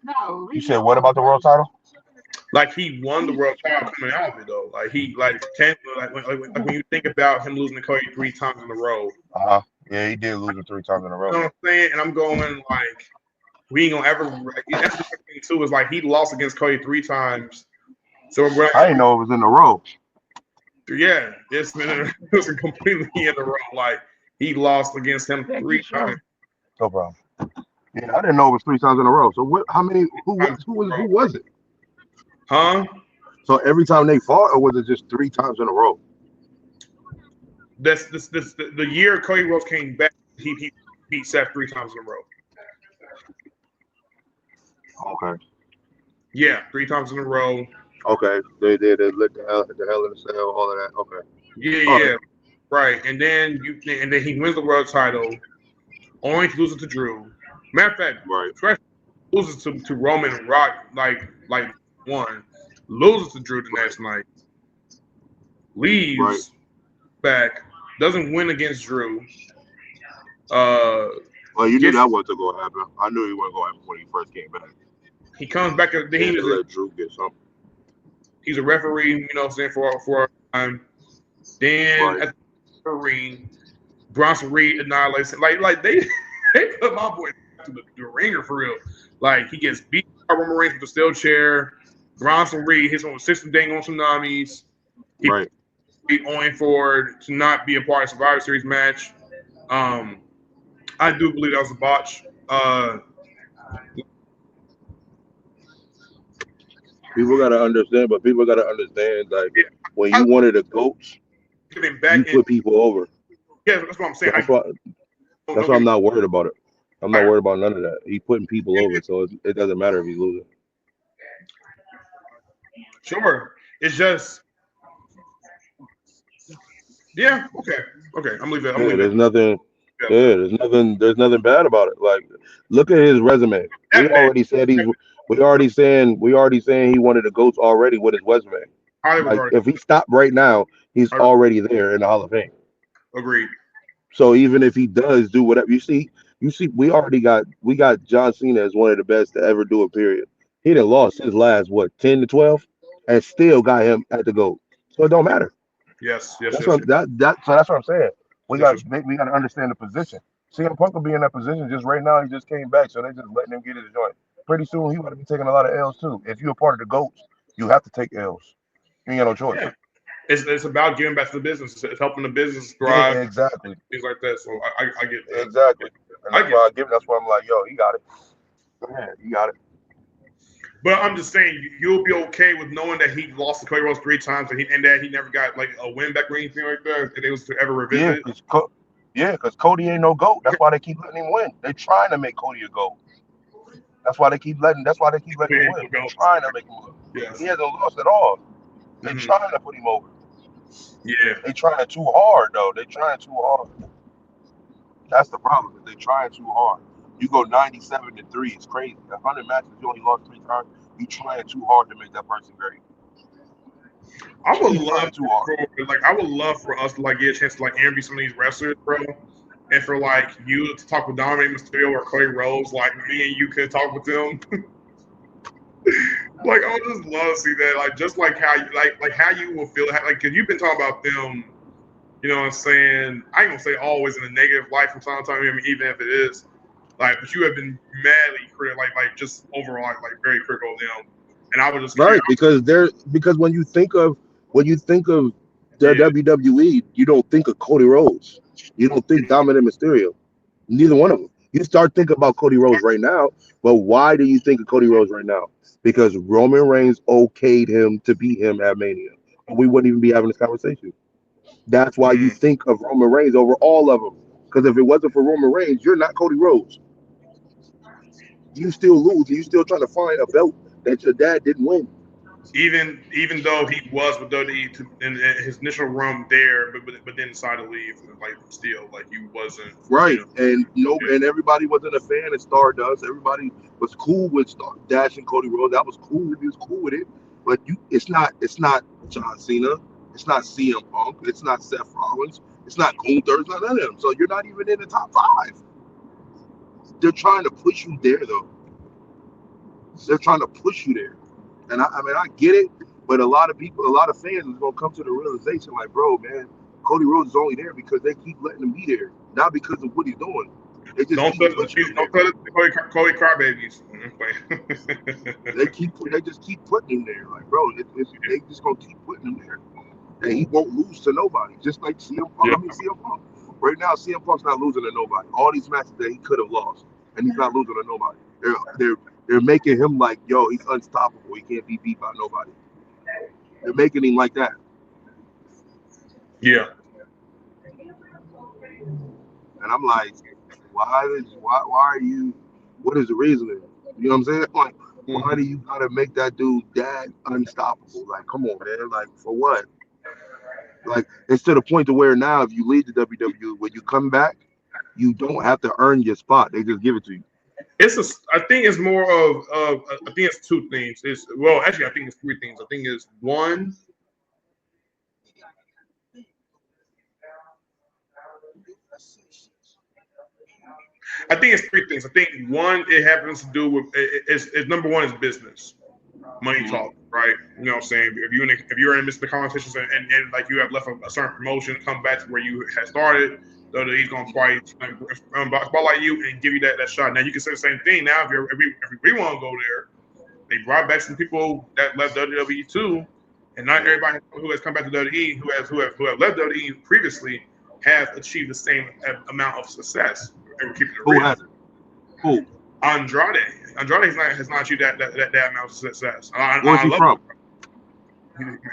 No. You said what about the world title? Like he won the world title coming out of it though. Like when you think about him losing to Cody 3 times in a row. Yeah, he did lose it 3 times in a row. You know what I'm saying? And I'm going like we ain't gonna ever. That's the thing too. Is like he lost against Cody 3 times. So I didn't know it was in a row. Yeah, it was completely in a row. Like he lost against him 3 times. No problem. Yeah, I didn't know it was 3 times in a row. So what? How many? Who was it? Huh? So every time they fought, or was it just 3 times in a row? The year Cody Rhodes came back, he beat Seth 3 times in a row. Okay. Yeah, 3 times in a row. Okay, they did. They lit the hell in the cell, all of that. Okay. Yeah, right. And then he wins the world title, only to lose it to Drew. Matter of fact, right. loses to Roman and Rock like one, loses to Drew the next night, Right. leaves back, doesn't win against Drew. Well, you knew Gets that wasn't going to happen. I knew he wasn't going to happen when he first came back. he comes back. Then They had to let Drew get something. he's a referee. You know what I'm saying for a time. Then Right. at the ring, Bronson Reed annihilates him. Like they put my boy to the ringer for real. Like he gets beat by Roman Reigns with a steel chair. Bronson Reed hits him with 6 dang on tsunamis. He Right. on for to not be a part of Survivor Series match. I do believe that was a botch. People got to understand, like Yeah, when I you wanted the GOATs, get him you back in. put people over. Yeah, that's what I'm saying. That's why. That's why I'm not worried about it. I'm not Right. worried about none of that. He putting people over, so it doesn't matter if he's losing. Sure. It's just yeah. Okay. I'm leaving. I'm Yeah, leaving. there's nothing. Yeah. Yeah, there's nothing bad about it. Like, look at his resume. We That man, already said We already saying he wanted the GOATs already with his resume. highly Like, regarded. if he stopped right now, he's already there in the Hall of Fame. Agreed. So even if he does do whatever, we got John Cena as one of the best to ever do it. Period. He done lost his last 10 to 12, and still got him at the GOAT. So it don't matter. Yes. That's what I'm saying. We got to understand the position. CM Punk will be in that position just right now. He just came back, so they just letting him get his joint. Pretty soon he going to be taking a lot of L's too. If you're a part of the GOATs, you have to take L's. You ain't got no choice. Yeah. It's about giving back to the business. It's helping the business thrive. Yeah, exactly. Things like that. So I get that. Exactly. And I get it. that's why I'm like, yo, he got it. Go ahead, he got it. But I'm just saying, you'll be okay with knowing that he lost to Cody Rhodes 3 times and that he never got like a win back or anything like that. That it was to ever revisit. Because Cody ain't no GOAT. That's why they keep letting him win. They're trying to make Cody a GOAT. That's why they keep letting him win. They're trying to make him win. Yes. He hasn't lost at all. They're trying to put him over. Yeah. They're trying too hard though. They're trying too hard. That's the problem. They're trying too hard. You go 97-3. It's crazy. 100 matches, you only lost 3 times. You trying too hard to make that person great. I would love for us to like get a chance to like interview some of these wrestlers, bro, and for like you to talk with Dominic Mysterio or Cody Rhodes, like me and you could talk with them. Like I would just love to see that, like just like how you like how you will feel, like because you've been talking about them. You know what I'm saying? I ain't gonna say always in a negative light from time to time, even if it is. Like, but you have been madly critical, like just overall, like very critical of them. And I would just because when you think of the WWE, you don't think of Cody Rhodes. You don't think Dominic Mysterio. Neither one of them. You start thinking about Cody Rhodes right now, but why do you think of Cody Rhodes right now? Because Roman Reigns okayed him to beat him at Mania. We wouldn't even be having this conversation. That's why you think of Roman Reigns over all of them. Because if it wasn't for Roman Reigns, you're not Cody Rhodes. You still lose. You still trying to find a belt that your dad didn't win. Even though he was with WWE in his initial run there, but then decided to leave, like still, like he wasn't right. And and everybody wasn't a fan of Stardust. Everybody was cool with Dash and Cody Rhodes. That was cool. He was cool with it. But it's not John Cena. It's not CM Punk. It's not Seth Rollins. It's not Gunther. It's not none of them. So you're not even in the top 5. They're trying to push you there, though. They're trying to push you there. And I get it, but a lot of fans is gonna come to the realization, like, bro, man, Cody Rhodes is only there because they keep letting him be there, not because of what he's doing. They just don't keep Cody Crybabies. They just keep putting him there, like, bro. They just gonna keep putting him there, and he won't lose to nobody. Just like CM Punk. Yeah. CM Punk. Right now, CM Punk's not losing to nobody. All these matches that he could have lost, and he's not losing to nobody. They're making him like, yo, he's unstoppable. He can't be beat by nobody. They're making him like that. Yeah. And I'm like, why are you? What is the reasoning? You know what I'm saying? Like, why do you gotta make that dude that unstoppable? Like, come on, man. Like, for what? Like, it's to the point to where now, if you leave the WWE, when you come back, you don't have to earn your spot. They just give it to you. I think it's more of I think it's two things. Actually I think it's three things. I think it's one. I think it's three things. I think one, it happens to do with it's number one is business, money talk, right? You know what I'm saying? If you're in the midst of the competitions and like you have left a certain promotion, come back to where you had started, so that he's gonna try spotlight you and give you that shot. Now you can say the same thing. Now if we want to go there, they brought back some people that left WWE too, and not everybody who has come back to WWE who have left WWE previously have achieved the same amount of success. And we're keeping it real. Who hasn't? Who? Andrade. Andrade has not achieved that amount of success. Where's he from?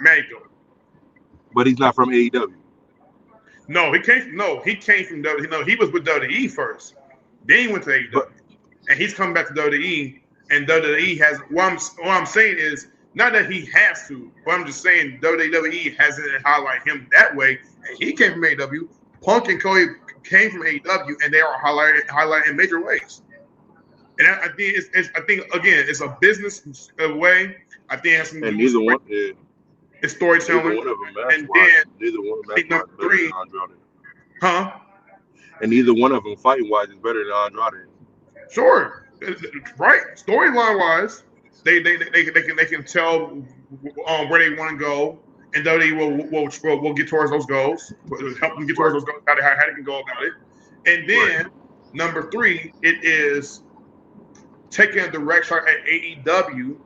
Mexico. But he's not from AEW. No, he came from WWE. No, he was with WWE first. Then he went to AEW. And he's coming back to WWE. And WWE has what I'm saying is not that he has to, but I'm just saying WWE hasn't highlighted him that way. And he came from AEW. Punk and Cody came from AEW, and they are highlighted in major ways. And I think it's a business way. I think it has some. And neither one. It's storytelling. Neither one of them. And then neither one of them number three. Huh? And neither one of them fighting wise is better than Andrade. Sure, right. Storyline wise, they can tell where they want to go, and WWE will get towards those goals. Help them get towards those goals. How they can go about it. And then number three, it is taking a direct shot at AEW,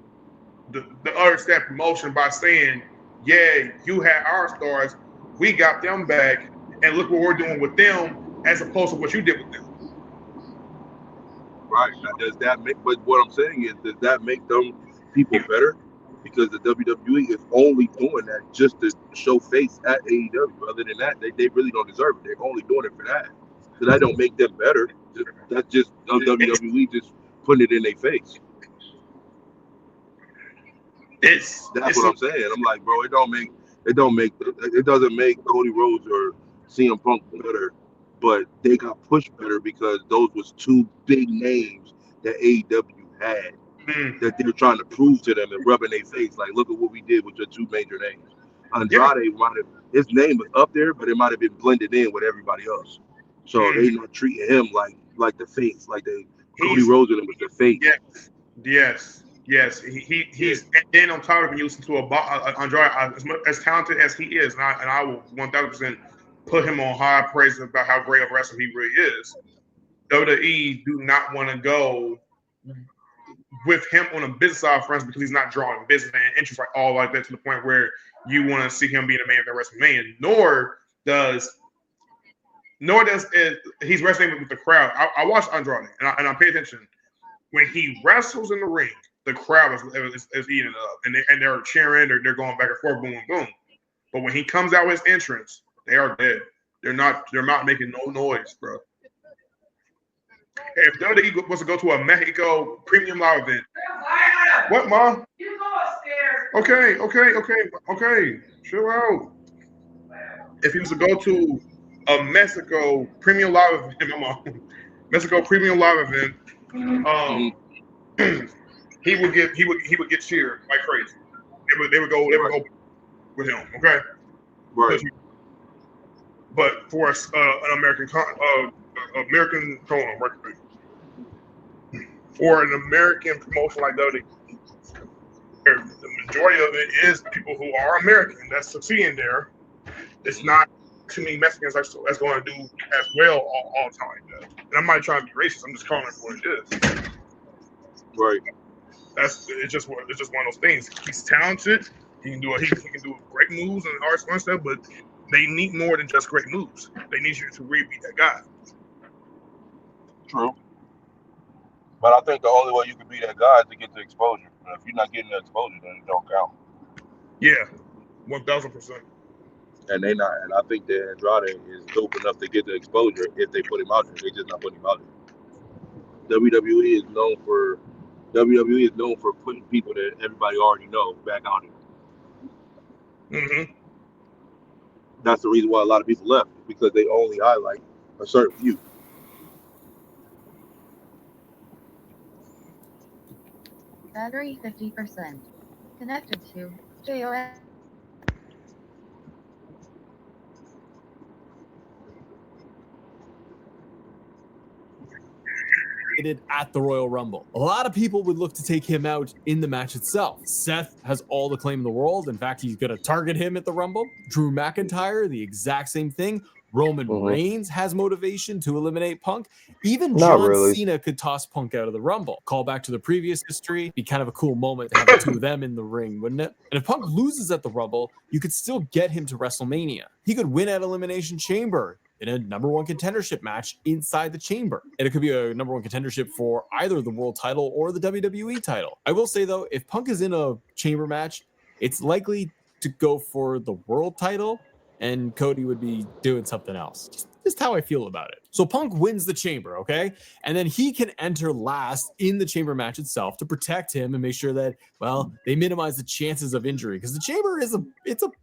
the other step promotion by saying, "Yeah, you had our stars, we got them back, and look what we're doing with them, as opposed to what you did with them." Right. Now, does that make? But what I'm saying is, does that make them people better? Because the WWE is only doing that just to show face at AEW. Other than that, they really don't deserve it. They're only doing it for that. So that don't make them better. That's just WWE just putting it in their face. That's what I'm saying. I'm like, bro, it doesn't make Cody Rhodes or CM Punk better, but they got pushed better because those was two big names that AEW had that they were trying to prove to them and rub in their face. Like, look at what we did with your two major names. Andrade his name was up there, but it might have been blended in with everybody else. So they not treating him like the face, like Cody Rhodes was the face. Yes. He's and then on top of it, you listen to Andrade as talented as he is, and I will 1,000% put him on high praise about how great of a wrestler he really is. WWE do not want to go with him on a business side of friends because he's not drawing business and interest like that to the point where you want to see him being a main event WrestleMania. Nor does he's wrestling with the crowd. I watch Andrade and I pay attention. When he wrestles in the ring, the crowd is eating it up, and they're cheering, they're going back and forth, boom, boom. But when he comes out with his entrance, they are dead. They're not making no noise, bro. If WWE was to go to a Mexico premium live event, what, Mom? You go upstairs. Okay. Chill out. If he was to go to a Mexico premium live event, Mexico premium live event, he would get cheered like crazy. They would go with him. Okay. Right. But for an American for an American promotion like WWE, the majority of it is people who are American that's succeeding there. It's not too many Mexicans that's going to do as well all the time. And I'm not trying to be racist. I'm just calling it for what it is. Right. It's just one of those things. He's talented. He can do great moves and all that stuff, but they need more than just great moves. They need you to really be that guy. True. But I think the only way you can be that guy is to get the exposure. And if you're not getting the exposure, then it don't count. Yeah, 1,000%. And they not. And I think that Andrade is dope enough to get the exposure if they put him out there. They just not putting him out there. WWE is known for putting people that everybody already knows back out there. Mm-hmm. That's the reason why a lot of people left, because they only highlight a certain few. Battery 50%. Connected to JOS. At the Royal Rumble. A lot of people would look to take him out in the match itself. Seth has all the claim in the world. In fact, he's going to target him at the Rumble. Drew McIntyre, the exact same thing. Roman Reigns has motivation to eliminate Punk. Even John Cena could toss Punk out of the Rumble. Call back to the previous history. Be kind of a cool moment to have the two of them in the ring, wouldn't it? And if Punk loses at the Rumble, you could still get him to WrestleMania. He could win at Elimination Chamber in a number one contendership match inside the chamber. And it could be a number one contendership for either the world title or the WWE title. I will say though, if Punk is in a chamber match, it's likely to go for the world title and Cody would be doing something else. Just how I feel about it. So Punk wins the chamber, okay? And then he can enter last in the chamber match itself to protect him and make sure that, well, they minimize the chances of injury. Because the chamber is a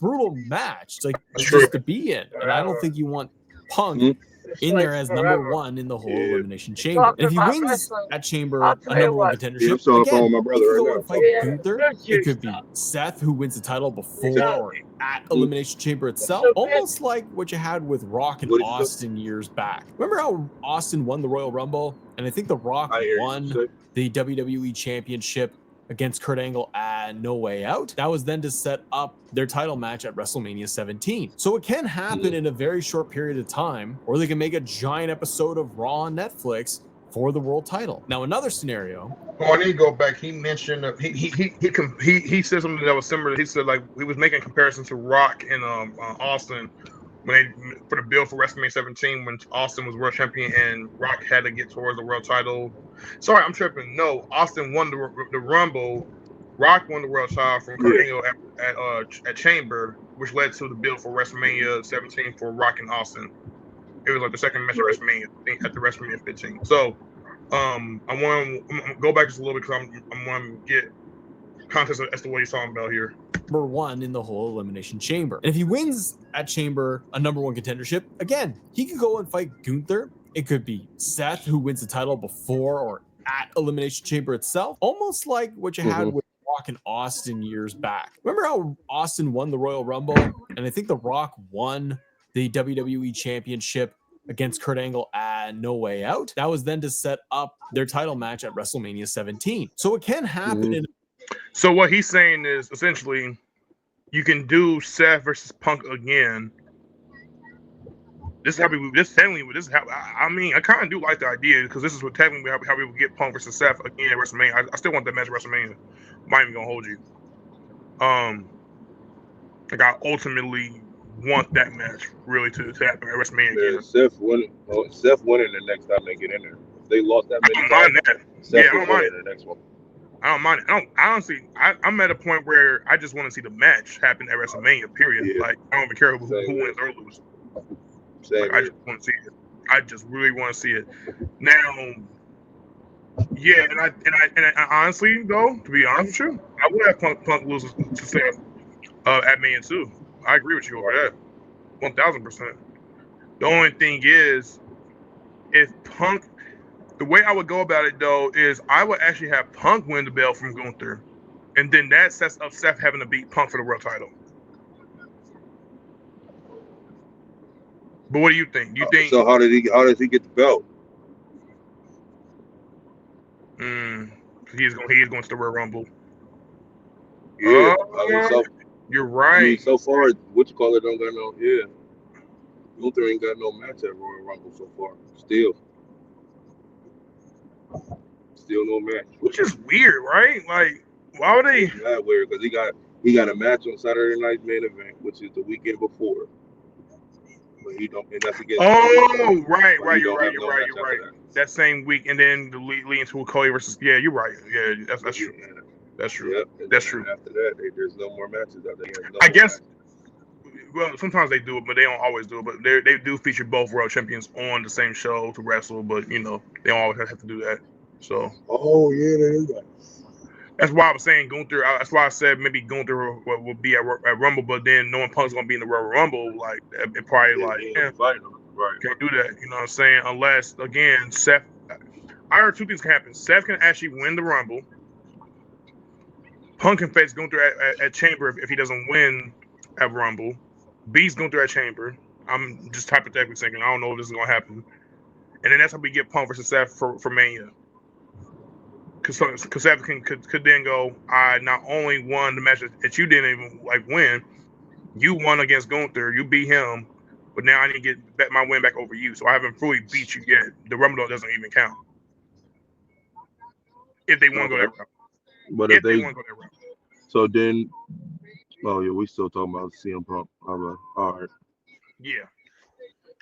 brutal match. It's like just to be in. And I don't think you want Punk in there as number one in the whole elimination chamber. And if he wins that chamber, a number one contendership, again, he could go and fight Gunther. It could be Seth, who wins the title before or at elimination chamber itself, almost like what you had with Rock and Austin years back. Remember how Austin won the Royal Rumble? And I think The Rock won the WWE Championship against Kurt Angle at No Way Out. That was then to set up their title match at WrestleMania 17. So it can happen in a very short period of time, or they can make a giant episode of Raw on Netflix for the world title. Now, another scenario. Oh, I need to go back. He mentioned he said something that was similar. He said like he was making comparisons to Rock and Austin when they for the build for WrestleMania 17 when Austin was world champion and Rock had to get towards the world title. Sorry, I'm tripping. No, Austin won the Rumble. Rock won the world title from Kurt Angle at Chamber, which led to the build for WrestleMania 17 for Rock and Austin. It was like the second match at WrestleMania, at the WrestleMania 15. So, I want to go back just a little bit because I'm want to get context as to what he's talking about here. Number one in the whole elimination chamber. And if he wins at chamber a number one contendership, again, he could go and fight Gunther. It could be Seth, who wins the title before or at elimination chamber itself, almost like what you had with Rock and Austin years back. Remember how Austin won the Royal Rumble? And I think The Rock won the WWE Championship against Kurt Angle at No Way Out. That was then to set up their title match at WrestleMania 17. So it can happen in. So what he's saying is essentially you can do Seth versus Punk again. This is how we. I mean, I kind of do like the idea because this is what technically how we would get Punk versus Seth again at WrestleMania. I still want that match at WrestleMania. I'm not even gonna hold you. Like I ultimately want that match really to happen at WrestleMania again. Seth winning the next time they get in there. If they lost that many times, Seth I don't mind the next one. I don't mind it. I'm at a point where I just want to see the match happen at WrestleMania. Period. Yeah. Like I don't even care who wins or loses. Like, I just want to see it. I just really want to see it. Now, yeah, and I honestly, though, to be honest with you, I would have Punk lose to Seth at Mania too. I agree with you over that, 1000%. The only thing is, if Punk, the way I would go about it though is I would actually have Punk win the belt from Gunther, and then that sets up Seth having to beat Punk for the world title. But what do you think? You think? So how does he get the belt? He's going to the Royal Rumble. Yeah, you're right. I mean, so far, what you call it don't got no. Yeah, Gunther ain't got no match at Royal Rumble so far. Still no match. Which is weird, right? Like, why would they? It's not weird because he got a match on Saturday Night's Main Event, which is the weekend before. But he don't, and that's against. Oh, right. You're right. That same week, and then the lead into a Cody versus. Yeah, you're right. Yeah, that's true. That's true. Yep. That's true. After that, there's no more matches out there. I guess. Well, sometimes they do it, but they don't always do it. But they do feature both world champions on the same show to wrestle. But they don't always have to do that. So. Oh yeah, they do that. That's why I was saying Gunther. That's why I said maybe Gunther will be at Rumble, but then knowing Punk's gonna be in the Royal Rumble, like it probably can't do that. You know what I'm saying? Unless again, Seth. I heard two things can happen. Seth can actually win the Rumble, Punk can face Gunther at Chamber if he doesn't win at Rumble. B's Gunther at Chamber. I'm just hypothetically thinking. I don't know if this is gonna happen. And then that's how we get Punk versus Seth for Mania. Because Seth could then go, I not only won the match that you didn't even win, you won against Gunther, you beat him, but now I need to get my win back over you. So I haven't fully beat you yet. The Rumble doesn't even count. If they want to go that route. But if they want to go that route. So then, oh yeah, we still talking about CM Punk. All right. Yeah.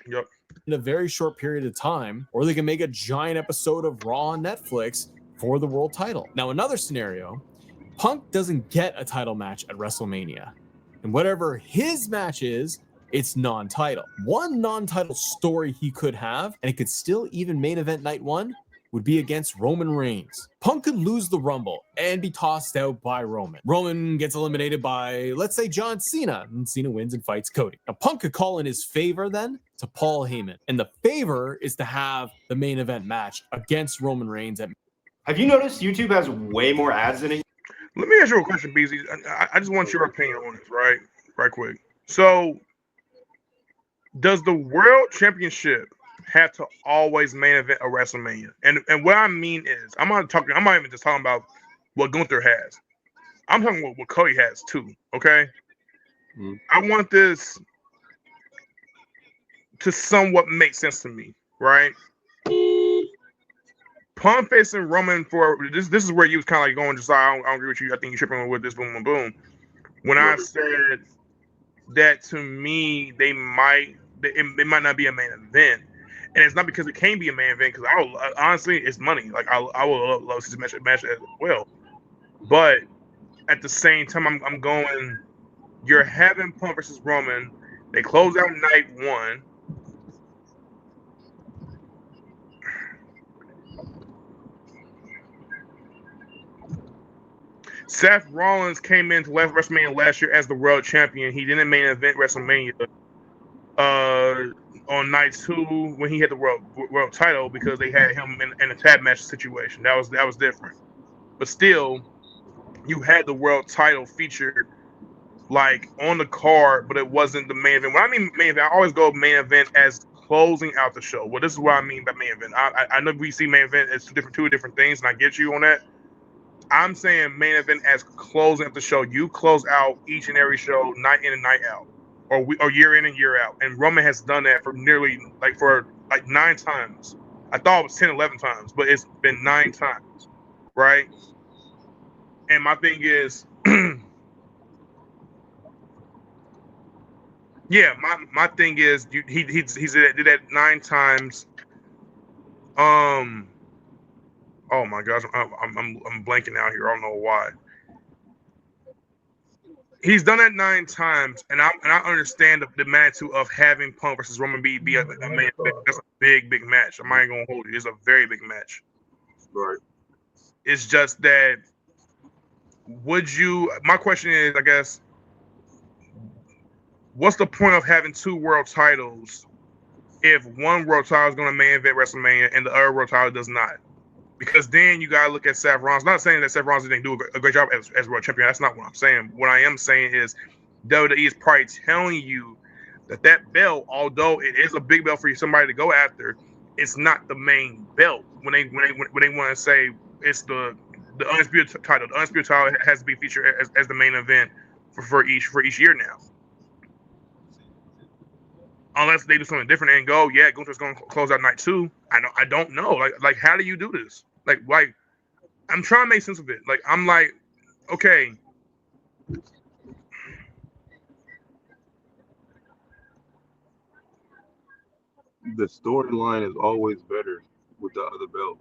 Yep. In a very short period of time, or they can make a giant episode of Raw on Netflix for the world title. Now, another scenario, Punk doesn't get a title match at WrestleMania. And whatever his match is, it's non-title. One non-title story he could have, and it could still even main event night one, would be against Roman Reigns. Punk could lose the Rumble and be tossed out by Roman. Roman gets eliminated by, let's say, John Cena, and Cena wins and fights Cody. Now, Punk could call in his favor then to Paul Heyman, and the favor is to have the main event match against Roman Reigns. Have you noticed YouTube has way more ads than it? Let me ask you a question, BZ. I just want your opinion on this, right quick. So, does the World Championship have to always main event a WrestleMania? And what I mean is, I'm not even just talking about what Gunther has. I'm talking about what Cody has too. Okay, I want this to somewhat make sense to me, right? Punk facing Roman for this. This is where you was kind of like going, just like, I don't agree with you. I think you're tripping with this. Boom, boom, boom. When I said that, to me, it might not be a main event. And it's not because it can't be a main event, because honestly, it's money. Like I will love to see this match as well. But at the same time, I'm going, you're having Punk versus Roman. They close out night one. Seth Rollins came into WrestleMania last year as the world champion. He didn't main event WrestleMania on night two when he had the world title, because they had him in a tag match situation. That was different. But still, you had the world title featured like on the card, but it wasn't the main event. When I mean main event, I always go main event as closing out the show. Well, this is what I mean by main event. I know we see main event as two different things, and I get you on that. I'm saying main event as closing up the show. You close out each and every show, night in and night out, or year in and year out. And Roman has done that for nearly 9 times. I thought it was 10, 11 times, but it's been 9 times, right? And my thing is, yeah, my thing is, he did that 9 times. Oh my gosh, I'm blanking out here. I don't know why. He's done it 9 times, and I understand the magnitude of having Punk versus Roman be a main event. That's a big match. I'm not gonna hold you. It's a very big match. Right. It's just that, would you? My question is, I guess, what's the point of having 2 world titles if one world title is going to main event WrestleMania and the other world title does not? Because then you gotta look at Seth Rollins. Not saying that Seth Rollins didn't do a great job as world champion. That's not what I'm saying. What I am saying is WWE is probably telling you that belt, although it is a big belt for somebody to go after, it's not the main belt. When they want to say it's the undisputed title, the undisputed title has to be featured as the main event for each year now. Unless they do something different and go, yeah, Gunther's going to close out night 2. I don't know. Like how do you do this? Like I'm trying to make sense of it. Like I'm like, okay. The storyline is always better with the other belt.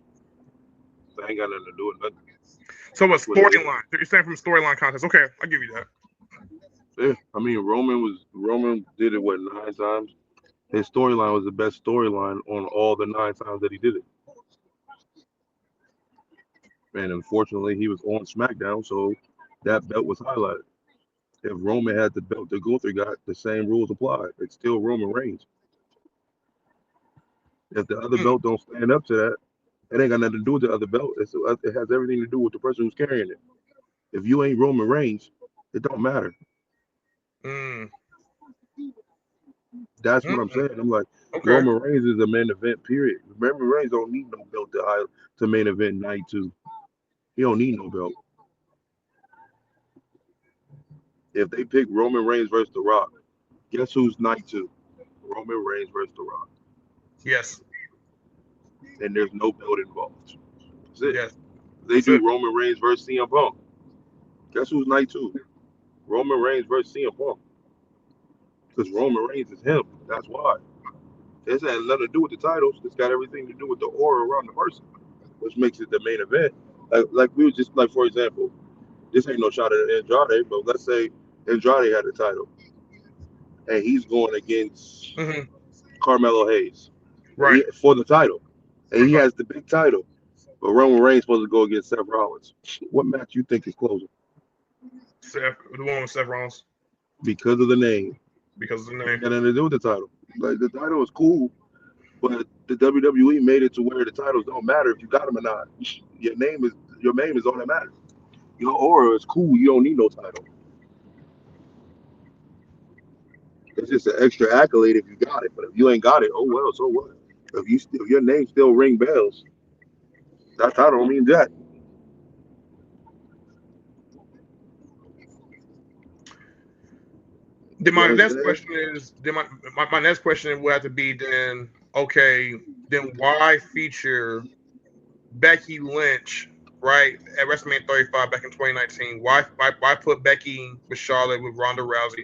That ain't got nothing to do with nothing. So a storyline. You're saying from storyline contest. Okay, I'll give you that. Yeah, I mean Roman did it 9 times. His storyline was the best storyline on all the 9 times that he did it. And unfortunately, he was on SmackDown, so that belt was highlighted. If Roman had the belt that Gunther got, the same rules apply. It's still Roman Reigns. If the other belt don't stand up to that, it ain't got nothing to do with the other belt. It has everything to do with the person who's carrying it. If you ain't Roman Reigns, it don't matter. Mm. That's what I'm saying. I'm like, Okay. Roman Reigns is a main event, period. Roman Reigns don't need no belt to main event night 2. He don't need no belt. If they pick Roman Reigns versus The Rock, guess who's night 2? Roman Reigns versus The Rock. Yes. And there's no belt involved. That's it. Yes. They That's do it. Roman Reigns versus CM Punk. Guess who's night 2? Roman Reigns versus CM Punk. Because Roman Reigns is him. That's why. This has nothing to do with the titles. It's got everything to do with the aura around the person, which makes it the main event. Like we were just like, for example, this ain't no shot at Andrade, but let's say Andrade had the title and he's going against Carmelo Hayes Right. for the title, and he has the big title, but Roman Reigns supposed to go against Seth Rollins. What match you think is closer? The one with Seth Rollins. Because of the name. Because of the name. It got nothing to do with the title. Like the title is cool, but the WWE made it to where the titles don't matter if you got them or not. Your name is all that matters. Your aura is cool. You don't need no title. It's just an extra accolade if you got it. But if you ain't got it, oh well, so what? If your name still ring bells, that title don't mean that. Then my next question is, my next question will have to be then, okay, then why feature Becky Lynch, right, at WrestleMania 35 back in 2019? Why put Becky with Charlotte with Ronda Rousey?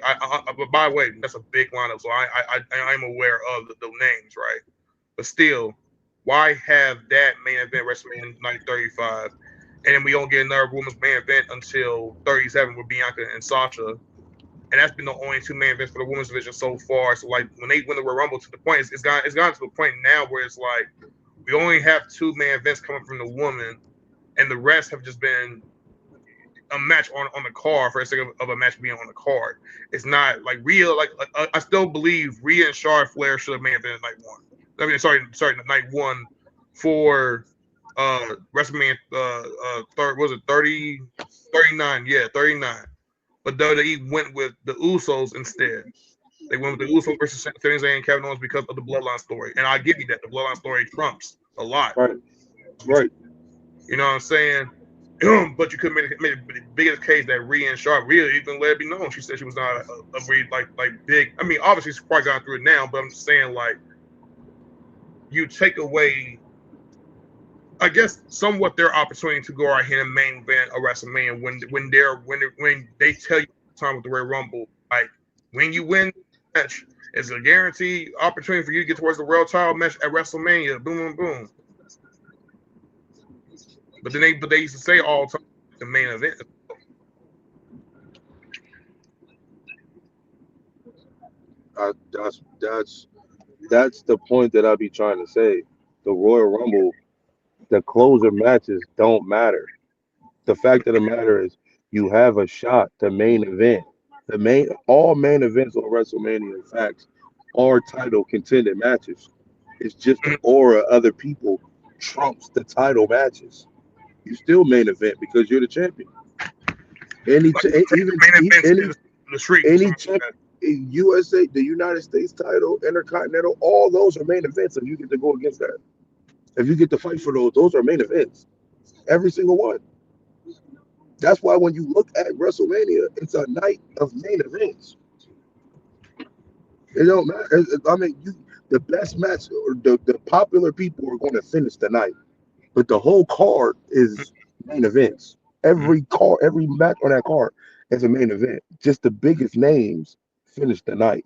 But by the way, that's a big lineup, so I'm aware of the names, right? But still, why have that main event WrestleMania night 35, and then we don't get another women's main event until 37 with Bianca and Sasha? And that's been the only 2 main events for the women's division so far. So like when they win the Royal Rumble, to the point, it's gone to the point now where it's like we only have 2 main events coming from the woman, and the rest have just been a match on the card for the sake of a match being on the card. It's not like real. Like I still believe Rhea and Charlotte Flair should have main evented night 1. I mean, sorry, night 1 for WrestleMania. Was it 30, 39? Yeah, 39. But WWE went with the Usos instead. They went with the Usos versus Sami Zayn and Kevin Owens because of the Bloodline story. And I give you that. The Bloodline story trumps a lot. Right. You know what I'm saying? But you could make the biggest case that Rhea and Charlotte really even let it be known. She said she was not a really like big. I mean, obviously she's probably gone through it now, but I'm just saying, like, you take away, I guess, somewhat their opportunity to go out here and main event a WrestleMania when they tell you time with the Royal Rumble, like when you win the match, it's a guaranteed opportunity for you to get towards the world title match at WrestleMania. Boom, boom, boom. But then they used to say all the time the main event. That's the point that I be trying to say. The Royal Rumble, the closer matches don't matter. The fact of the matter is you have a shot to main event. All main events on WrestleMania, in fact, are title contended matches. It's just the aura of other people trumps the title matches. You still main event because you're the champion. Any USA, the United States title, Intercontinental, all those are main events. If you get to go against that, if you get to fight for those are main events. Every single one. That's why when you look at WrestleMania, it's a night of main events. It don't matter. I mean, the best match or the popular people are going to finish the night, but the whole card is main events. Every match on that card is a main event. Just the biggest names finish the night.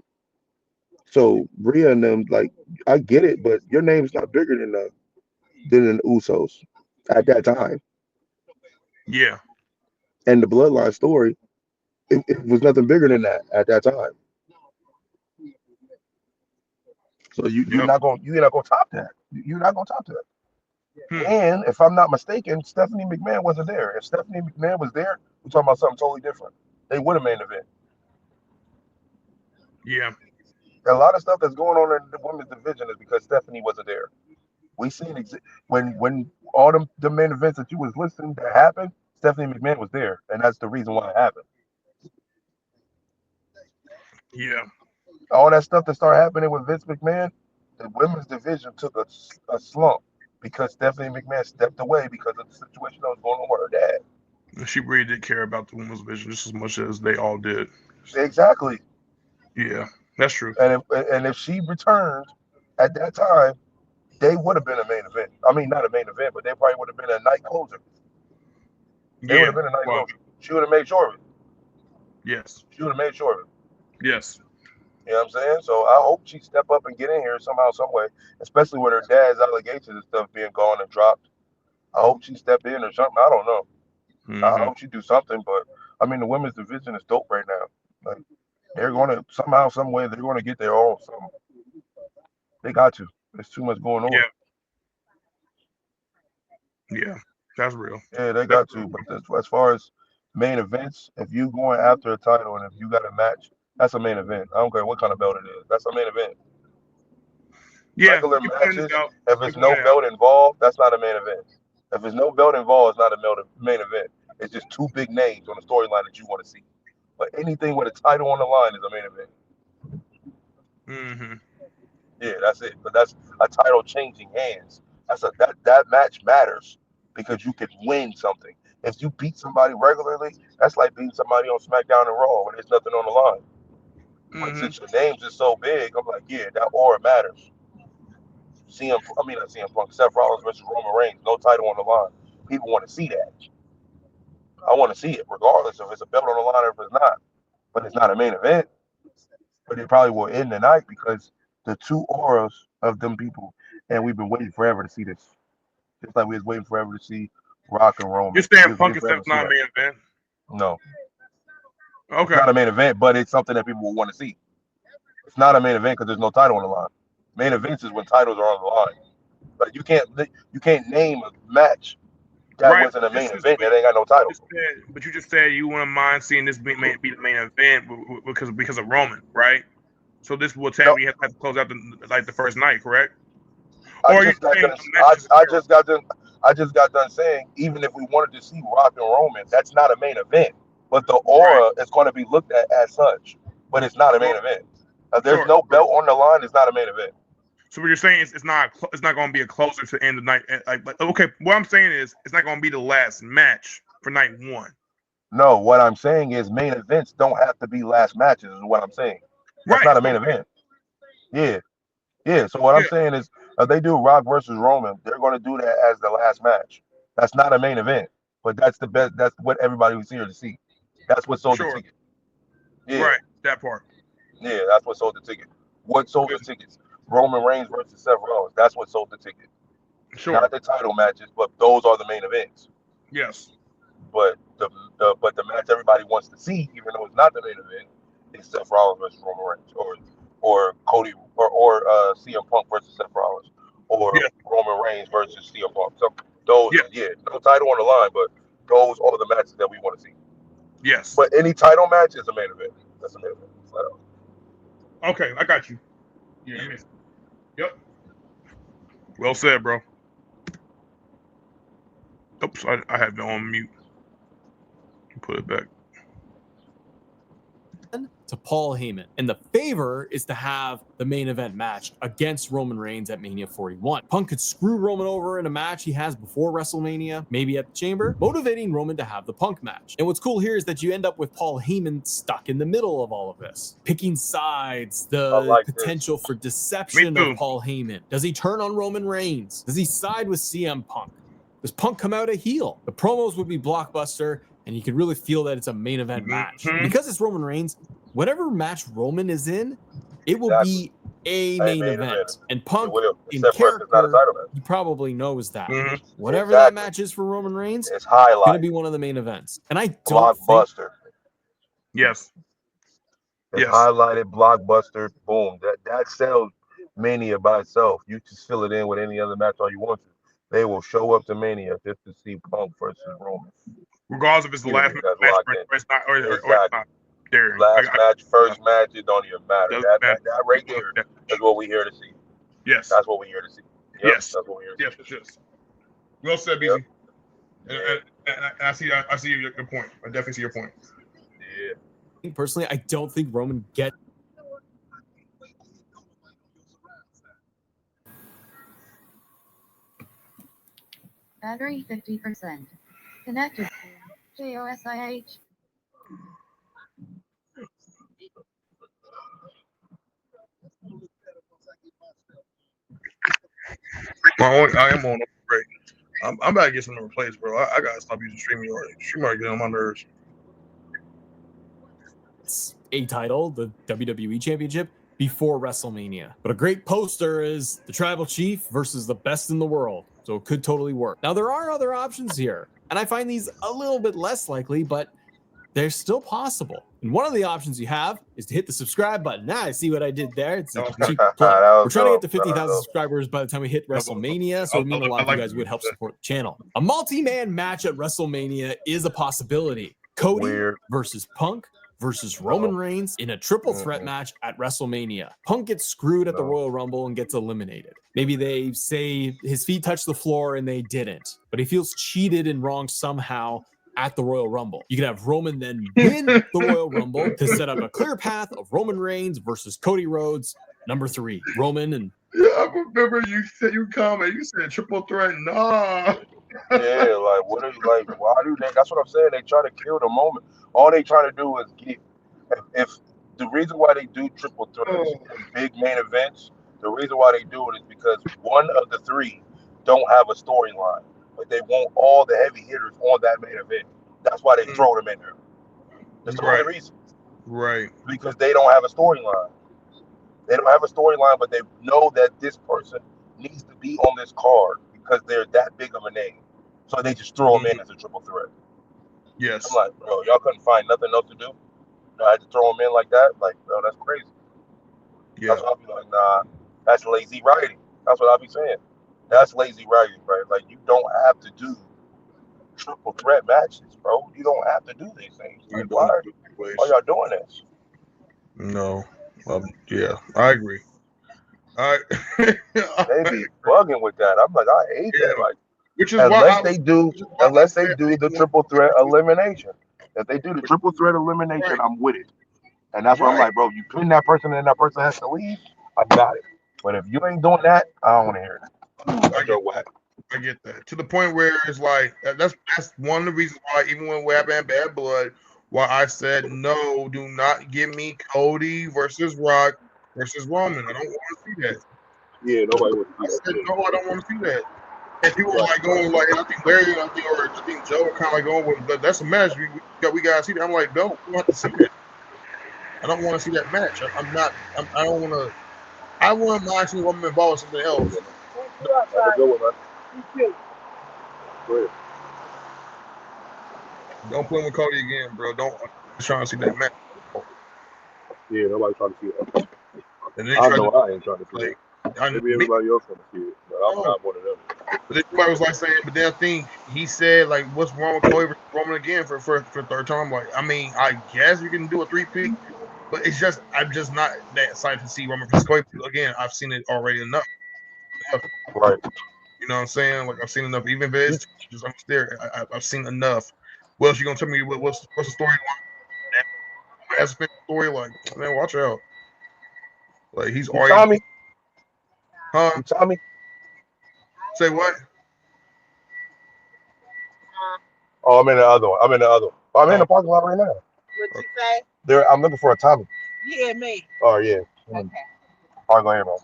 So Rhea and them, like, I get it, but your name's not bigger than the Usos at that time. Yeah. And the Bloodline story, it was nothing bigger than that at that time. So you're not gonna top that. You're not gonna top that. And if I'm not mistaken, Stephanie McMahon wasn't there. If Stephanie McMahon was there, we're talking about something totally different. They would have main event. Yeah. A lot of stuff that's going on in the women's division is because Stephanie wasn't there. We seen when all the main events that you was listening that happened, Stephanie McMahon was there, and that's the reason why it happened. Yeah. All that stuff that started happening with Vince McMahon, the women's division took a slump because Stephanie McMahon stepped away because of the situation that was going on with her dad. She really did care about the women's division just as much as they all did. Exactly. Yeah, that's true. And if she returned at that time, they would have been a main event. I mean, not a main event, but they probably would have been a night closer. They would have been a night closer. She would have made sure of it. Yes. She would have made sure of it. Yes. You know what I'm saying? So I hope she step up and get in here somehow, some way, especially with her dad's allegations and stuff being gone and dropped. I hope she step in or something. I don't know. I hope she do something, but I mean, the women's division is dope right now. Like, they're going to somehow, some way, they're going to get their own something. They got to. There's too much going on. Yeah, that's real. Yeah, they got to. But as far as main events, if you going after a title and if you got a match, that's a main event. I don't care what kind of belt it is. That's a main event. Yeah. Regular matches, if there's no belt involved, that's not a main event. If there's no belt involved, it's not a main event. It's just two big names on the storyline that you want to see. But anything with a title on the line is a main event. Yeah, that's it. But that's a title changing hands. That match matters because you can win something. If you beat somebody regularly, that's like beating somebody on SmackDown and Raw when there's nothing on the line. But since your names are so big, I'm like, yeah, that aura matters. Not CM Punk, Seth Rollins versus Roman Reigns, no title on the line. People want to see that. I want to see it, regardless if it's a belt on the line or if it's not. But it's not a main event. But it probably will end the night because the two auras of them people, and we've been waiting forever to see this. Just like we was waiting forever to see Rock and Roman. You're saying Punk is not a main event? No. Okay. It's not a main event, but it's something that people will want to see. It's not a main event because there's no title on the line. Main events is when titles are on the line. But you can't name a match that wasn't a main event that ain't got no title. But you just said you wouldn't mind seeing this be the main event because of Roman, right? So this will technically have to close out the first night, correct? I just got done saying even if we wanted to see Rock and Roman, that's not a main event. But the aura is going to be looked at as such. But it's not a main event. If there's no belt on the line, it's not a main event. So what you're saying is it's not going to be a closer to end the night. Okay, what I'm saying is it's not going to be the last match for night one. No, what I'm saying is main events don't have to be last matches. Is what I'm saying. That's not a main event. Yeah. So what I'm saying is, if they do Rock versus Roman, they're going to do that as the last match. That's not a main event, but that's the best. That's what everybody was here to see. That's what sold the ticket. Yeah. Right, that part. Yeah, that's what sold the ticket. What sold the tickets? Roman Reigns versus Seth Rollins. That's what sold the ticket. Sure. Not the title matches, but those are the main events. Yes. But the match everybody wants to see, even though it's not the main event, is Seth Rollins versus Roman Reigns, or Cody or CM Punk versus Seth Rollins, or Roman Reigns versus CM Punk. So those, no title on the line, but those are the matches that we want to see. Yes. But any title match is a main event. That's a main event. Flat out. Okay, I got you. Yeah. Yep. Well said, bro. Oops, I have it on mute. Put it back. To Paul Heyman, and the favor is to have the main event match against Roman Reigns at Mania 41. Punk could screw Roman over in a match he has before WrestleMania, maybe at the Chamber, motivating Roman to have the Punk match. And what's cool here is that you end up with Paul Heyman stuck in the middle of all of this, picking sides, the potential for deception of Paul Heyman. Does he turn on Roman Reigns? Does he side with CM Punk? Does Punk come out a heel? The promos would be blockbuster, and you could really feel that it's a main event match. Because it's Roman Reigns, whatever match Roman is in, it will be a main event. And Punk, in character, he probably knows that. Whatever that match is for Roman Reigns, it's going to be one of the main events. And I don't blockbuster. Yes. It's highlighted, blockbuster, boom. That sells Mania by itself. You just fill it in with any other match all you want to. They will show up to Mania just to see Punk versus Roman. Regardless if it's the last match or it's not, or it's not. There. Last match, first match, it don't even matter. That right there is what we're here to see. Yes. That's what we're here to see. Yes. That's what we're here to see. Yes. Well said, BZ. And I see your point. I definitely see your point. Yeah. Personally, I don't think Roman gets. Battery 50%. Connected to JOSIH. I am on a break. I'm about to get something replaced, bro. I gotta stop using StreamYard. StreamYard getting on my nerves. A title, the WWE Championship, before WrestleMania. But a great poster is the Tribal Chief versus the best in the world. So it could totally work. Now, there are other options here, and I find these a little bit less likely, but they're still possible. And one of the options you have is to hit the subscribe button. Now I see what I did there. It's a cheap plug. We're trying to get to 50,000 subscribers by the time we hit WrestleMania, so it means a lot of you guys would help support the channel. A multi-man match at WrestleMania is a possibility. Cody versus Punk versus Roman Reigns in a triple threat match at WrestleMania. Punk gets screwed at the Royal Rumble and gets eliminated. Maybe they say his feet touched the floor and they didn't, but he feels cheated and wrong somehow at the Royal Rumble. You could have Roman then win the Royal Rumble to set up a clear path of Roman Reigns versus Cody Rhodes. Number 3, Roman and... Yeah, I remember you said you said triple threat. Nah. Yeah, like what is like? Why do they? That's what I'm saying. They try to kill the moment. All they trying to do is get. If the reason why they do triple threats in big main events, the reason why they do it is because one of the 3 don't have a storyline, but they want all the heavy hitters on that main event. That's why they throw them in there. That's the only reason. Right. Because they don't have a storyline. They don't have a storyline, but they know that this person needs to be on this card because they're that big of a name. So they just throw them in as a triple threat. Yes. I'm like, bro, y'all couldn't find nothing else to do. I had to throw them in like that. Like, bro, that's crazy. Yeah. That's what I'll be like, nah, that's lazy writing. That's what I'll be saying. That's lazy writing, bro. Like, you don't have to do triple threat matches, bro. You don't have to do these things. Like, why are y'all doing this? No. Yeah, I agree. They be bugging with that. I'm like, I hate that. Like, which is unless they do the triple threat elimination. If they do the triple threat elimination, I'm with it. And that's why I'm like, bro, you pin that person and that person has to leave, I got it. But if you ain't doing that, I don't want to hear it. I get that. To the point where it's like that's one of the reasons why even when we happened Bad Blood, why I said no, do not give me Cody versus Rock versus Roman. I don't want to see that. Yeah, nobody wants to see that. I said no, I don't want to see that. And people were like going like, I think Larry, I think Joe kind of like going with, but that's a match we gotta see that. I'm like, no, we want to see that. I don't want to see that match. I don't want to. I want to actually want to involve something else. Don't play with Cody again, bro. I'm trying to see that match. Yeah, nobody's trying to see that. And I know I ain't trying to see it. Maybe everybody else want to see it, but I'm not one of them. But everybody was like saying, but then I think he said like, "What's wrong with Cody versus Roman again for third time?" Like, I mean, I guess you can do a 3-peat, but it's just I'm just not that excited to see Roman versus Cody again. I've seen it already enough. Right. You know what I'm saying? Like I've seen enough. Even if it's just I'm there, I've seen enough. What else you gonna tell me? What's the storyline? Has a story like, man, watch out. Like he's already. Tommy. Huh? Tommy. Say what? Oh, I'm in the other one. I'm in the parking lot right now. What'd you say? I'm looking for a Tommy. Yeah, me. Oh yeah. Okay. All right, go ahead, bro.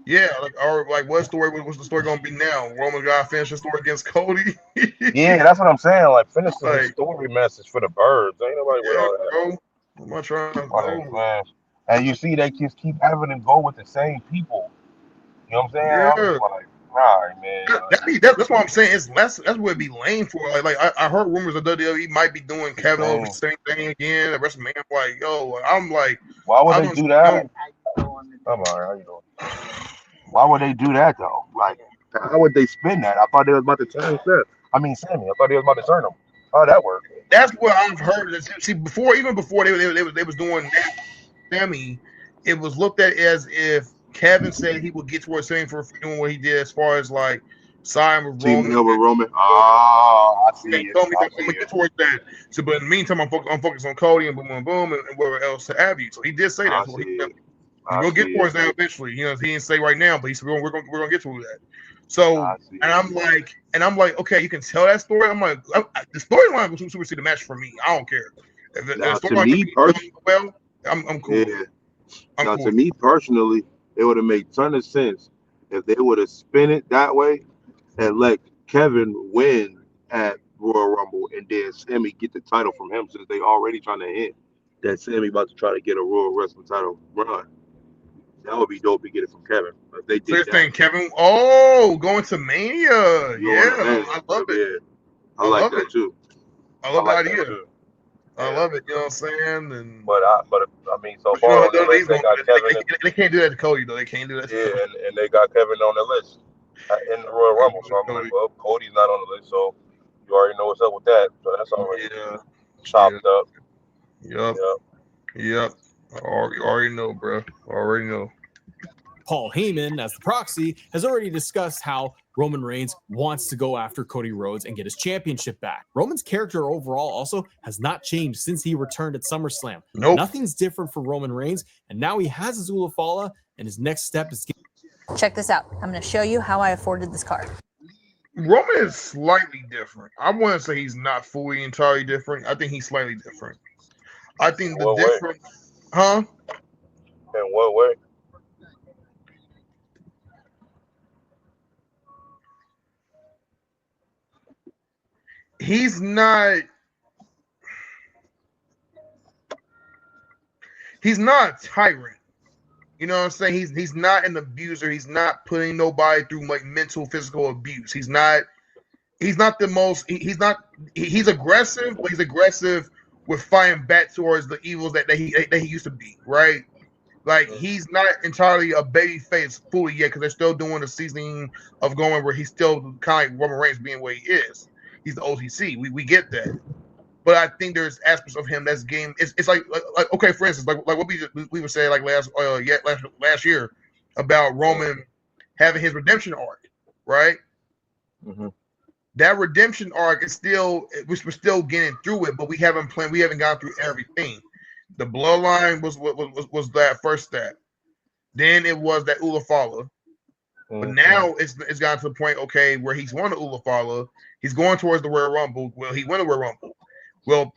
Yeah, like what's the story gonna be now? Roman gotta finish the story against Cody. Yeah, that's what I'm saying. Like finish the story message for the birds. Ain't nobody with all that. Bro. I'm not trying to go. And you see they just keep having to go with the same people. You know what I'm saying? Yeah. I'm just like, all right, man. That's what I'm saying. It's less. That's what it'd be lame for. Like I heard rumors that WWE might be doing Kevin Owens the same thing again at WrestleMania. Like, yo, I'm like, why would they do that? I'm all right. How you doing? Why would they do that though? Like, how would they spin that? I thought they was about to turn Sammy. I thought they was about to turn him. How that work? That's what I've heard. See, even before they was doing that, Sammy, it was looked at as if Kevin said he would get towards Sammy for doing what he did as far as like sign with Teaming Roman. up with Roman. I see They it. told me I that I'm see gonna it. get towards that. So, but in the meantime, I'm focused on Cody and boom, boom, boom, and wherever else have you. So he did say I that. So see it. we're I gonna see get towards it. that eventually. You know, he didn't say right now, but he said we're gonna get to that. So, I see and it. I'm like, okay, you can tell that story. I'm like, the storyline will supersede the match for me. I don't care if the Now, to storyline me, can be done well. I'm cool. yeah. I'm Now, cool. to me personally, it would have made ton of sense if they would have spin it that way and let Kevin win at Royal Rumble and then Sammy get the title from him, since they already trying to hint that Sammy about to try to get a Royal Wrestling title run. That would be dope to get it from Kevin. If they So you're did that, saying Kevin? Oh, going to Mania? going to Yeah, Mania. I love it. Yeah, I I like love that it. too. I I love the like that idea. too. I Yeah. love it. You know what I'm saying? And But I mean, so but you far know, on the list, they got Kevin, they can't do that to Cody though. They can't do that to Cody. and they got Kevin on the list in the Royal Rumble. So I'm like, Cody. well, Cody's not on the list, so you already know what's up with that. So that's already Yeah. chopped up. Yep. Yeah. Yep. I already know, bro. Already know. Paul Heyman, as the proxy, has already discussed how Roman Reigns wants to go after Cody Rhodes and get his championship back. Roman's character overall also has not changed since he returned at SummerSlam. Nope. Nothing's different for Roman Reigns, and now he has his Ulafala, and his next step is... Check this out. I'm going to show you how I afforded this car. Roman is slightly different. I wouldn't say he's not fully entirely different. I think he's slightly different. I think the difference, huh? In what way? He's not a tyrant. You know what I'm saying? He's not an abuser. He's not putting nobody through like mental, physical abuse. He's not the most. He's aggressive, but he's aggressive with fighting back towards the evils that he used to be. Right? Like he's not entirely a baby face fully yet because they're still doing the seasoning of going where he's still kind of like Roman Reigns being where he is. He's the OTC. We get that. But I think there's aspects of him that's game. It's like okay, for instance, like what we were saying like last year about Roman having his redemption arc, right? Mm-hmm. That redemption arc is still, we're still getting through it, but we haven't gone through everything. The bloodline was that first step. Then it was that Ulafala. But now it's gotten to the point, okay, where he's won the Ulafala, he's going towards the Royal Rumble. Well, he won the Royal Rumble. Well,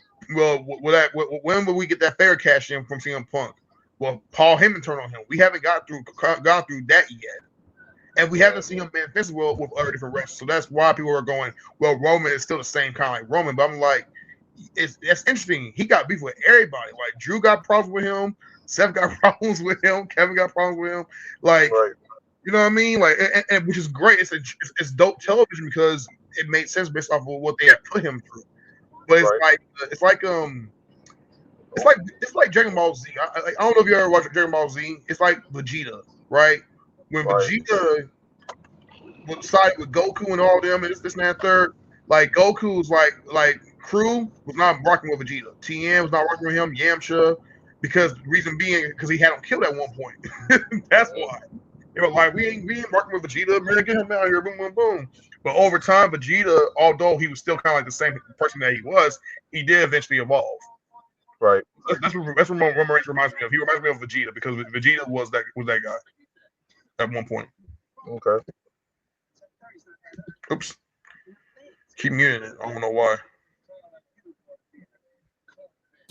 when will we get that fair cash in from CM Punk? Well, Paul Heyman turned on him. We haven't gone through that yet, and we haven't seen him be invincible with other different wrestlers. So that's why people are going, well, Roman is still the same kind of like Roman. But I'm like, that's interesting. He got beef with everybody. Like Drew got problems with him, Seth got problems with him, Kevin got problems with him. Like, you know what I mean? Like, and which is great. It's dope television because it made sense based off of what they had put him through. But it's like Dragon Ball Z. I don't know if you ever watched Dragon Ball Z. It's like Vegeta, right? When Vegeta would side with Goku and all them and this and that third, like Goku's like crew was not rocking with Vegeta. TM was not rocking with him. Yamcha, because the reason being because he had him killed at one point. That's why. They were like, we ain't working with Vegeta, man. Get him out here, boom, boom, boom. But over time, Vegeta, although he was still kind of like the same person that he was, he did eventually evolve. Right. That's what Roman Reigns reminds me of. He reminds me of Vegeta because Vegeta was that guy at one point. Okay. Oops. Keep muting it. I don't know why.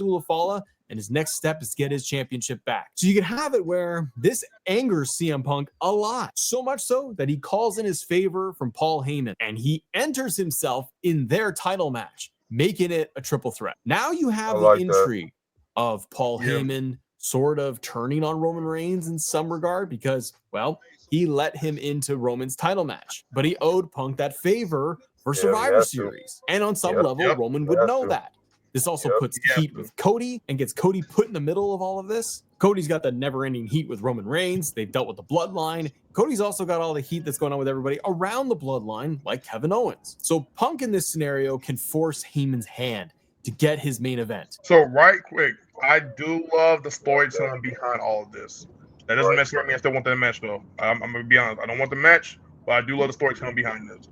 Ulafala, and his next step is to get his championship back. So you can have it where this angers CM Punk a lot. So much so that he calls in his favor from Paul Heyman, and he enters himself in their title match, making it a triple threat. Now you have the intrigue of Paul Heyman sort of turning on Roman Reigns in some regard because, well, he let him into Roman's title match, but he owed Punk that favor for Survivor Series. And on some level, Roman would know that. This also puts heat with Cody and gets Cody put in the middle of all of this. Cody's got the never-ending heat with Roman Reigns. They've dealt with the bloodline. Cody's also got all the heat that's going on with everybody around the bloodline, like Kevin Owens. So Punk in this scenario can force Heyman's hand to get his main event. So right quick, I do love the storytelling behind all of this. That doesn't necessarily mean I still want that match, though. I'm going to be honest. I don't want the match, But I do love the storytelling behind this.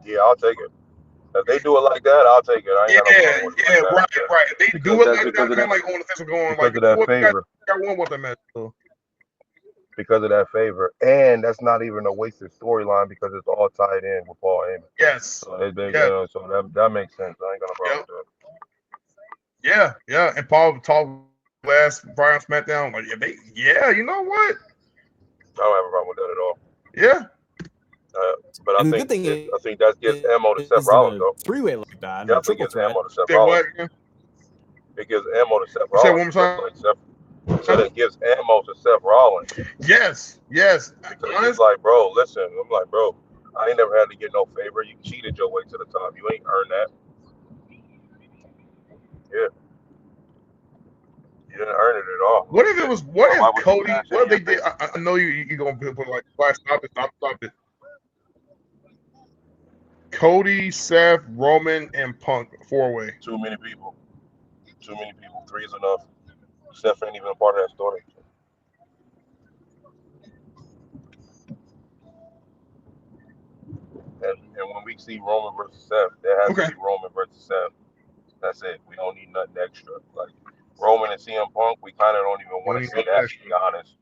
Yeah, I'll take it. If they do it like that, I'll take it. I ain't got no problem with it. Right. If they do it like because that, like on the fence going, because like, of that favor. I won with that match. So. Because of that favor, and that's not even a wasted storyline because it's all tied in with Paul Heyman. Yes. So, you know, so that makes sense. I ain't got no problem with that. Yeah. And Paul talked last Friday on SmackDown. Like, you know what? I don't have a problem with that at all. Yeah. But I think that gives ammo to Seth Rollins, though. Three-way like that. Definitely gives ammo to Seth Rollins. It gives ammo to Seth Rollins. So it gives ammo to Seth Rollins. Yes. Because he's like, bro, listen. I'm like, bro, I ain't never had to get no favor. You cheated your way to the top. You ain't earned that. Yeah. You didn't earn it at all. What if it was? What if Cody? What if they did? I know you gonna put like, stop it. Cody, Seth, Roman, and Punk 4-way. Too many people. 3 is enough. Seth ain't even a part of that story. And when we see Roman versus Seth, there has to be Roman versus Seth. That's it. We don't need nothing extra. Like Roman and CM Punk, we kind of don't even want to see that, to be honest.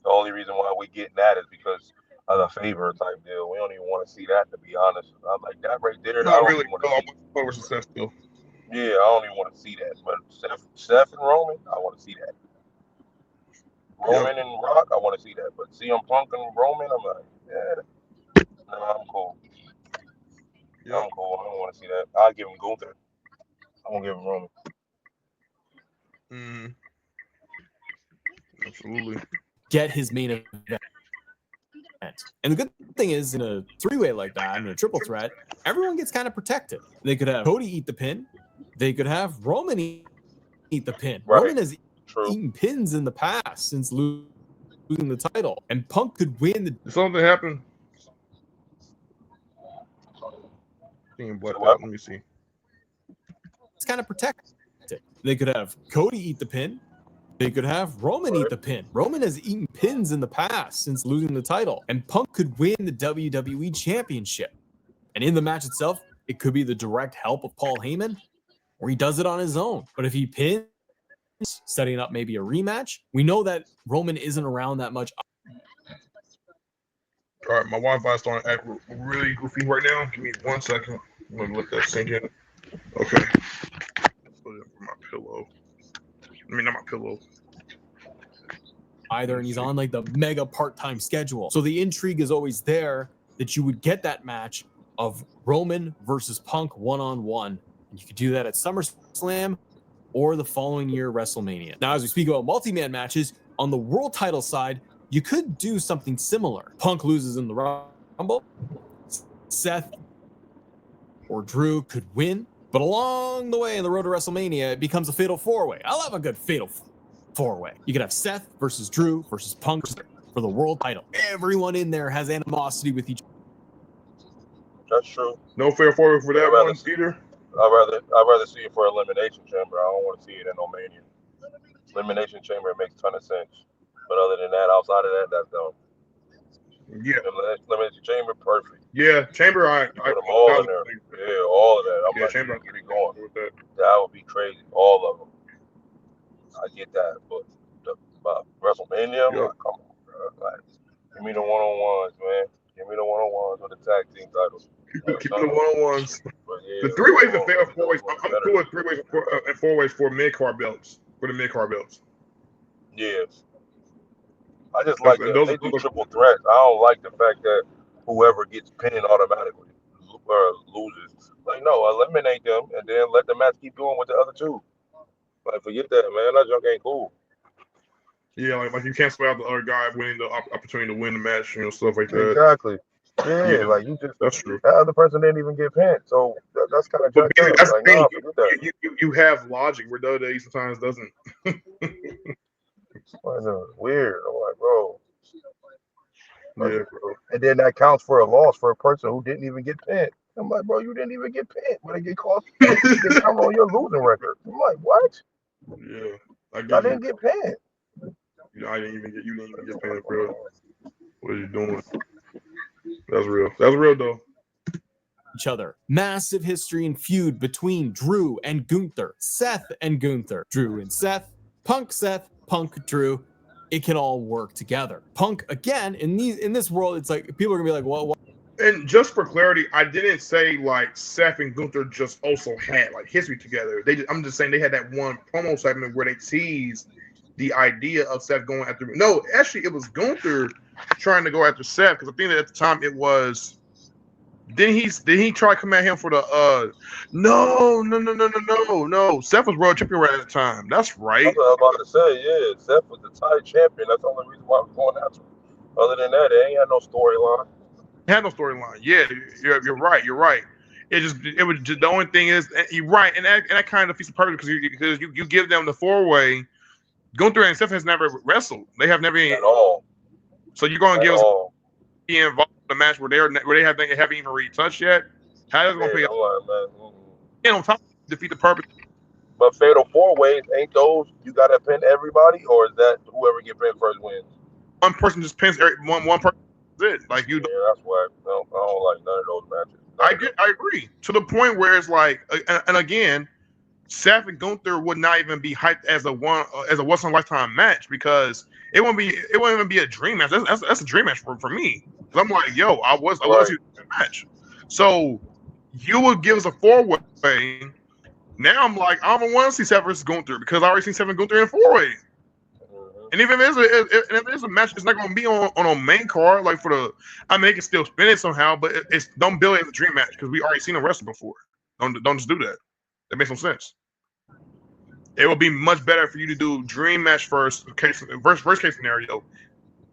The only reason why we getting that is because of the favor type deal. We don't even want to see that, to be honest. I'm like, that right there, I don't even want to see. Versus Seth still. Yeah, I don't even want to see that. But Seth and Roman, I want to see that. Roman and Rock, I want to see that. But CM Punk and Roman, I'm like, no, I'm cool. I'm cool. I don't want to see that. I'll give him Gunther. I won't give him Roman. Absolutely. Get his main event. And the good thing is, in a three-way like that, in a triple threat, everyone gets kind of protected. They could have Cody eat the pin. They could have Roman eat the pin. Right. Roman has eaten pins in the past since losing the title. And Punk could win the... Did something happen? Let me see. It's kind of protected. They could have Cody eat the pin. They could have Roman eat the pin. Roman has eaten pins in the past since losing the title. And Punk could win the WWE Championship. And in the match itself, it could be the direct help of Paul Heyman, or he does it on his own. But if he pins, setting up maybe a rematch, we know that Roman isn't around that much. All right, my Wi-Fi is starting to act really goofy right now. Give me 1 second. I'm going to let that sink in. Okay. Put it on my pillow. I mean, not my pillow. Either, and he's on like the mega part-time schedule. So the intrigue is always there that you would get that match of Roman versus Punk one-on-one. And you could do that at SummerSlam or the following year WrestleMania. Now, as we speak about multi-man matches, on the world title side, you could do something similar. Punk loses in the Rumble. Seth or Drew could win. But along the way in the road to WrestleMania, it becomes a fatal four-way. I love a good fatal four-way. You could have Seth versus Drew versus Punk for the world title. Everyone in there has animosity with each other. That's true. No fair four-way for that one either. I'd rather see it for Elimination Chamber. I don't want to see it in no Mania. Elimination Chamber makes a ton of sense. But other than that, outside of that, that's dumb. Yeah. Elimination Chamber, perfect. Yeah, Chamber, I put them all in there. Yeah, all of that. I'm like, Chamber, get it going. With that. That would be crazy. All of them. I get that, but WrestleMania, I'm like, come on, bro. Like, give me the one-on-ones, man. Give me the one-on-ones with the tag team titles. Keep the one-on-ones. Yeah, the three-ways and four-ways. I'm cool with three-ways and four-ways for mid-card belts. For the mid-card belts. Yeah. I just like that. They do triple threats. I don't like the fact that whoever gets pinned automatically loses. Like, no, eliminate them and then let the match keep going with the other two. Like, forget that, man. That junk ain't cool. Yeah, like you can't spell out the other guy winning the opportunity to win the match, stuff like that. Exactly. Yeah, like you just. That's true. That other person didn't even get pinned, so that's kind of jacked up. That's like, the thing. Nah, forget that. You have logic where WWE sometimes doesn't. Weird. I'm like, bro. Yeah, bro. And then that counts for a loss for a person who didn't even get pinned. I'm like, bro, you didn't even get pinned, but it get cost. It count on your losing record. I'm like, what? Yeah, I didn't get pinned. I didn't even get paid for real. What are you doing? That's real. That's real though. Each other. Massive history and feud between Drew and Gunther, Seth and Gunther, Drew and Seth, Punk, Drew. It can all work together. Punk again in this world, it's like people are gonna be like, well, And just for clarity, I didn't say like Seth and Gunther just also had like history together. I'm just saying they had that one promo segment where they teased the idea of Seth going after. No, actually, it was Gunther trying to go after Seth because I think that at the time it was. Did he try to come at him for the no. Seth was world champion right at the time. That's right. That's what I was about to say. Yeah, Seth was the title champion. That's the only reason why I was going after him. Other than that, they ain't had no storyline. Had no storyline. Yeah, you're right. You're right. It was just the only thing is you're right, and that kind of defeats the purpose because you give them the 4-way. Gunther and Seth has never wrestled. They have never at all. So you're going to give us be involved in a match where they haven't even really touched yet. How is it going to pay off? And on top of defeat the purpose. But fatal 4-ways ain't those you got to pin everybody, or is that whoever get pinned first wins? One person just pins one person. That's it. Like you. Yeah, that's why I don't like none of those matches. I agree to the point where it's like, and again, Seth and Gunther would not even be hyped as a once in a lifetime match because it won't even be a dream match. That's a dream match for me. I'm like, yo, I was a match. So you would give us a 4-way. Now I'm like, I don't want to see Seth versus Gunther because I already seen Seth and Gunther in 4-way. And even if there's a match, it's not going to be on a main card. Like they can still spin it somehow, but it's don't bill it as a dream match because we already seen a wrestle before. Don't just do that. That makes no sense. It would be much better for you to do dream match first case scenario.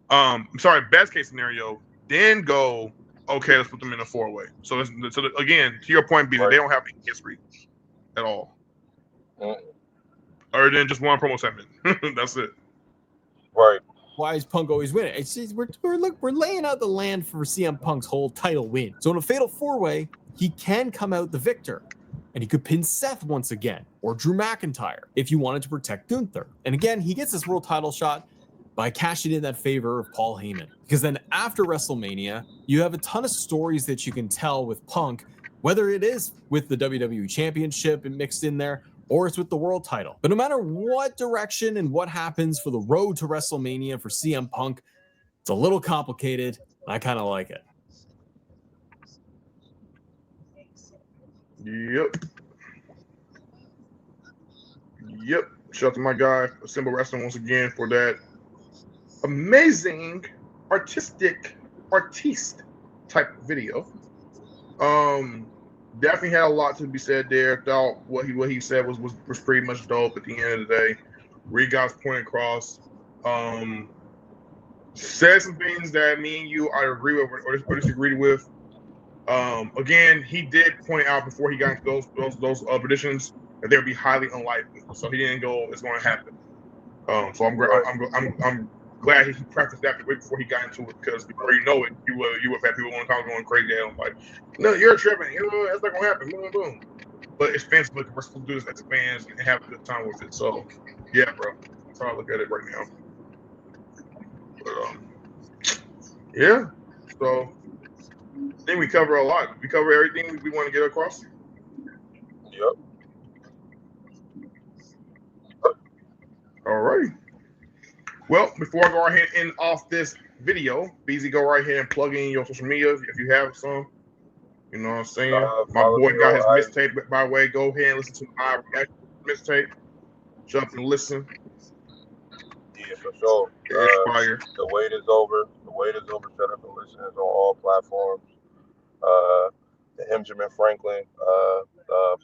Best case scenario, then go. Okay, let's put them in a 4-way. So again, to your point, BZ, they don't have any history at all, other than just one promo segment. That's it. Right. Why is Punk always winning? It's just, we're laying out the land for CM Punk's whole title win. So in a fatal 4-way, he can come out the victor. And he could pin Seth once again, or Drew McIntyre, if you wanted to protect Gunther. And again, he gets this world title shot by cashing in that favor of Paul Heyman. Because then after WrestleMania, you have a ton of stories that you can tell with Punk, whether it is with the WWE Championship and mixed in there, or it's with the world title. But no matter what direction and what happens for the road to WrestleMania for CM Punk, it's a little complicated. I kind of like it. Yep. Shout out to my guy, Assemble Wrestling, once again for that amazing artiste type video. Definitely had a lot to be said there. Thought what he said was pretty much dope at the end of the day. Reed got his point across. Said some things that me and you I agree with or disagree with. Again, he did point out before he got into those predictions that they would be highly unlikely. So he didn't go, it's going to happen. So I'm glad he prefaced that way before he got into it because before you know it, you would have had people on the going crazy at him like, no, you're tripping. That's not going to happen. Boom, boom. But it's fans looking for to do this as fans and have a good time with it. So yeah, bro, that's how I look at it right now. But yeah, so. I think we cover a lot. We cover everything we want to get across. Yep. All right. Well, before I go ahead and off this video, BZ, go right ahead and plug in your social media if you have some. You know what I'm saying? My boy got his mixtape, by the way. Go ahead and listen to my reaction mixtape. Jump and listen. Yeah, for sure. The wait is over. The wait is over. Shut up and listen. It's on all platforms. The Benjamin Franklin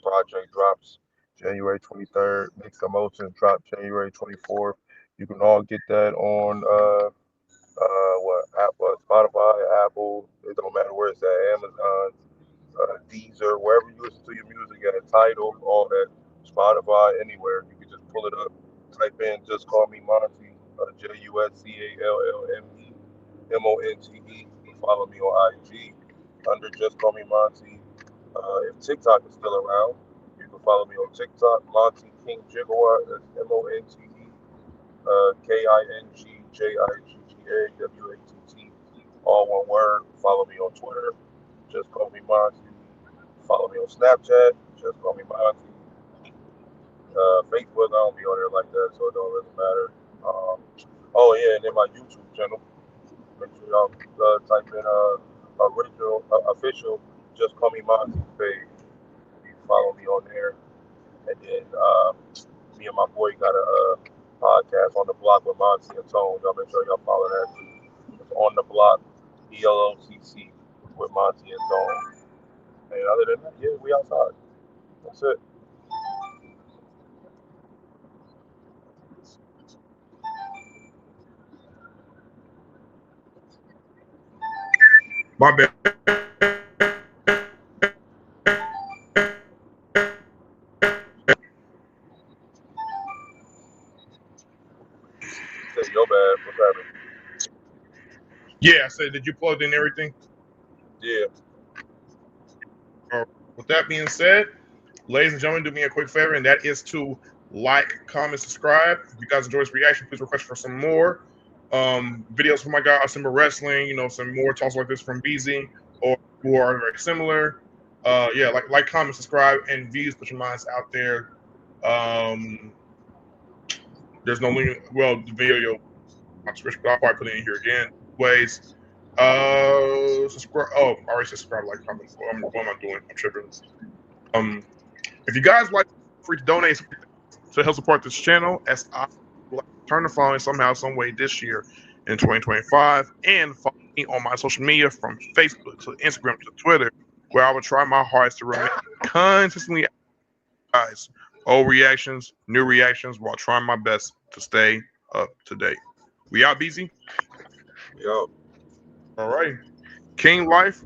project drops January 23rd. Mixed Emotions drops January 24th. You can all get that on Spotify, Apple. It don't matter where it's at. Amazon, Deezer, wherever you listen to your music at. Tidal, all that. Spotify, anywhere. You can just pull it up. Type in "Just Call Me Monty." JUSCALLMEMONTE. Follow me on IG under Just Call Me Monty. If TikTok is still around, you can follow me on TikTok, Monty King Gigawatt. That's MONTE. KINGJIGGAWATT, all one word. Follow me on Twitter. Just call me Monty. Follow me on Snapchat. Just call me Monty. Facebook, I don't be on there like that, so it don't really matter. Oh yeah, and then my YouTube channel. Make sure y'all type in original official. Just call me Monty page. You can follow me on there, and then me and my boy got a podcast on the block with Monty and Tone. Y'all make sure y'all follow that too. It's on the block, ELOCC with Monty and Tone. And other than that, yeah, we outside. That's it. My bad. Say your bad. What's happening? Yeah, I said, did you plug in everything? Yeah. With that being said, ladies and gentlemen, do me a quick favor, and that is to like, comment, subscribe. If you guys enjoy this reaction, please request for some more videos from my guy, Simba Wrestling. You know, some more talks like this from BEEZY, or who are very similar. Yeah, like, comment, subscribe, and views. Put your minds out there. There's no link. Well, the video, I'll probably put it in here again. Ways. Subscribe. Oh, I already said subscribe, like, comment. What am I doing? I'm tripping. If you guys like, free to donate to help support this channel, as I turn the following somehow, some way this year in 2025, and follow me on my social media from Facebook to Instagram to Twitter, where I will try my hardest to remain consistently guys. Old reactions, new reactions, while trying my best to stay up to date. We out, BZ? Yo. All right. King Life,